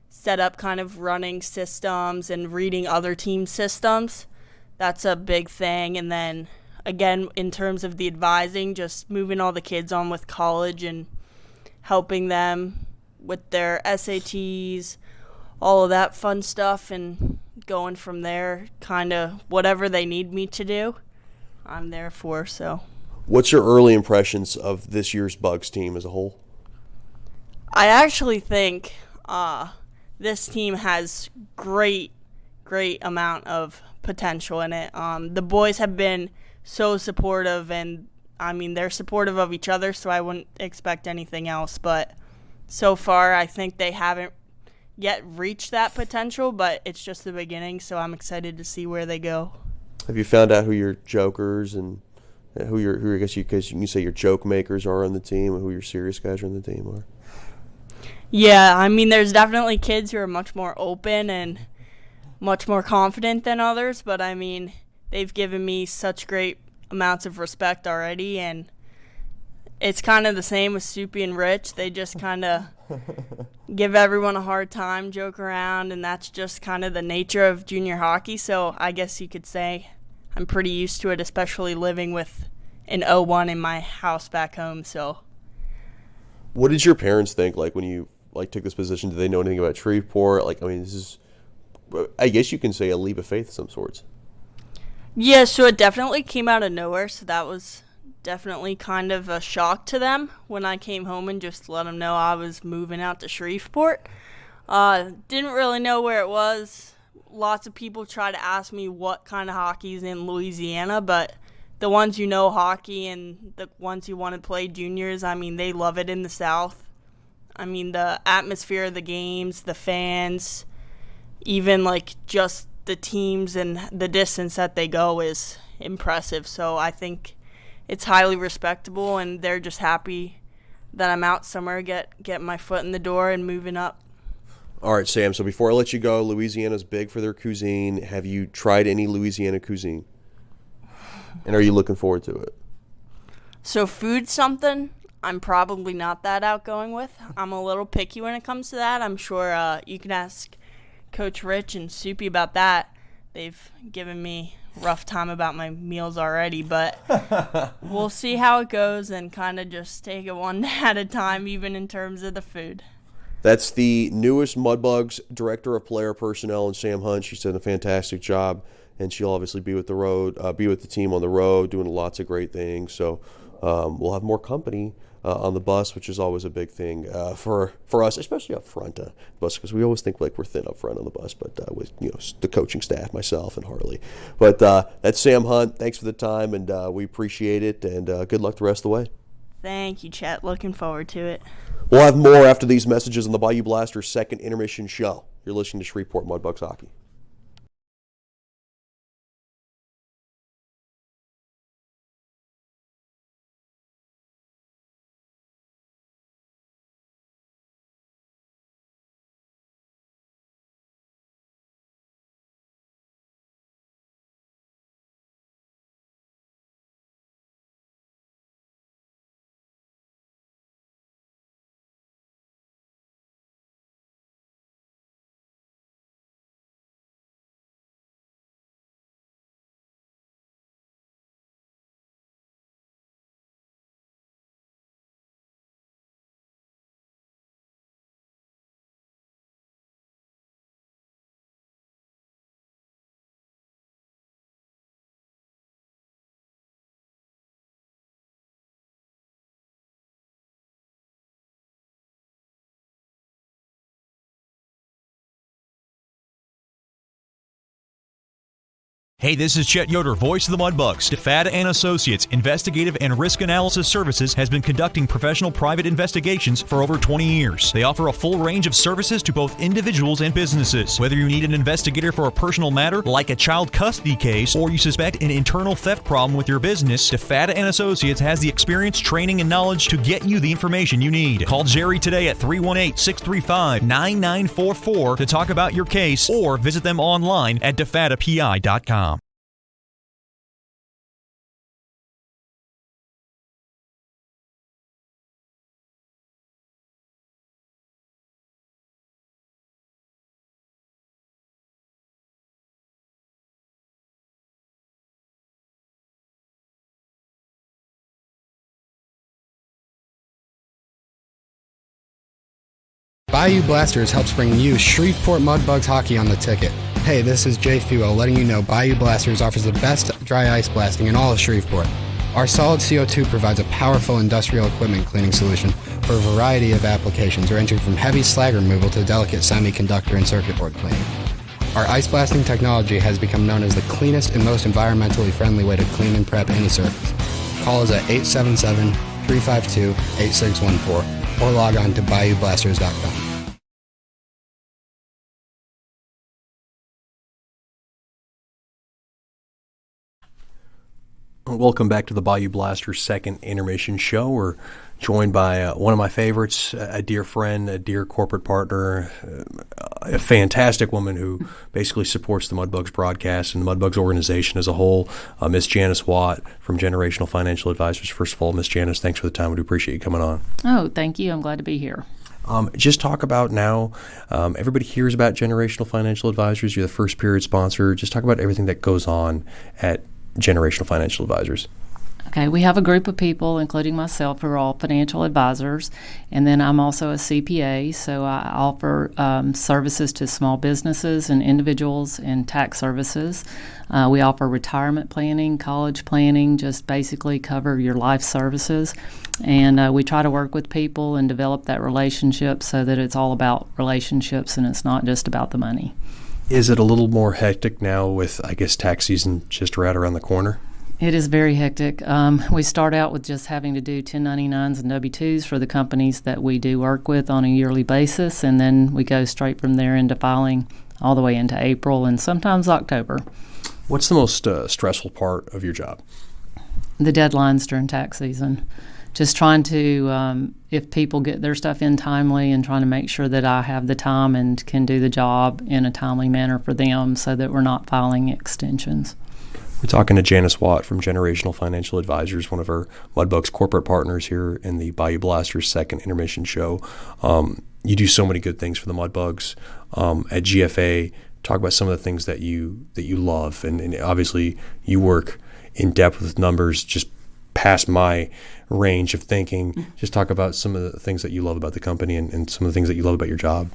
set up kind of running systems and reading other team systems. That's a big thing. And then, again, in terms of the advising, just moving all the kids on with college and helping them with their SATs, all of that fun stuff, and going from there, kind of whatever they need me to do, I'm there for. So, what's your early impressions of this year's Bugs team as a whole? I actually think this team has great amount of potential in it. The boys have been so supportive, and I mean, they're supportive of each other, so I wouldn't expect anything else. But so far, I think they haven't yet reached that potential, but it's just the beginning, so I'm excited to see where they go. Have you found out who your jokers and who I guess you can say your joke makers are on the team, and who your serious guys are on the team are? Yeah, I mean, there's definitely kids who are much more open, and much more confident than others, but I mean, they've given me such great amounts of respect already, and it's kind of the same with Soupy and Rich. They just kind of give everyone a hard time, joke around, and that's just kind of the nature of junior hockey. So I guess you could say I'm pretty used to it, especially living with an 0-1 in my house back home. So, what did your parents think, like, when you took this position? Did they know anything about Shreveport? Like, I mean, this is, I guess you can say, a leap of faith of some sorts. yeah, so it definitely came out of nowhere. So that was definitely kind of a shock to them when I came home and just let them know I was moving out to Shreveport. Didn't really know where it was. Lots of people try to ask me what kind of hockey is in Louisiana, but the ones who know hockey and the ones who want to play juniors, I mean, they love it in the South. I mean, the atmosphere of the games, the fans, even like just the teams and the distance that they go is impressive. So I think it's highly respectable, and they're just happy that I'm out somewhere, get my foot in the door and moving up. All right, Sam, so before I let you go, Louisiana's big for their cuisine. Have you tried any Louisiana cuisine? And are you looking forward to it? So food's something I'm probably not that outgoing with. I'm a little picky when it comes to that. I'm sure you can ask Coach Rich and Soupy about that. They've given me a rough time about my meals already, but we'll see how it goes and kind of just take it one at a time, even in terms of the food. That's the newest Mudbugs Director of Player Personnel, and Sam Hunt. She's done a fantastic job, and she'll obviously be with the team on the road, doing lots of great things. So we'll have more company on the bus, which is always a big thing for us, especially up front bus, because we always think like we're thin up front on the bus, but with the coaching staff, myself and Harley. But that's Sam Hunt. Thanks for the time, and we appreciate it, and good luck the rest of the way. Thank you, Chet. Looking forward to it. We'll have more after these messages on the Bayou Blasters' second intermission show. You're listening to Shreveport Mudbugs Hockey. Hey, this is Chet Yoder, voice of the Mudbugs. DeFada and Associates Investigative and Risk Analysis Services has been conducting professional private investigations for over 20 years. They offer a full range of services to both individuals and businesses. Whether you need an investigator for a personal matter like a child custody case or you suspect an internal theft problem with your business, DeFada and Associates has the experience, training, and knowledge to get you the information you need. Call Jerry today at 318-635-9944 to talk about your case or visit them online at defadapi.com. Bayou Blasters helps bring you Shreveport Mudbugs hockey on the ticket. Hey, this is Jay Fuel letting you know Bayou Blasters offers the best dry ice blasting in all of Shreveport. Our solid CO2 provides a powerful industrial equipment cleaning solution for a variety of applications ranging from heavy slag removal to delicate semiconductor and circuit board cleaning. Our ice blasting technology has become known as the cleanest and most environmentally friendly way to clean and prep any surface. Call us at 877-352-8614 or log on to BayouBlasters.com. Welcome back to the Bayou Blasters second intermission show. We're joined by one of my favorites, a dear friend, a dear corporate partner, a fantastic woman who basically supports the Mudbugs broadcast and the Mudbugs organization as a whole, Miss Janice Watt from Generational Financial Advisors. First of all, Miss Janice, thanks for the time. We do appreciate you coming on. Oh, thank you. I'm glad to be here. Just talk about now, everybody hears about Generational Financial Advisors. You're the first period sponsor. Just talk about everything that goes on at Generational Financial Advisors. Okay, we have a group of people, including myself, who are all financial advisors, and then I'm also a CPA, so I offer services to small businesses and individuals and tax services. We offer retirement planning, college planning, just basically cover your life services, and we try to work with people and develop that relationship so that it's all about relationships and it's not just about the money. Is it a little more hectic now with, I guess, tax season just right around the corner? It is very hectic. We start out with just having to do 1099s and W-2s for the companies that we do work with on a yearly basis, and then we go straight from there into filing all the way into April and sometimes October. What's the most stressful part of your job? The deadlines during tax season. Just trying to, if people get their stuff in timely, and trying to make sure that I have the time and can do the job in a timely manner for them so that we're not filing extensions. We're talking to Janice Watt from Generational Financial Advisors, one of our Mudbugs corporate partners here in the Bayou Blasters second intermission show. You do so many good things for the Mudbugs at GFA. Talk about some of the things that you love, and obviously you work in depth with numbers just past my range of thinking. Just talk about some of the things that you love about the company and some of the things that you love about your job.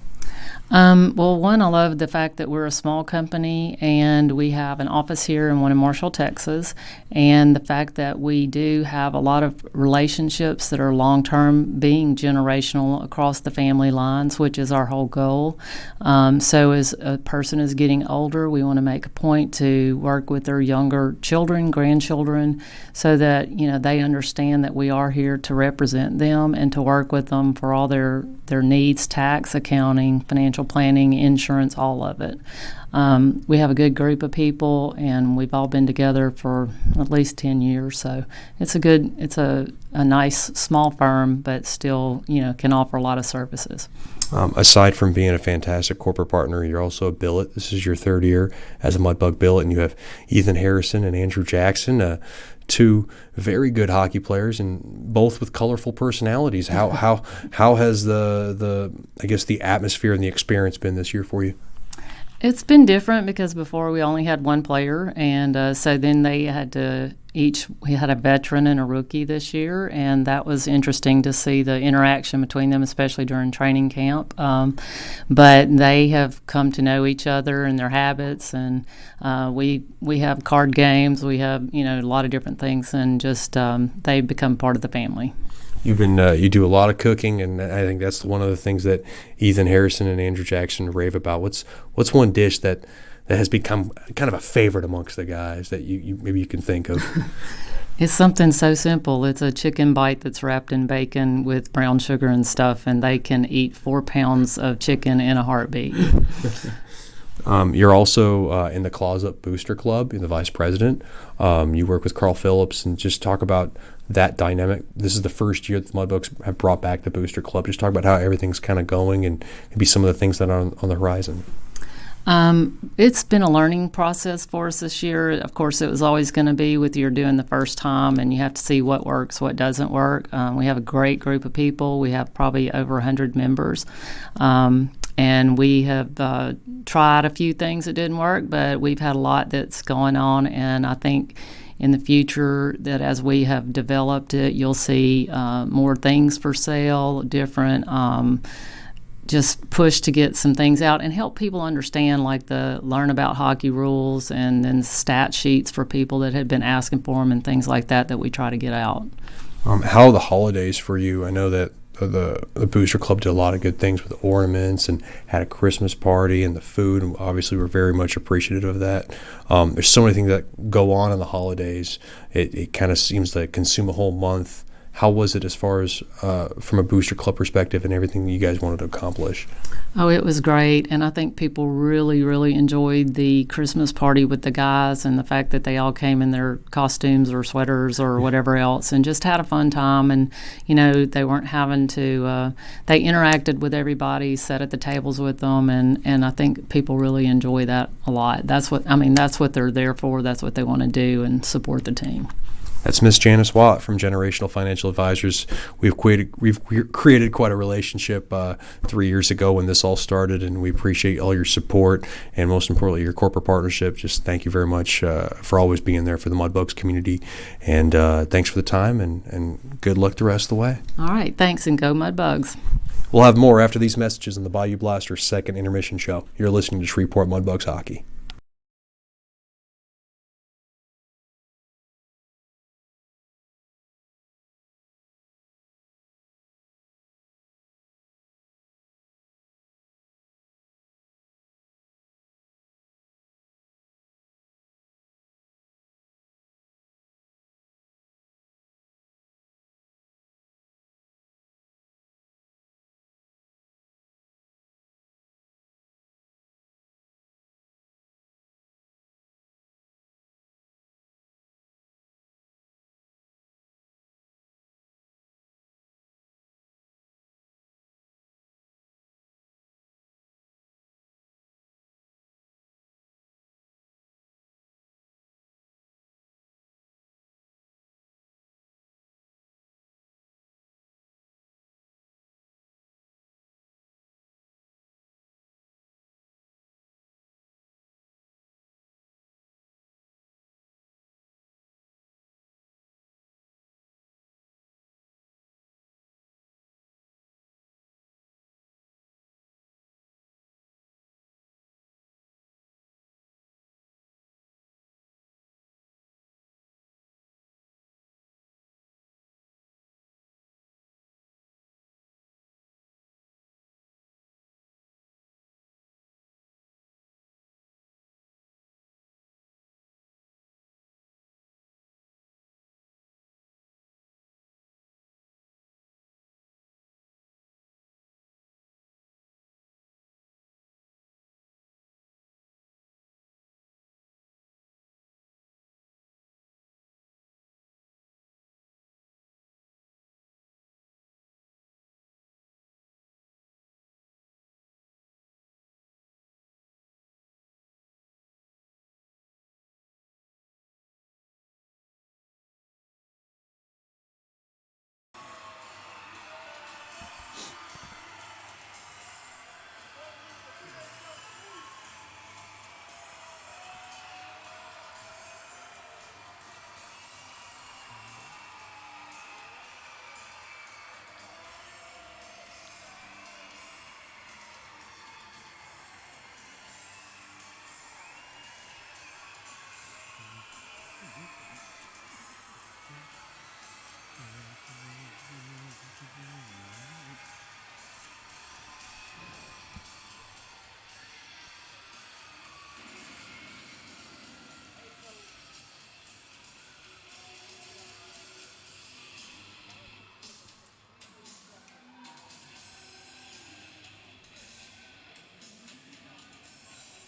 Well, one, I love the fact that we're a small company and we have an office here and one in Marshall, Texas, and the fact that we do have a lot of relationships that are long-term, being generational across the family lines, which is our whole goal. So as a person is getting older, we want to make a point to work with their younger children, grandchildren, so that, you know, they understand that we are here to represent them and to work with them for all their needs, tax, accounting, financial planning, insurance, all of it. We have a good group of people, and we've all been together for at least 10 years. So it's a nice small firm, but still, you know, can offer a lot of services. Aside from being a fantastic corporate partner, you're also a billet. This is your third year as a Mudbug billet, and you have Ethan Harrison and Andrew Jackson, two very good hockey players, and both with colorful personalities. How has the I guess the atmosphere and the experience been this year for you? It's been different because before we only had one player, and so then they had to we had a veteran and a rookie this year, and that was interesting to see the interaction between them, especially during training camp. But they have come to know each other and their habits, and we have card games, we have, you know, a lot of different things, and just they become part of the family. You've been you do a lot of cooking, and I think that's one of the things that Ethan Harrison and Andrew Jackson rave about. What's one dish that has become kind of a favorite amongst the guys that you maybe you can think of? It's something so simple. It's a chicken bite that's wrapped in bacon with brown sugar and stuff, and they can eat 4 pounds of chicken in a heartbeat. You're also in the Claws Up Booster Club. You're the vice president. You work with Carl Phillips, and just talk about that dynamic. This is the first year that the Mudbugs have brought back the Booster Club. Just talk about how everything's kind of going and maybe some of the things that are on the horizon. It's been a learning process for us this year. Of course, it was always going to be with you're doing the first time, and you have to see what works, what doesn't work. We have a great group of people. We have probably over 100 members. And we have tried a few things that didn't work, but we've had a lot that's going on, and I think in the future that as we have developed it, you'll see more things for sale, different just push to get some things out and help people understand, like learn about hockey rules, and then stat sheets for people that had been asking for them and things like that we try to get out. How are the holidays for you? I know that the Booster Club did a lot of good things with ornaments and had a Christmas party and the food, and obviously we're very much appreciative of that. There's so many things that go on in the holidays. It kind of seems to consume a whole month. how was it as far as from a Booster Club perspective and everything you guys wanted to accomplish? Oh, it was great, and I think people really, really enjoyed the Christmas party with the guys and the fact that they all came in their costumes or sweaters or whatever else and just had a fun time. And, you know, they weren't having to, they interacted with everybody, sat at the tables with them, and I think people really enjoy that a lot. That's what they're there for. That's what they want to do and support the team. That's Miss Janice Watt from Generational Financial Advisors. We've created quite a relationship 3 years ago when this all started, and we appreciate all your support and most importantly your corporate partnership. Just thank you very much for always being there for the Mudbugs community, and thanks for the time, and good luck the rest of the way. All right, thanks, and go Mudbugs. We'll have more after these messages on the Bayou Blasters second intermission show. You're listening to Shreveport Mudbugs Hockey.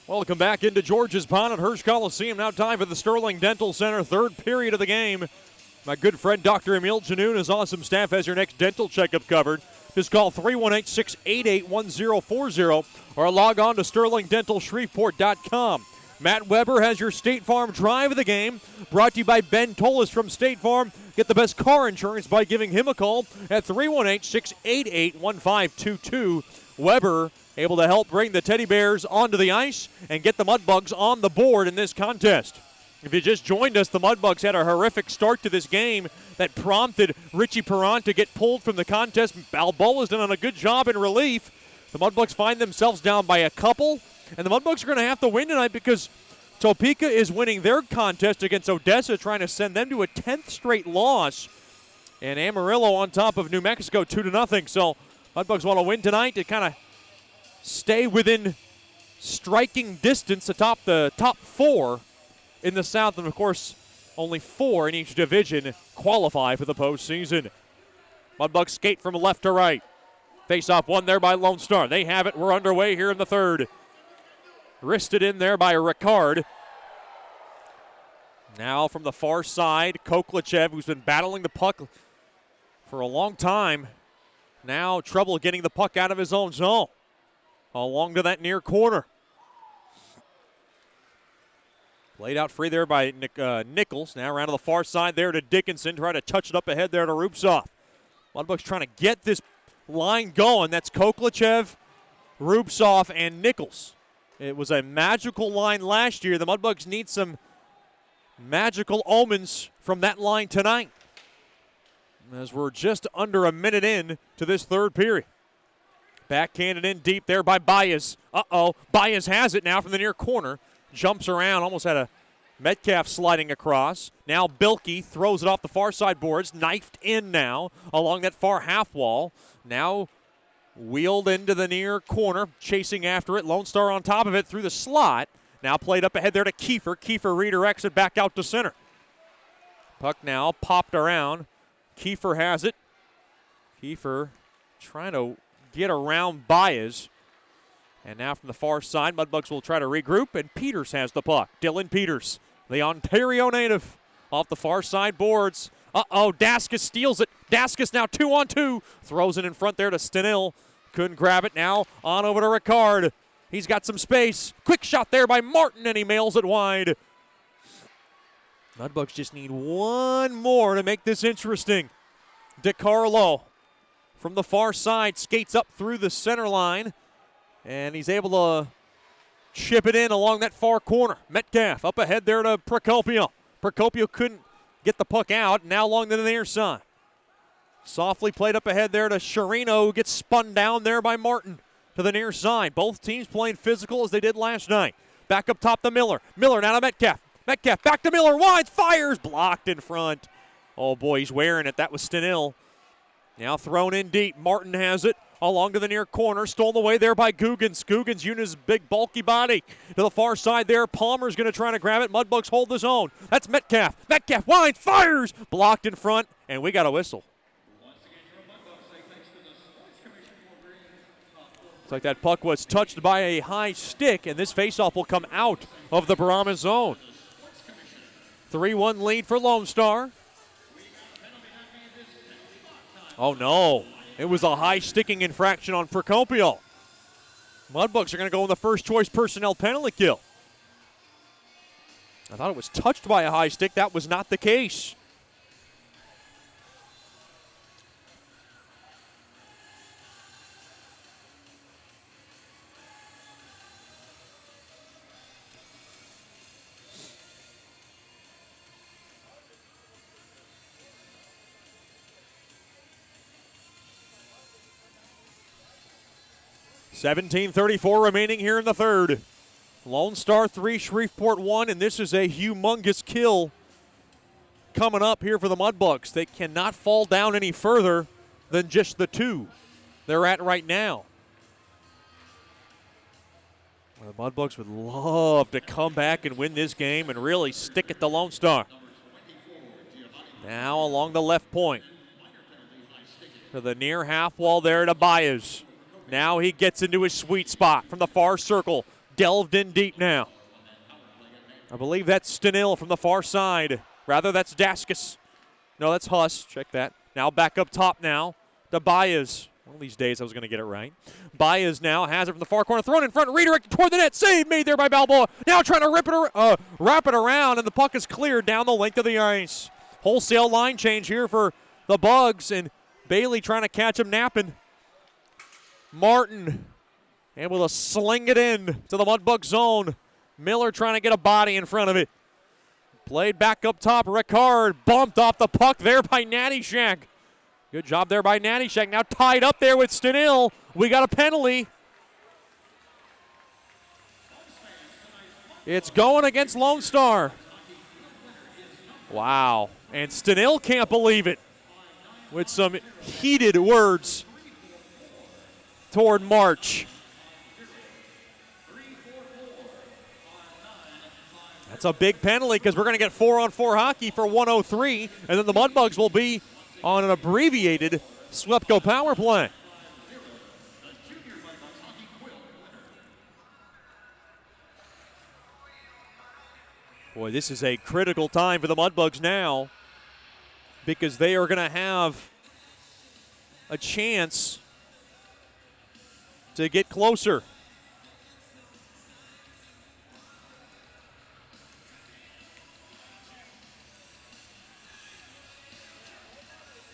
Welcome back into George's Pond at Hirsch Coliseum. Now time for the Sterling Dental Center, third period of the game. My good friend Dr. Emil Janoun and his awesome staff has your next dental checkup covered. Just call 318-688-1040 or log on to sterlingdentalshreveport.com. Matt Weber has your State Farm Drive of the game, brought to you by Ben Tolis from State Farm. Get the best car insurance by giving him a call at 318-688-1522. Weber able to help bring the Teddy Bears onto the ice and get the Mudbugs on the board in this contest. If you just joined us, the Mudbugs had a horrific start to this game that prompted Richie Perron to get pulled from the contest. Balboa's done a good job in relief. The Mudbugs find themselves down by a couple, and the Mudbugs are going to have to win tonight because Topeka is winning their contest against Odessa, trying to send them to a 10th straight loss. And Amarillo on top of New Mexico 2-0. So Mudbugs want to win tonight to kind of stay within striking distance atop the top four in the South. And, of course, only four in each division qualify for the postseason. Mudbugs skate from left to right. Face-off won there by Lone Star. They have it. We're underway here in the third. Wristed in there by Ricard. Now from the far side, Koklachev, who's been battling the puck for a long time. Now trouble getting the puck out of his own zone. Along to that near corner. Played out free there by Nichols. Now around to the far side there to Dickinson. Try to touch it up ahead there to Rubtsov. Mudbugs trying to get this line going. That's Koklachev, Rubtsov, and Nichols. It was a magical line last year. The Mudbugs need some magical omens from that line tonight, as we're just under a minute in to this third period. Backhanded in deep there by Baez. Baez has it now from the near corner. Jumps around, almost had a Metcalf sliding across. Now Bilkey throws it off the far side boards. Knifed in now along that far half wall. Now wheeled into the near corner, chasing after it. Lone Star on top of it through the slot. Now played up ahead there to Kiefer. Kiefer redirects it back out to center. Puck now popped around. Kiefer has it. Kiefer trying to get around Baez. And now from the far side, Mudbugs will try to regroup, and Peters has the puck. Dylan Peters, the Ontario native, off the far side boards. Daskus steals it. Daskus now 2-on-2. Throws it in front there to Stenil. Couldn't grab it. Now on over to Ricard. He's got some space. Quick shot there by Martin, and he mails it wide. Mudbugs just need one more to make this interesting. DeCarlo from the far side skates up through the center line, and he's able to chip it in along that far corner. Metcalf up ahead there to Procopio. Procopio couldn't get the puck out, now along to the near side. Softly played up ahead there to Sharino, who gets spun down there by Martin to the near side. Both teams playing physical as they did last night. Back up top to Miller. Miller now to Metcalf. Metcalf back to Miller. Wide fires. Blocked in front. Oh boy, he's wearing it. That was Stenil. Now thrown in deep. Martin has it along to the near corner. Stolen away there by Guggens. Guggens using his big bulky body to the far side there. Palmer's going to try to grab it. Mudbugs hold the zone. That's Metcalf. Metcalf wide fires. Blocked in front, and we got a whistle. Looks like that puck was touched by a high stick, and this faceoff will come out of the Brahmas zone. 3-1 lead for Lone Star. Oh no, it was a high sticking infraction on Procopio. Mudbugs are going to go in the first choice personnel penalty kill. I thought it was touched by a high stick. That was not the case. $17:34 remaining here in the third. Lone Star 3, Shreveport 1, and this is a humongous kill coming up here for the Mudbugs. They cannot fall down any further than just the 2 they're at right now. The Mudbugs would love to come back and win this game and really stick it to Lone Star. Now along the left point to the near half wall there to Baez. Now he gets into his sweet spot from the far circle. Delved in deep now. I believe that's Stenil from the far side. Rather, that's Daskus. No, that's Huss. Check that. Now back up top now to Baez. One of these days I was going to get it right. Baez now has it from the far corner. Thrown in front, redirected toward the net. Save made there by Balboa. Now trying to wrap it around, and the puck is cleared down the length of the ice. Wholesale line change here for the Bugs, and Bailey trying to catch him napping. Martin able to sling it in to the Mudbug zone. Miller trying to get a body in front of it. Played back up top. Ricard bumped off the puck there by Natty Shack. Good job there by Natty Shack. Now tied up there with Stenil. We got a penalty. It's going against Lone Star. Wow. And Stenil can't believe it with some heated words toward March. That's a big penalty because we're going to get 4-on-4 hockey for 103, and then the Mudbugs will be on an abbreviated Swepco power play. Boy, this is a critical time for the Mudbugs now because they are going to have a chance to get closer.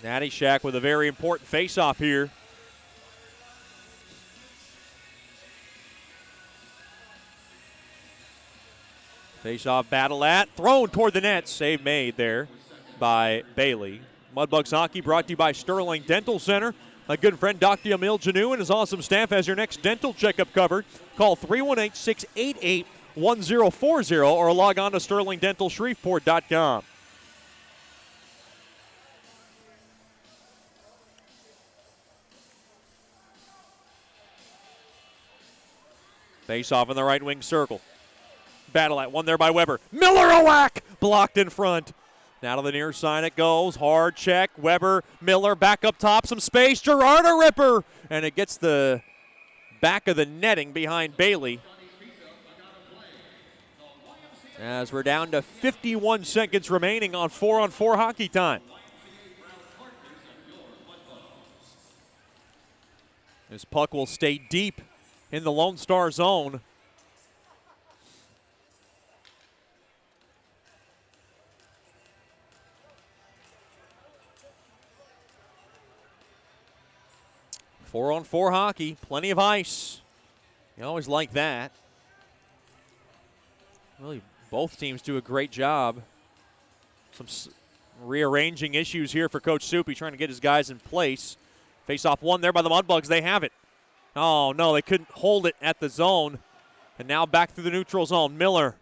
Natty Shack with a very important face-off here. Face-off battle thrown toward the net. Save made there by Bailey. Mudbugs hockey brought to you by Sterling Dental Center. My good friend Dr. Emil Janu and his awesome staff has your next dental checkup covered. Call 318-688-1040 or log on to sterlingdentalshreveport.com. Face off in the right wing circle. Battle one there by Weber. Miller a whack! Blocked in front. Now to the near side it goes. Hard check. Weber, Miller back up top. Some space. Gerard a ripper. And it gets the back of the netting behind Bailey. As we're down to 51 seconds remaining on 4-on-4 hockey time. This puck will stay deep in the Lone Star zone. Four-on-4 hockey, plenty of ice. You always like that. Really, both teams do a great job. Some rearranging issues here for Coach Soupy, trying to get his guys in place. Face-off one there by the Mudbugs. They have it. Oh, no, they couldn't hold it at the zone. And now back through the neutral zone. Miller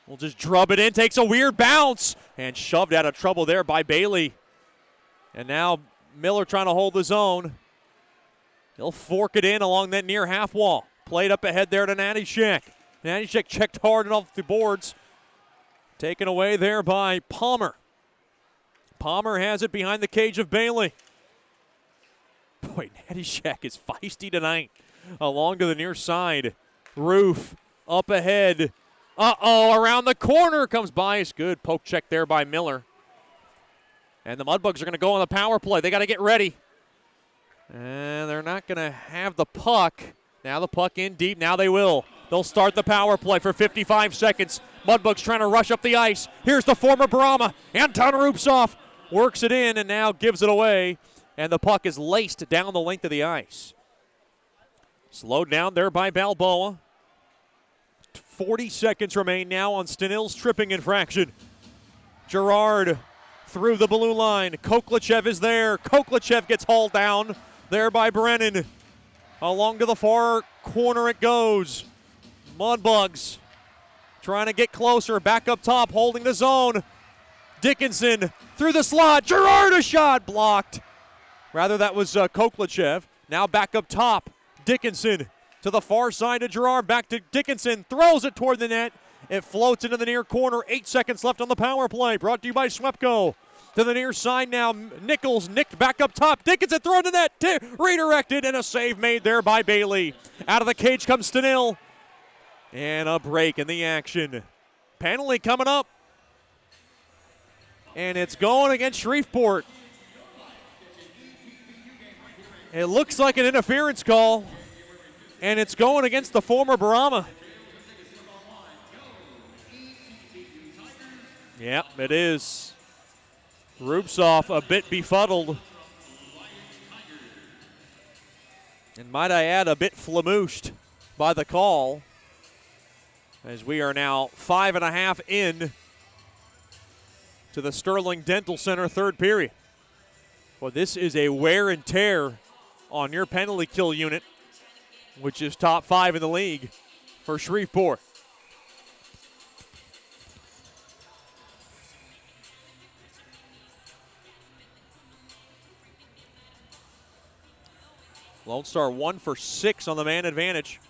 will just drub it in. Takes a weird bounce. And shoved out of trouble there by Bailey. And now Miller trying to hold the zone. He'll fork it in along that near half wall. Played up ahead there to Natty Shack. Natty Shack checked hard and off the boards. Taken away there by Palmer. Palmer has it behind the cage of Bailey. Boy, Natty Shack is feisty tonight. Along to the near side. Roof up ahead. Around the corner comes Bias. Good poke check there by Miller. And the Mudbugs are going to go on the power play. They got to get ready. And they're not going to have the puck. Now the puck in deep. Now they will. They'll start the power play for 55 seconds. Mudbugs trying to rush up the ice. Here's the former Brahma. Anton Rupsoff works it in and now gives it away. And the puck is laced down the length of the ice. Slowed down there by Balboa. 40 seconds remain now on Stenill's tripping infraction. Gerard through the blue line. Koklachev is there. Koklachev gets hauled down there by Brennan. Along to the far corner it goes. Mudbugs trying to get closer. Back up top, holding the zone. Dickinson through the slot. Gerard a shot blocked. Rather, that was Koklachev. Now back up top. Dickinson to the far side of Gerard. Back to Dickinson. Throws it toward the net. It floats into the near corner. 8 seconds left on the power play. Brought to you by Swepco. To the near side now. Nichols nicked back up top. Dickinson thrown to net. Redirected and a save made there by Bailey. Out of the cage comes Stenill. And a break in the action. Penalty coming up. And it's going against Shreveport. It looks like an interference call. And it's going against the former Brahma. Yep, it is. Rupsoff a bit befuddled. And might I add, a bit flamooshed by the call. As we are now 5.5 in to the Sterling Dental Center third period. Well, this is a wear and tear on your penalty kill unit, which is top 5 in the league for Shreveport. Lone Star 1 for 6 on the man advantage.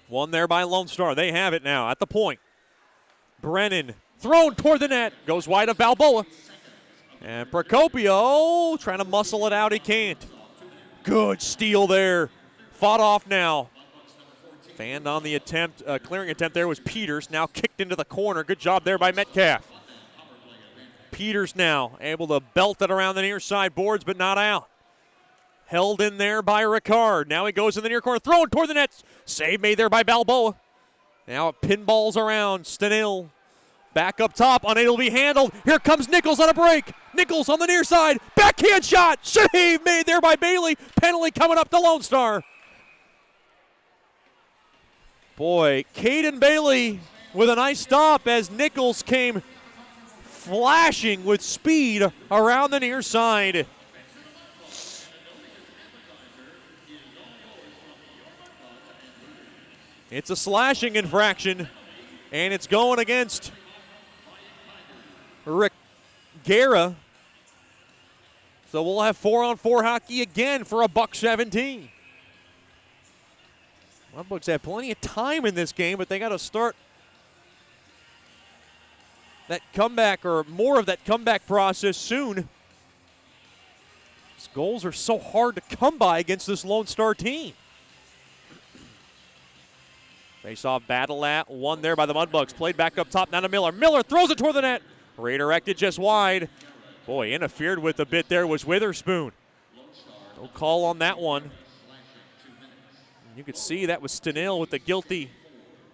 One there by Lone Star. They have it now at the point. Brennan Thrown toward the net. Goes wide of Balboa. And Procopio trying to muscle it out. He can't. Good steal there. Fought off now. Fanned on the attempt, clearing attempt there was Peters. Now kicked into the corner. Good job there by Metcalf. Peters now able to belt it around the near side boards, but not out. Held in there by Ricard. Now he goes in the near corner. Thrown toward the net. Save made there by Balboa. Now it pinballs around. Stenil back up top. Unable to be handled. Here comes Nichols on a break. Nichols on the near side. Backhand shot. Save made there by Bailey. Penalty coming up to Lone Star. Boy, Caden Bailey with a nice stop as Nichols came flashing with speed around the near side. It's a slashing infraction, and it's going against Rick Guerra. So we'll have 4-on-4 hockey again for a $1.17. Mudbugs have plenty of time in this game, but they got to start that comeback or more of that comeback process soon. These goals are so hard to come by against this Lone Star team. Face-off battle at one there by the Mudbugs. Played back up top now to Miller. Miller throws it toward the net. Redirected just wide. Boy, interfered with a bit there was Witherspoon. No call on that one. You could see that was Stenil with the guilty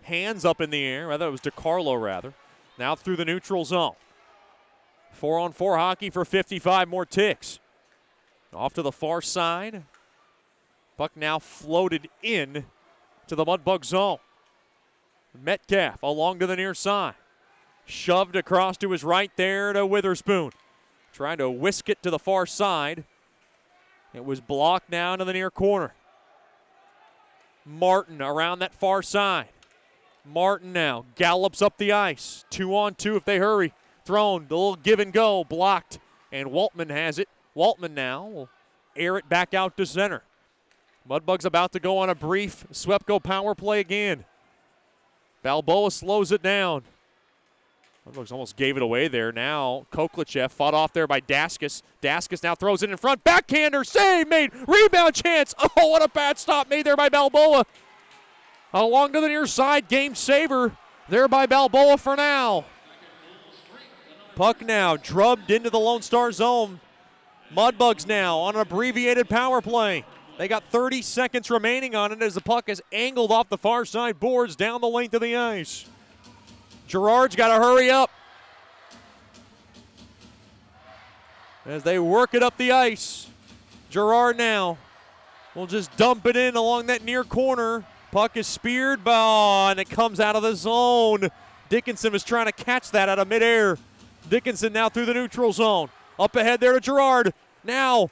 hands up in the air. Rather, it was DiCarlo, rather. Now through the neutral zone. 4-on-4 hockey for 55 more ticks. Off to the far side. Puck now floated in to the Mudbug zone. Metcalf along to the near side. Shoved across to his right there to Witherspoon. Trying to whisk it to the far side. It was blocked now to the near corner. Martin around that far side. Martin now gallops up the ice. 2-on-2 if they hurry. Thrown, the little give and go, blocked. And Waltman has it. Waltman now will air it back out to center. Mudbugs about to go on a brief Swepco power play again. Balboa slows it down. Mudbugs almost gave it away there. Now Koklichev fought off there by Daskus. Daskus now throws it in front. Backhander, save made. Rebound chance. Oh, what a bad stop made there by Balboa. Along to the near side. Game saver there by Balboa for now. Puck now drubbed into the Lone Star zone. Mudbugs now on an abbreviated power play. They got 30 seconds remaining on it as the puck is angled off the far side boards down the length of the ice. Gerard's got to hurry up as they work it up the ice. Gerard now will just dump it in along that near corner. Puck is speared, and it comes out of the zone. Dickinson was trying to catch that out of midair. Dickinson now through the neutral zone. Up ahead there to Gerard. Now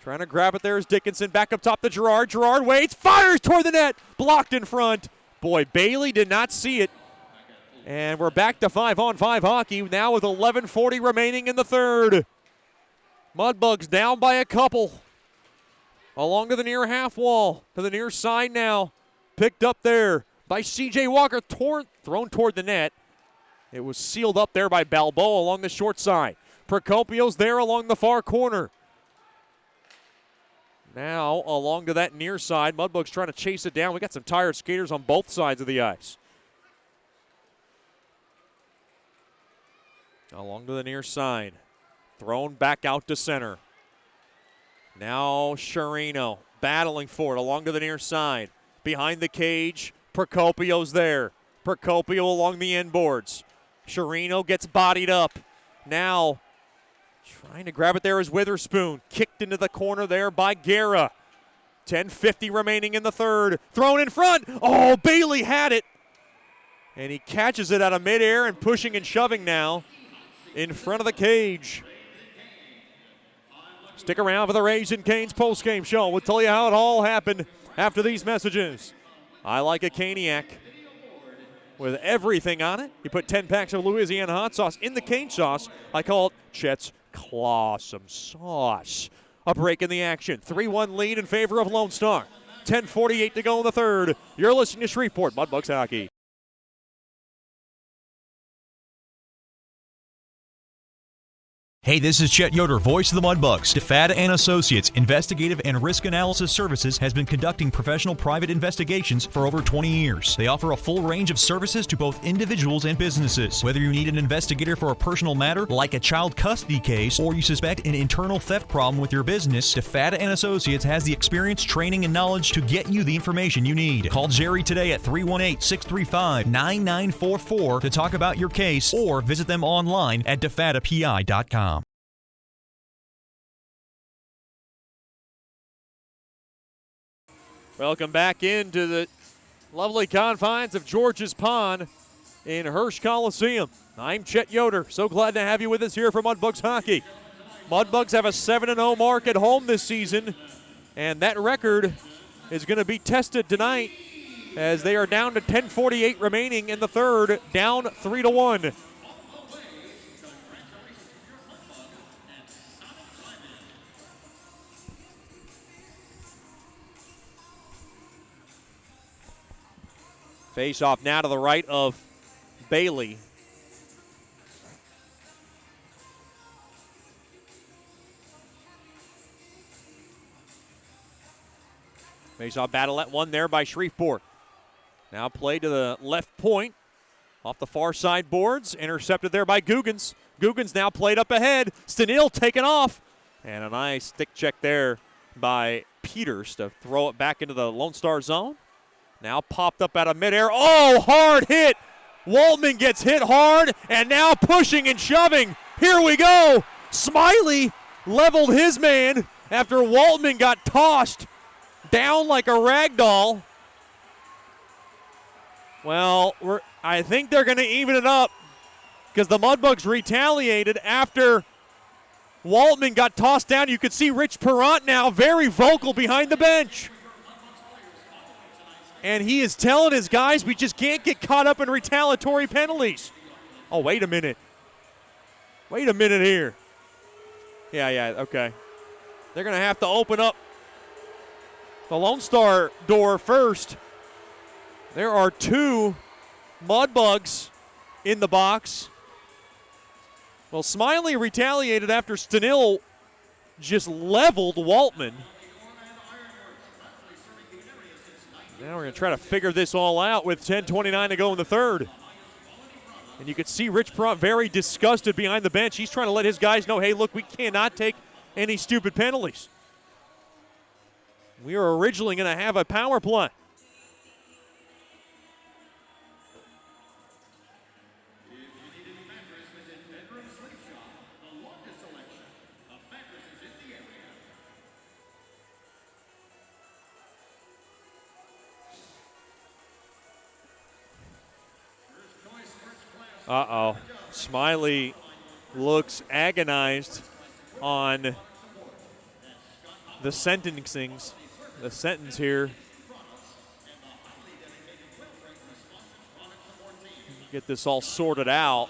trying to grab it there is Dickinson. Back up top to Gerard. Gerard waits, fires toward the net. Blocked in front. Boy, Bailey did not see it. And we're back to 5-on-5 hockey now with 11:40 remaining in the third. Mudbugs down by a couple. Along to the near half wall, to the near side now. Picked up there by C.J. Walker, thrown toward the net. It was sealed up there by Balboa along the short side. Procopio's there along the far corner. Now along to that near side. Mudbugs trying to chase it down. We got some tired skaters on both sides of the ice. Along to the near side. Thrown back out to center. Now Sharino battling for it along to the near side. Behind the cage, Procopio's there. Procopio along the end boards. Sharino gets bodied up. Now trying to grab it there is Witherspoon. Kicked into the corner there by Guerra. 10:50 remaining in the third. Thrown in front. Oh, Bailey had it. And he catches it out of midair and pushing and shoving now in front of the cage. Stick around for the Rays and Canes postgame show. We'll tell you how it all happened after these messages. I like a Caniac with everything on it. You put 10 packs of Louisiana hot sauce in the cane sauce. I call it Chet's Clawsome Sauce. A break in the action. 3-1 lead in favor of Lone Star. 10:48 to go in the third. You're listening to Shreveport Mudbugs Hockey. Hey, this is Chet Yoder, voice of the Mudbugs. DeFada and Associates Investigative and Risk Analysis Services has been conducting professional private investigations for over 20 years. They offer a full range of services to both individuals and businesses. Whether you need an investigator for a personal matter like a child custody case or you suspect an internal theft problem with your business, DeFada and Associates has the experience, training, and knowledge to get you the information you need. Call Jerry today at 318-635-9944 to talk about your case or visit them online at defadapi.com. Welcome back into the lovely confines of George's Pond in Hirsch Coliseum. I'm Chet Yoder. So glad to have you with us here for Mudbugs Hockey. Mudbugs have a 7-0 mark at home this season, and that record is going to be tested tonight as they are down to 10:48 remaining in the third, down 3-1. Face off now to the right of Bailey. Face off battle at one there by Shreveport. Now played to the left point. Off the far side boards. Intercepted there by Guggens. Guggens now played up ahead. Stenil taken off. And a nice stick check there by Peters to throw it back into the Lone Star zone. Now popped up out of midair. Oh, hard hit. Waltman gets hit hard, and now pushing and shoving. Here we go. Smiley leveled his man after Waltman got tossed down like a rag doll. Well, I think they're going to even it up because the Mudbugs retaliated after Waltman got tossed down. You could see Rich Perrant now very vocal behind the bench. And he is telling his guys, we just can't get caught up in retaliatory penalties. Oh, wait a minute. Wait a minute here. Yeah, okay. They're going to have to open up the Lone Star door first. There are two Mudbugs in the box. Well, Smiley retaliated after Stenil just leveled Waltman. Now we're going to try to figure this all out with 10:29 to go in the third. And you could see Rich Perrant very disgusted behind the bench. He's trying to let his guys know, hey, look, we cannot take any stupid penalties. We were originally going to have a power play. Uh-oh. Smiley looks agonized on the sentence here. Get this all sorted out.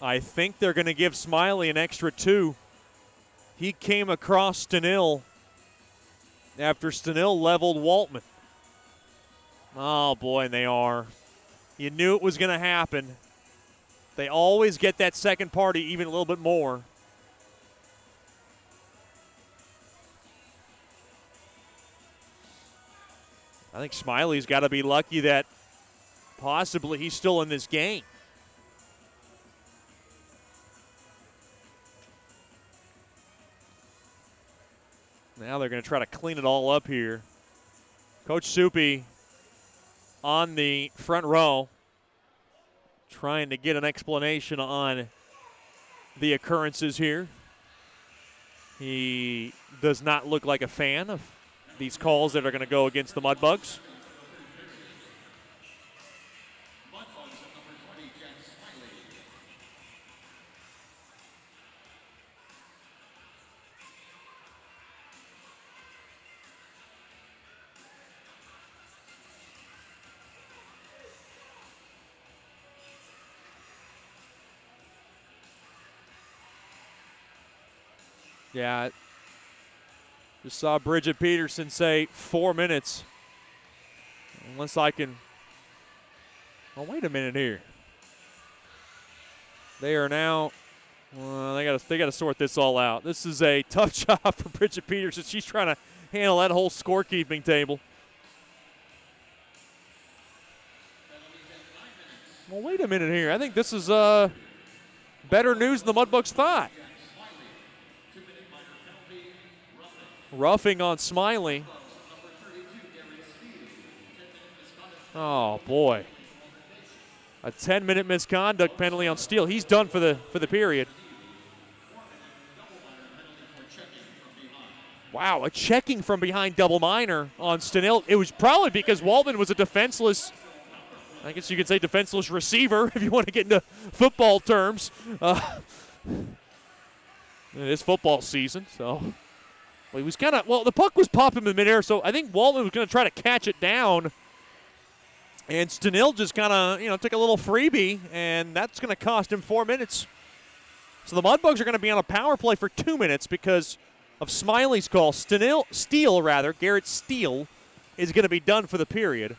I think they're going to give Smiley an extra 2. He came across Stenil after Stenil leveled Waltman. Oh, boy, and they are. You knew it was going to happen. They always get that second party even a little bit more. I think Smiley's got to be lucky that possibly he's still in this game. Now they're going to try to clean it all up here. Coach Soupy on the front row, trying to get an explanation on the occurrences here. He does not look like a fan of these calls that are going to go against the Mudbugs. Yeah, just saw Bridget Peterson say 4 minutes. Unless I can. Oh, wait a minute here. They are now Well, they got to sort this all out. This is a tough job for Bridget Peterson. She's trying to handle that whole scorekeeping table. Well, wait a minute here. I think this is better news than the Mudbugs thought. Roughing on Smiley. Oh, boy. A 10-minute misconduct penalty on Steele. He's done for the period. Wow, a checking from behind double minor on Stenil. It was probably because Waldman was a defenseless, I guess you could say defenseless receiver if you want to get into football terms. It is football season, so. Well, he was kind of, the puck was popping in midair, so I think Waldman was going to try to catch it down. And Stenil just kind of, took a little freebie, and that's going to cost him 4 minutes. So the Mudbugs are going to be on a power play for 2 minutes because of Smiley's call. Garrett Steele is going to be done for the period.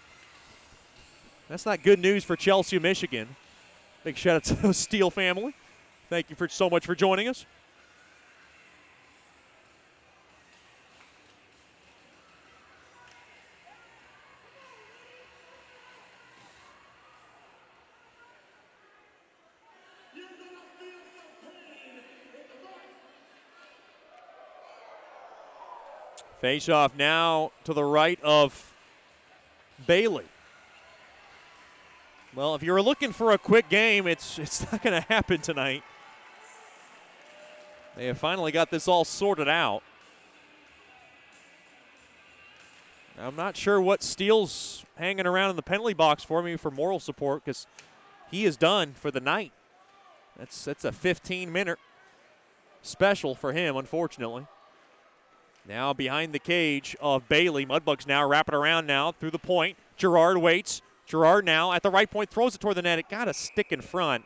That's not good news for Chelsea, Michigan. Big shout out to the Steele family. Thank you so much for joining us. Face off now to the right of Bailey. Well, if you were looking for a quick game, it's not going to happen tonight. They have finally got this all sorted out. I'm not sure what Steele's hanging around in the penalty box for me for moral support because he is done for the night. That's a 15-minute special for him, unfortunately. Now behind the cage of Bailey. Mudbugs now wrapping around now through the point. Gerard waits. Gerard now at the right point throws it toward the net. It got a stick in front.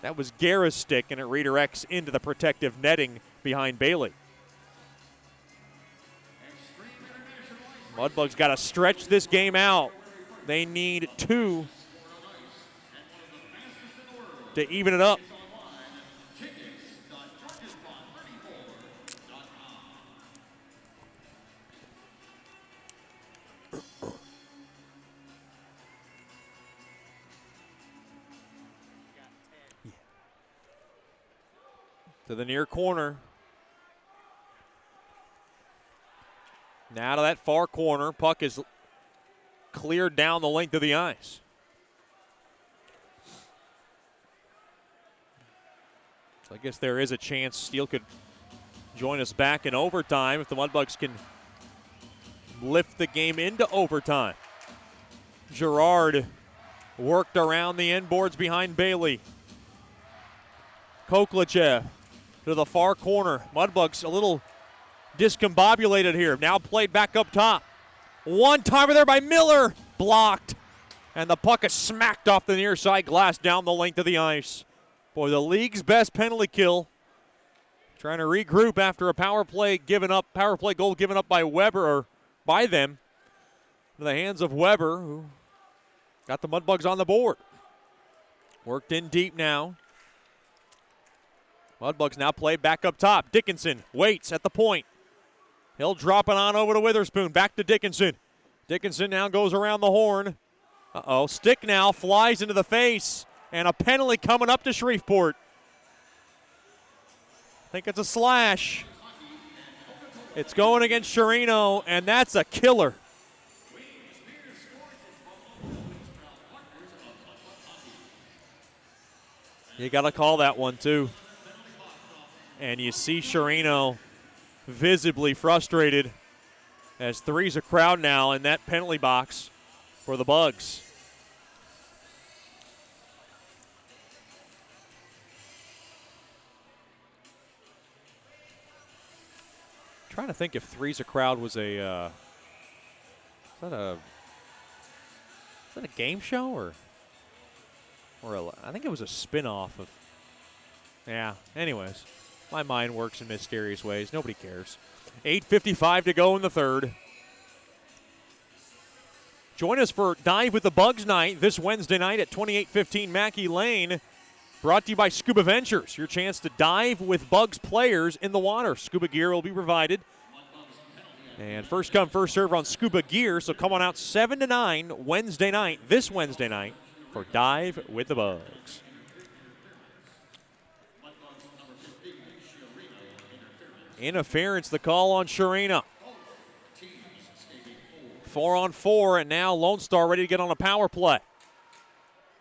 That was Guerra's stick, and it redirects into the protective netting behind Bailey. Mudbugs got to stretch this game out. They need 2 to even it up. To the near corner. Now to that far corner. Puck is cleared down the length of the ice. So I guess there is a chance Steele could join us back in overtime if the Mudbugs can lift the game into overtime. Gerard worked around the end boards behind Bailey. Koklachev to the far corner. Mudbugs a little discombobulated here. Now played back up top. One timer there by Miller. Blocked. And the puck is smacked off the near side glass down the length of the ice. Boy, the league's best penalty kill. Trying to regroup after a power play goal given up by Weber, or by them. In the hands of Weber, who got the Mudbugs on the board. Worked in deep now. Mudbugs now play back up top. Dickinson waits at the point. He'll drop it on over to Witherspoon. Back to Dickinson. Dickinson now goes around the horn. Stick now flies into the face. And a penalty coming up to Shreveport. I think it's a slash. It's going against Sherino, and that's a killer. You got to call that one, too. And you see Sherino visibly frustrated as 3's a crowd now in that penalty box for the Bugs. Trying to think if 3's a crowd was is that a game show or I think it was a spin-off of. Yeah, anyways. My mind works in mysterious ways. Nobody cares. 8:55 to go in the third. Join us for Dive with the Bugs night this Wednesday night at 2815 Mackey Lane. brought to you by Scuba Ventures, your chance to dive with Bugs players in the water. Scuba gear will be provided. And first come, first serve on scuba gear, so come on out 7 to 9 this Wednesday night, for Dive with the Bugs. Interference, the call on Sharina. 4-on-4, and now Lone Star ready to get on a power play.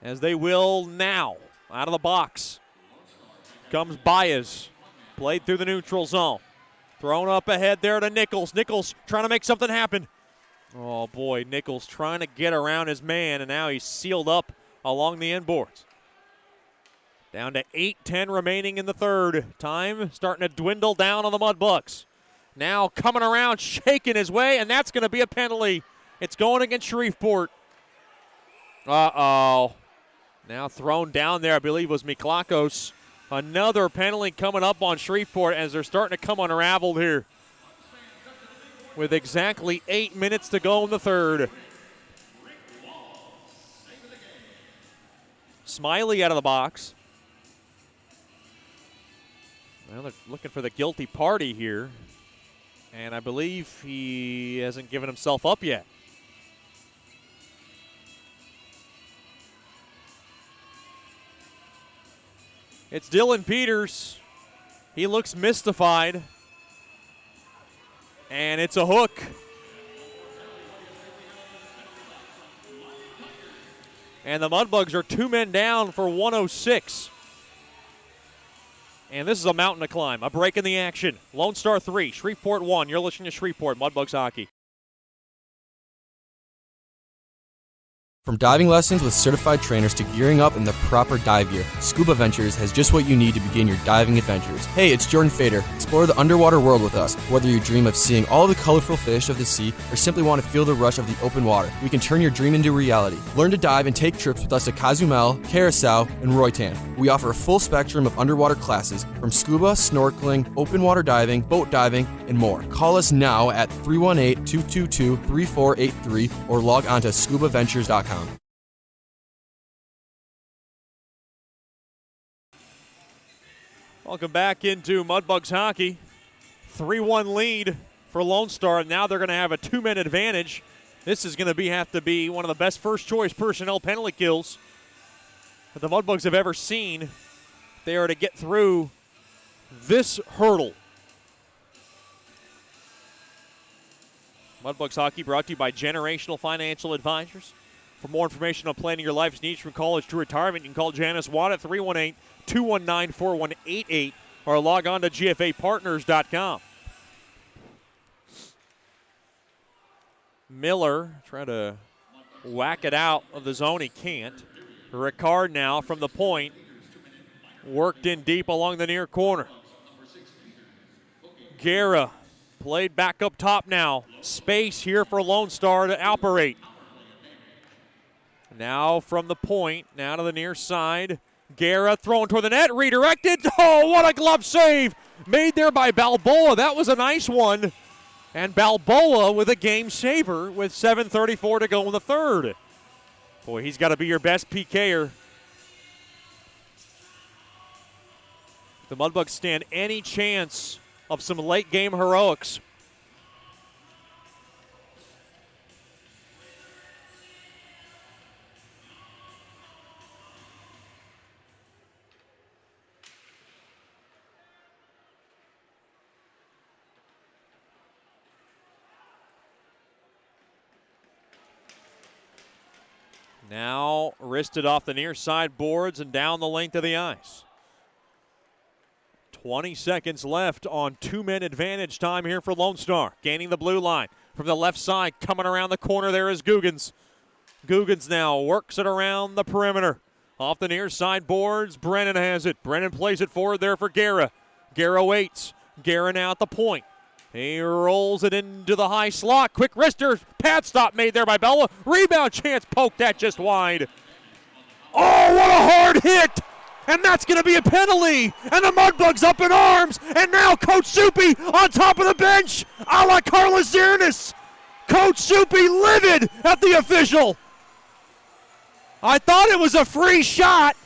As they will now. Out of the box comes Baez. Played through the neutral zone. Thrown up ahead there to Nichols. Nichols trying to make something happen. Oh, boy, Nichols trying to get around his man, and now he's sealed up along the inboards. Down to 8:10 remaining in the third. Time starting to dwindle down on the Mudbugs. Now coming around, shaking his way, and that's going to be a penalty. It's going against Shreveport. Uh-oh. Now thrown down there, I believe was Miklakos. Another penalty coming up on Shreveport as they're starting to come unraveled here. With exactly 8 minutes to go in the third. Smiley out of the box. Well, they're looking for the guilty party here. And I believe he hasn't given himself up yet. It's Dylan Peters. He looks mystified. And it's a hook. And the Mudbugs are 2 men down for 106. And this is a mountain to climb. A break in the action. Lone Star 3, Shreveport 1. You're listening to Shreveport Mudbugs Hockey. From diving lessons with certified trainers to gearing up in the proper dive gear, Scuba Ventures has just what you need to begin your diving adventures. Hey, it's Jordan Fader. Explore the underwater world with us. Whether you dream of seeing all the colorful fish of the sea or simply want to feel the rush of the open water, we can turn your dream into reality. Learn to dive and take trips with us to Cozumel, Curacao, and Roatan. We offer a full spectrum of underwater classes from scuba, snorkeling, open water diving, boat diving, and more. Call us now at 318-222-3483 or log on to scubaventures.com. Welcome back into Mudbugs hockey. 3-1 lead for Lone Star. Now they're going to have a 2-man advantage. This is going to have to be one of the best first-choice personnel penalty kills that the Mudbugs have ever seen. If they are to get through this hurdle. Mudbugs hockey brought to you by Generational Financial Advisors. For more information on planning your life's needs from college to retirement, you can call Janice Watt at 318-219-4188 or log on to gfapartners.com. Miller trying to whack it out of the zone. He can't. Ricard now from the point. Worked in deep along the near corner. Guerra played back up top now. Space here for Lone Star to operate. Now from the point, now to the near side. Guerra thrown toward the net, redirected. Oh, what a glove save made there by Balboa. That was a nice one. And Balboa with a game saver with 7:34 to go in the third. Boy, he's got to be your best PKer. The Mudbugs stand any chance of some late game heroics. Now wristed off the near side boards and down the length of the ice. 20 seconds left on 2-man advantage time here for Lone Star. Gaining the blue line from the left side. Coming around the corner there is Guggens. Guggens now works it around the perimeter. Off the near side boards, Brennan has it. Brennan plays it forward there for Guerra. Guerra waits. Guerra now at the point. He rolls it into the high slot. Quick wrister. Pad stop made there by Bella. Rebound chance poked that just wide. Oh, what a hard hit. And that's going to be a penalty. And the Mudbugs up in arms. And now Coach Soupy on top of the bench. A la Carlos Zernis. Coach Soupy livid at the official. I thought it was a free shot.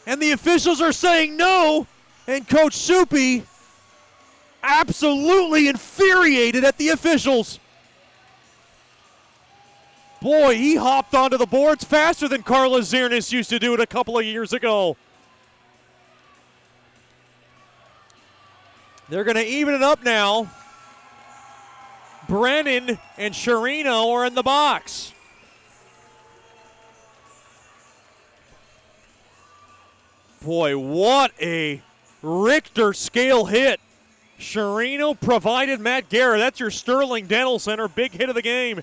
And the officials are saying no. And Coach Soupy absolutely infuriated at the officials. Boy, he hopped onto the boards faster than Carlos Ziernis used to do it a couple of years ago. They're going to even it up now. Brennan and Sherino are in the box. Boy, what a Richter scale hit. Sherino provided Matt Guerra. That's your Sterling Dental Center big hit of the game.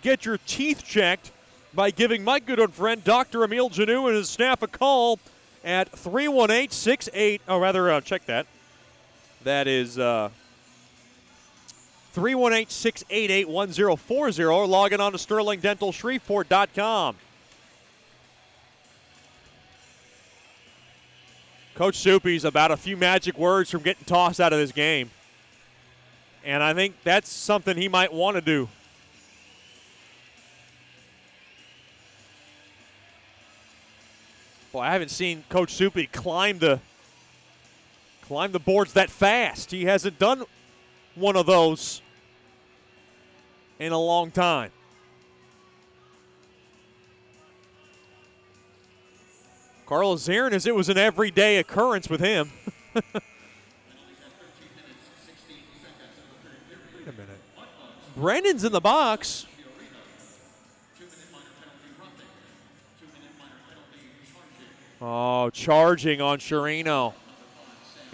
Get your teeth checked by giving my good old friend Dr. Emil Janou and his staff a call at 318-68. Oh, rather, check that. That is 318-688-1040 or logging on to SterlingDentalShreveport.com. Coach Soupy's about a few magic words from getting tossed out of this game. And I think that's something he might want to do. Boy, I haven't seen Coach Soupy climb the boards that fast. He hasn't done one of those in a long time. Carlos Ziernis, it was an everyday occurrence with him. Wait a minute. Brennan's in the box. Oh, charging on Sherino.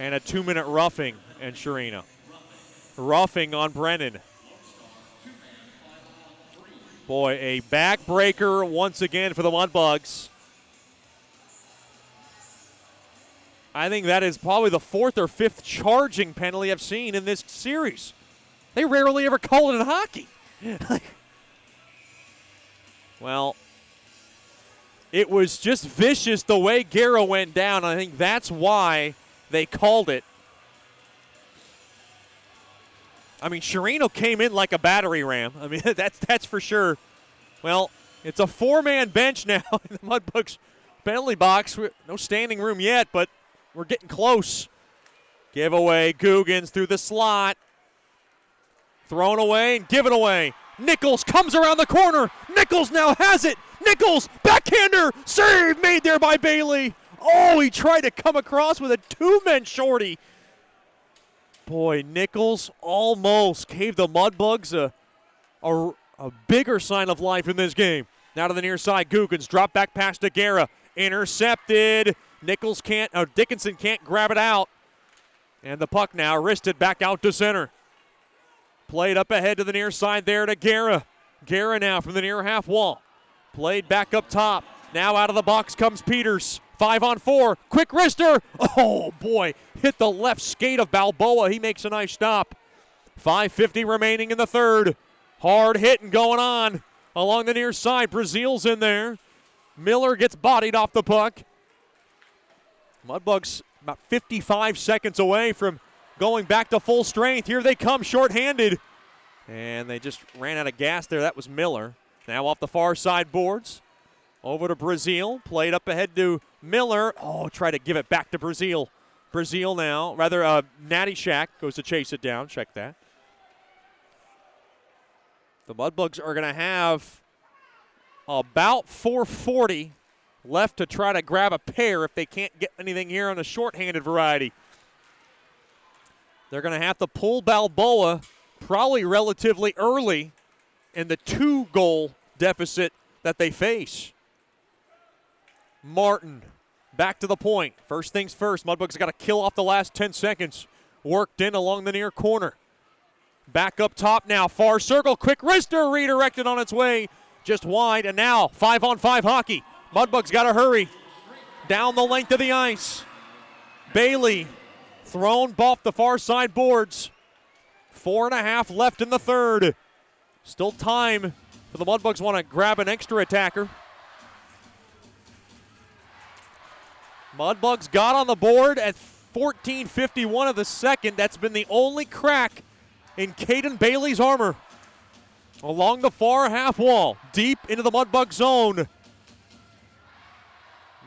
And a 2-minute roughing and Sherino. Roughing on Brennan. Boy, a backbreaker once again for the Mudbugs. I think that is probably the 4th or 5th charging penalty I've seen in this series. They rarely ever call it in hockey. Well, it was just vicious the way Guerra went down. I think that's why they called it. I mean, Sherino came in like a battery ram. I mean, that's for sure. Well, it's a 4-man bench now in the Mudbugs penalty box. No standing room yet, but we're getting close. Giveaway, Googans through the slot. Thrown away and given away. Nichols comes around the corner. Nichols now has it. Nichols, backhander, save made there by Bailey. Oh, he tried to come across with a 2-man shorty. Boy, Nichols almost gave the Mudbugs a bigger sign of life in this game. Now to the near side, Googans drop back pass to Guerra. Intercepted. Dickinson can't grab it out. And the puck now wristed back out to center. Played up ahead to the near side there to Guerra. Guerra now from the near half wall. Played back up top. Now out of the box comes Peters. 5-on-4. Quick wrister. Oh, boy. Hit the left skate of Balboa. He makes a nice stop. 5:50 remaining in the third. Hard hitting going on along the near side. Brazil's in there. Miller gets bodied off the puck. Mudbugs about 55 seconds away from going back to full strength. Here they come, shorthanded. And they just ran out of gas there. That was Miller. Now off the far side boards. Over to Brazil. Played up ahead to Miller. Oh, try to give it back to Brazil. Brazil now. Rather, Natty Shack goes to chase it down. Check that. The Mudbugs are going to have about 4:40 left to try to grab a pair if they can't get anything here on the shorthanded variety. They're going to have to pull Balboa probably relatively early in the 2-goal deficit that they face. Martin back to the point. First things first, Mudbugs got to kill off the last 10 seconds. Worked in along the near corner. Back up top now, far circle, quick wrister redirected on its way just wide, and now 5-on-5 hockey. Mudbugs got to hurry. Down the length of the ice. Bailey thrown off the far side boards. 4.5 left in the third. Still time for the Mudbugs want to grab an extra attacker. Mudbugs got on the board at 14:51 of the second. That's been the only crack in Caden Bailey's armor. Along the far half wall, deep into the Mudbug zone.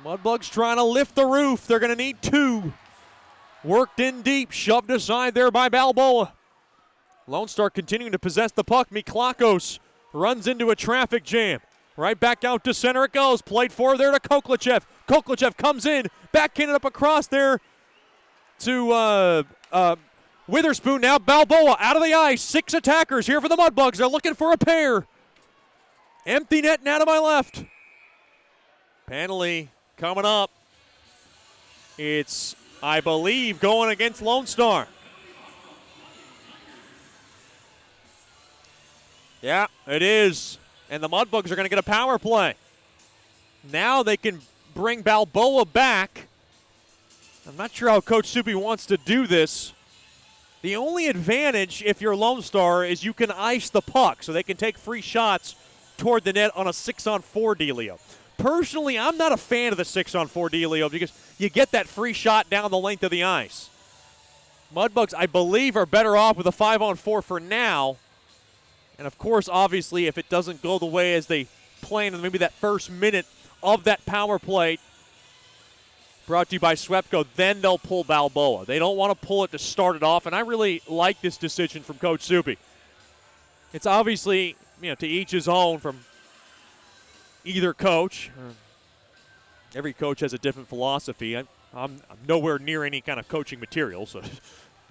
Mudbugs trying to lift the roof. They're going to need 2. Worked in deep, shoved aside there by Balboa. Lone Star continuing to possess the puck. Miklakos runs into a traffic jam. Right back out to center it goes. Played forward there to Koklachev. Koklachev comes in, backhanded up across there to Witherspoon. Now Balboa out of the ice. 6 attackers here for the Mudbugs. They're looking for a pair. Empty net now to my left. Penalty coming up. It's, I believe, going against Lone Star. Yeah, it is. And the Mudbugs are going to get a power play. Now they can bring Balboa back. I'm not sure how Coach Soupy wants to do this. The only advantage if you're Lone Star is you can ice the puck, so they can take free shots toward the net on a 6-on-4 dealio. Personally, I'm not a fan of the 6-on-4 dealio because you get that free shot down the length of the ice. Mudbugs, I believe, are better off with a 5-on-4 for now. And, of course, obviously, if it doesn't go the way as they planned in maybe that first minute of that power play, brought to you by Swepco, then they'll pull Balboa. They don't want to pull it to start it off, and I really like this decision from Coach Soupy. It's obviously, to each his own from either coach. Every coach has a different philosophy. I'm nowhere near any kind of coaching material, so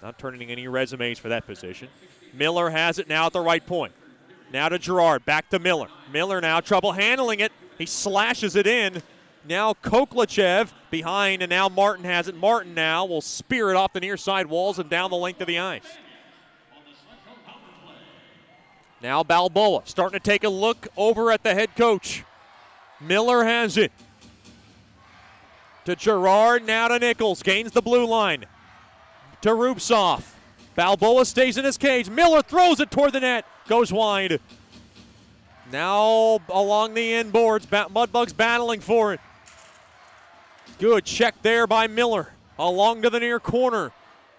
not turning any resumes for that position. Miller has it now at the right point. Now to Girard, back to Miller. Miller now trouble handling it. He slashes it in. Now Koklachev behind, and now Martin has it. Martin now will spear it off the near side walls and down the length of the ice. Now Balboa starting to take a look over at the head coach. Miller has it. To Girard, now to Nichols. Gains the blue line. To Rubtsov. Balboa stays in his cage. Miller throws it toward the net. Goes wide. Now along the inboards. Mudbugs battling for it. Good check there by Miller. Along to the near corner.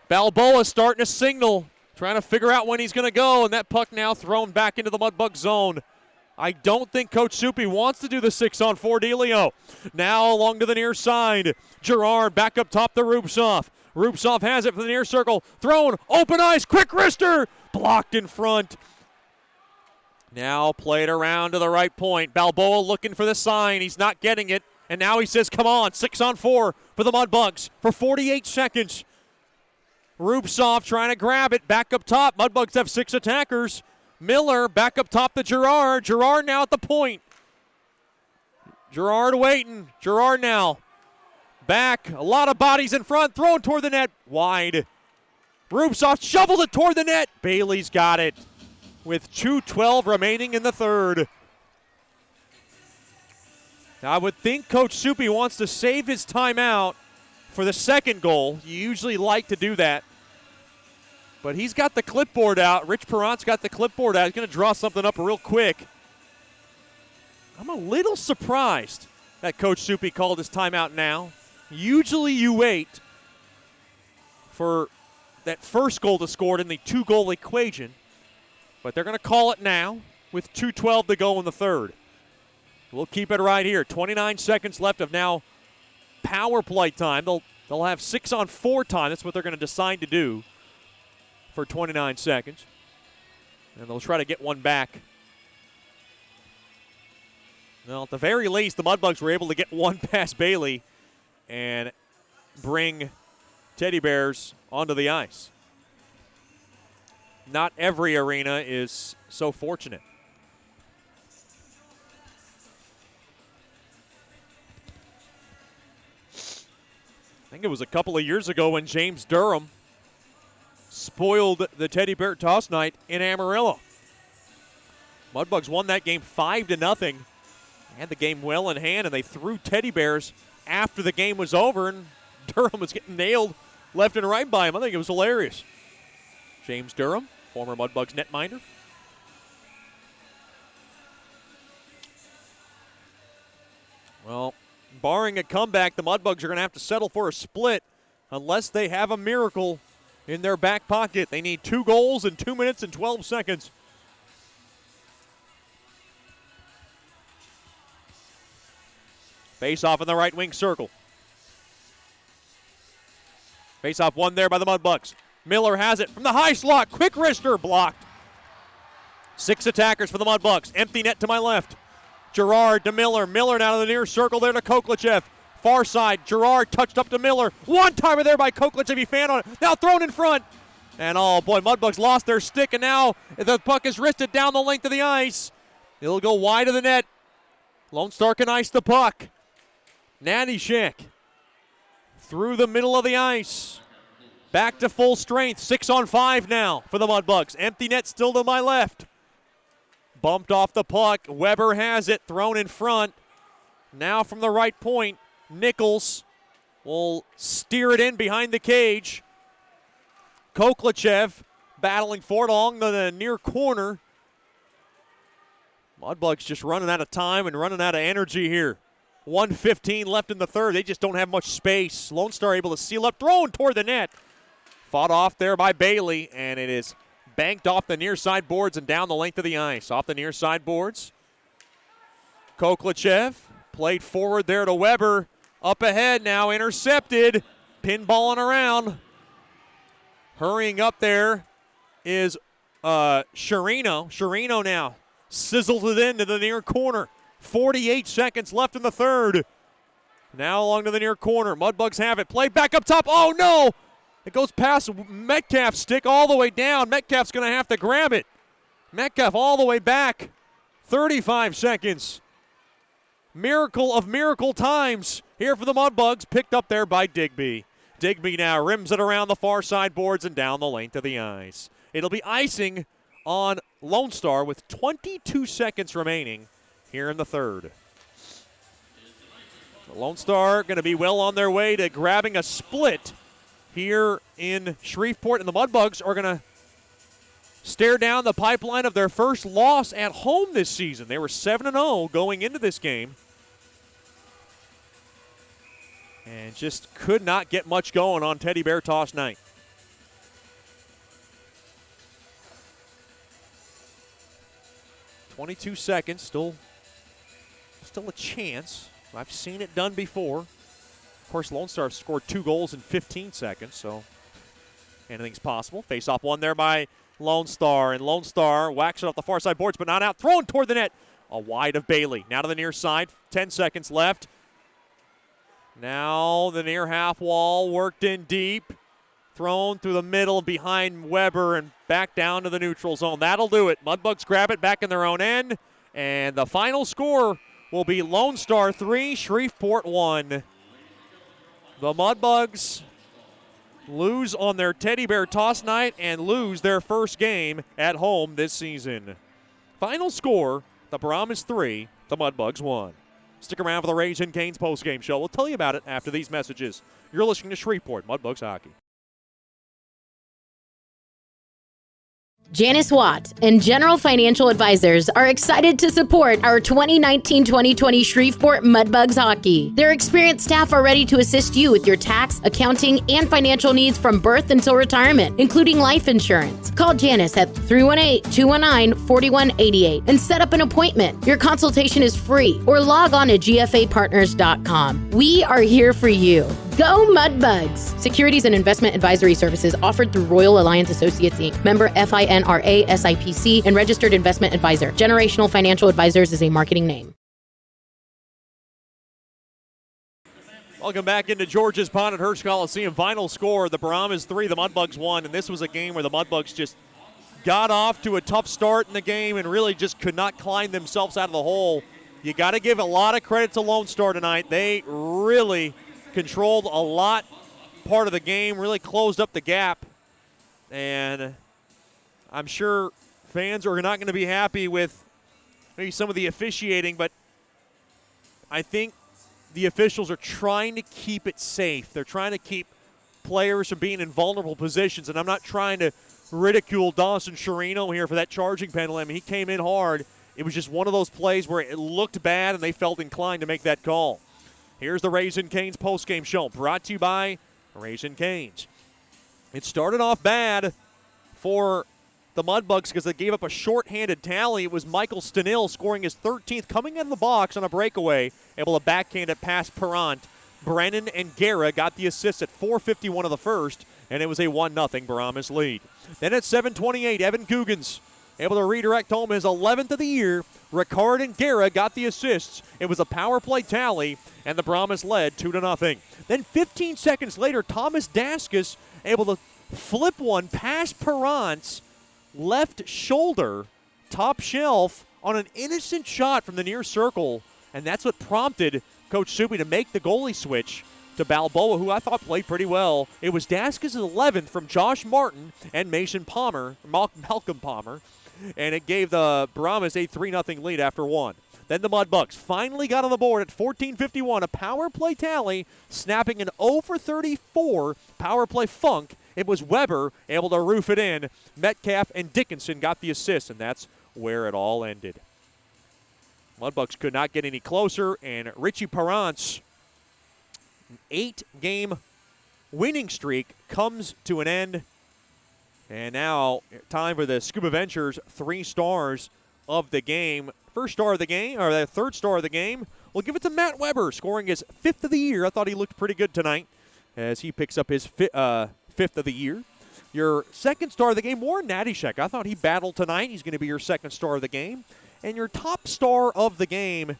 Balboa starting to signal. Trying to figure out when he's going to go. And that puck now thrown back into the Mudbug zone. I don't think Coach Soupy wants to do the 6-on-4 dealio. Now along to the near side. Girard back up top to Rubtsov. Rubtsov has it for the near circle. Thrown. Open ice. Quick wrister. Blocked in front. Now played around to the right point. Balboa looking for the sign. He's not getting it. And now he says, come on, 6-on-4 for the Mudbugs for 48 seconds. Rubtsov trying to grab it. Back up top. Mudbugs have 6 attackers. Miller back up top to Girard. Girard now at the point. Girard waiting. Girard now. Back. A lot of bodies in front. Thrown toward the net. Wide. Rubtsov shovels it toward the net. Bailey's got it with 2:12 remaining in the third. Now, I would think Coach Soupy wants to save his timeout for the second goal. You usually like to do that. But he's got the clipboard out. Rich Perrot's got the clipboard out. He's going to draw something up real quick. I'm a little surprised that Coach Soupy called his timeout now. Usually you wait for that first goal to score in the 2-goal equation. But they're going to call it now with 2:12 to go in the third. We'll keep it right here. 29 seconds left of now power play time. They'll have 6-on-4 time. That's what they're going to decide to do for 29 seconds. And they'll try to get one back. Well, at the very least, the Mudbugs were able to get one past Bailey and bring Teddy Bears onto the ice. Not every arena is so fortunate. I think it was a couple of years ago when James Durham spoiled the Teddy Bear toss night in Amarillo. Mudbugs won that game 5-0. Had the game well in hand, and they threw Teddy Bears after the game was over, and Durham was getting nailed left and right by him. I think it was hilarious. James Durham, former Mudbugs netminder. Well, barring a comeback, the Mudbugs are going to have to settle for a split unless they have a miracle in their back pocket. They need 2 goals in 2 minutes and 12 seconds. Face off in the right wing circle. Face off won there by the Mudbugs. Miller has it from the high slot. Quick wrister blocked. 6 attackers for the Mudbugs. Empty net to my left. Gerard to Miller. Miller now to the near circle there to Koklachev. Far side. Gerard touched up to Miller. One-timer there by Koklachev. He fan on it. Now thrown in front. And oh boy, Mudbugs lost their stick, and now the puck is wristed down the length of the ice. It'll go wide of the net. Lone Star can ice the puck. Nanishek through the middle of the ice. Back to full strength. 6-on-5 now for the Mudbugs. Empty net still to my left. Bumped off the puck. Weber has it. Thrown in front. Now from the right point, Nichols will steer it in behind the cage. Koklachev battling for it along the near corner. Mudbugs just running out of time and running out of energy here. 1:15 left in the third. They just don't have much space. Lone Star able to seal up. Thrown toward the net. Fought off there by Bailey, and it is banked off the near side boards and down the length of the ice. Off the near side boards. Koklachev played forward there to Weber. Up ahead now, intercepted. Pinballing around. Hurrying up there is Sherino. Sherino now sizzles it into the near corner. 48 seconds left in the third. Now along to the near corner. Mudbugs have it. Play back up top. Oh, no. It goes past Metcalf's stick all the way down. Metcalf's going to have to grab it. Metcalf all the way back. 35 seconds. Miracle of miracle times here for the Mudbugs. Picked up there by Digby. Digby now rims it around the far side boards and down the length of the ice. It'll be icing on Lone Star with 22 seconds remaining here in the third. The Lone Star going to be well on their way to grabbing a split here in Shreveport, and the Mudbugs are going to stare down the pipeline of their first loss at home this season. They were 7-0 going into this game and just could not get much going on Teddy Bear Toss night. .22 seconds, still a chance. I've seen it done before. Of course, Lone Star scored 2 goals in 15 seconds, so anything's possible. Face-off won there by Lone Star, and Lone Star whacks it off the far side boards, but not out. Thrown toward the net. A wide of Bailey. Now to the near side. 10 seconds left. Now the near half wall worked in deep. Thrown through the middle behind Weber and back down to the neutral zone. That'll do it. Mudbugs grab it back in their own end. And the final score will be Lone Star 3, Shreveport 1. The Mudbugs lose on their Teddy Bear Toss night and lose their first game at home this season. Final score, the Brahmas 3, the Mudbugs 1. Stick around for the Raising Cane's postgame show. We'll tell you about it after these messages. You're listening to Shreveport Mudbugs Hockey. Janice Watt and General Financial Advisors are excited to support our 2019-2020 Shreveport Mudbugs hockey. Their experienced staff are ready to assist you with your tax, accounting, and financial needs from birth until retirement, including life insurance. Call Janice at 318-219-4188 and set up an appointment. Your consultation is free, or log on to gfapartners.com. We are here for you. Go Mudbugs! Securities and investment advisory services offered through Royal Alliance Associates, Inc., member FINRA SIPC, and registered investment advisor. Generational Financial Advisors is a marketing name. Welcome back into George's Pond at Hirsch Coliseum. Final score, the Brahmas 3, the Mudbugs 1, and this was a game where the Mudbugs just got off to a tough start in the game and really just could not climb themselves out of the hole. You got to give a lot of credit to Lone Star tonight. They really controlled a lot part of the game, really closed up the gap, and I'm sure fans are not going to be happy with maybe some of the officiating, but I think the officials are trying to keep it safe. They're trying to keep players from being in vulnerable positions, and I'm not trying to ridicule Dawson Sherino here for that charging penalty. I mean, he came in hard. It was just one of those plays where it looked bad and they felt inclined to make that call. Here's the Raising Cane's postgame show, brought to you by Raising Cane's. It started off bad for the Mudbugs because they gave up a short-handed tally. It was Michael Stenil scoring his 13th, coming out of the box on a breakaway, able to backhand it past Perrant. Brennan and Guerra got the assist at 4:51 of the first, and it was a 1-0 Brahmas lead. Then at 7:28, Evan Guggens able to redirect home his 11th of the year. Ricard and Guerra got the assists. It was a power play tally, and the Brahmas led 2-0. Then 15 seconds later, Thomas Daskus able to flip one past Perrant's left shoulder, top shelf, on an innocent shot from the near circle, and that's what prompted Coach Subi to make the goalie switch to Balboa, who I thought played pretty well. It was Daskus' 11th from Josh Martin and Mason Palmer, Malcolm Palmer, and it gave the Brahmas a 3-0 lead after one. Then the Mudbugs finally got on the board at 14:51, a power play tally, snapping an 0-for-34 power play funk. It was Weber able to roof it in. Metcalf and Dickinson got the assist, and that's where it all ended. Mudbugs could not get any closer, and Richie Perrant's 8-game winning streak comes to an end. And now time for the Scuba Ventures 3 stars of the game. First star of the game, or the third star of the game, we'll give it to Matt Weber, scoring his 5th of the year. I thought he looked pretty good tonight as he picks up his 5th of the year. Your second star of the game, Warren Nattyshek. I thought he battled tonight. He's going to be your second star of the game. And your top star of the game,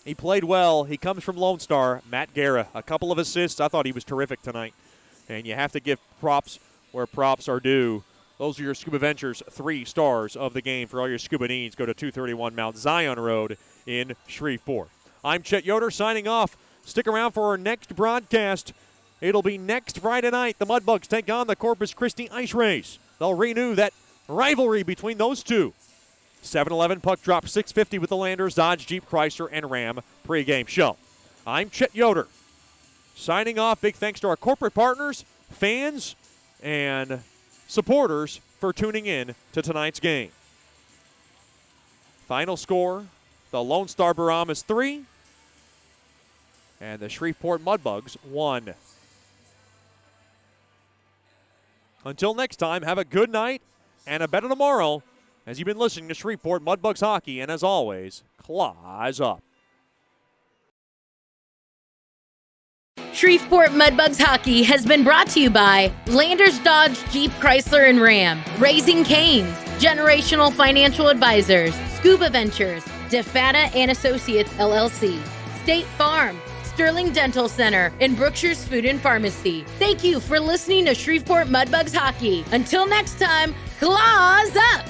he played well. He comes from Lone Star, Matt Guerra. A couple of assists. I thought he was terrific tonight. And you have to give props where props are due. Those are your Scuba Ventures 3 stars of the game. For all your scuba needs, go to 231 Mount Zion Road in Shreveport. I'm Chet Yoder signing off. Stick around for our next broadcast. It'll be next Friday night. The Mudbugs take on the Corpus Christi Ice Rays. They'll renew that rivalry between those two. 7-11 puck drop, 6:50 with the Landers, Dodge, Jeep, Chrysler, and Ram pregame show. I'm Chet Yoder signing off. Big thanks to our corporate partners, fans, and supporters for tuning in to tonight's game. Final score, the Lone Star Brahmas 3 and the Shreveport Mudbugs 1. Until next time, have a good night and a better tomorrow as you've been listening to Shreveport Mudbugs Hockey, and as always, claws up. Shreveport Mudbugs Hockey has been brought to you by Landers Dodge Jeep Chrysler and Ram, Raising Cane's, Generational Financial Advisors, Scuba Ventures, DeFata and Associates LLC, State Farm, Sterling Dental Center, and Brookshire's Food and Pharmacy. Thank you for listening to Shreveport Mudbugs Hockey. Until next time, claws up!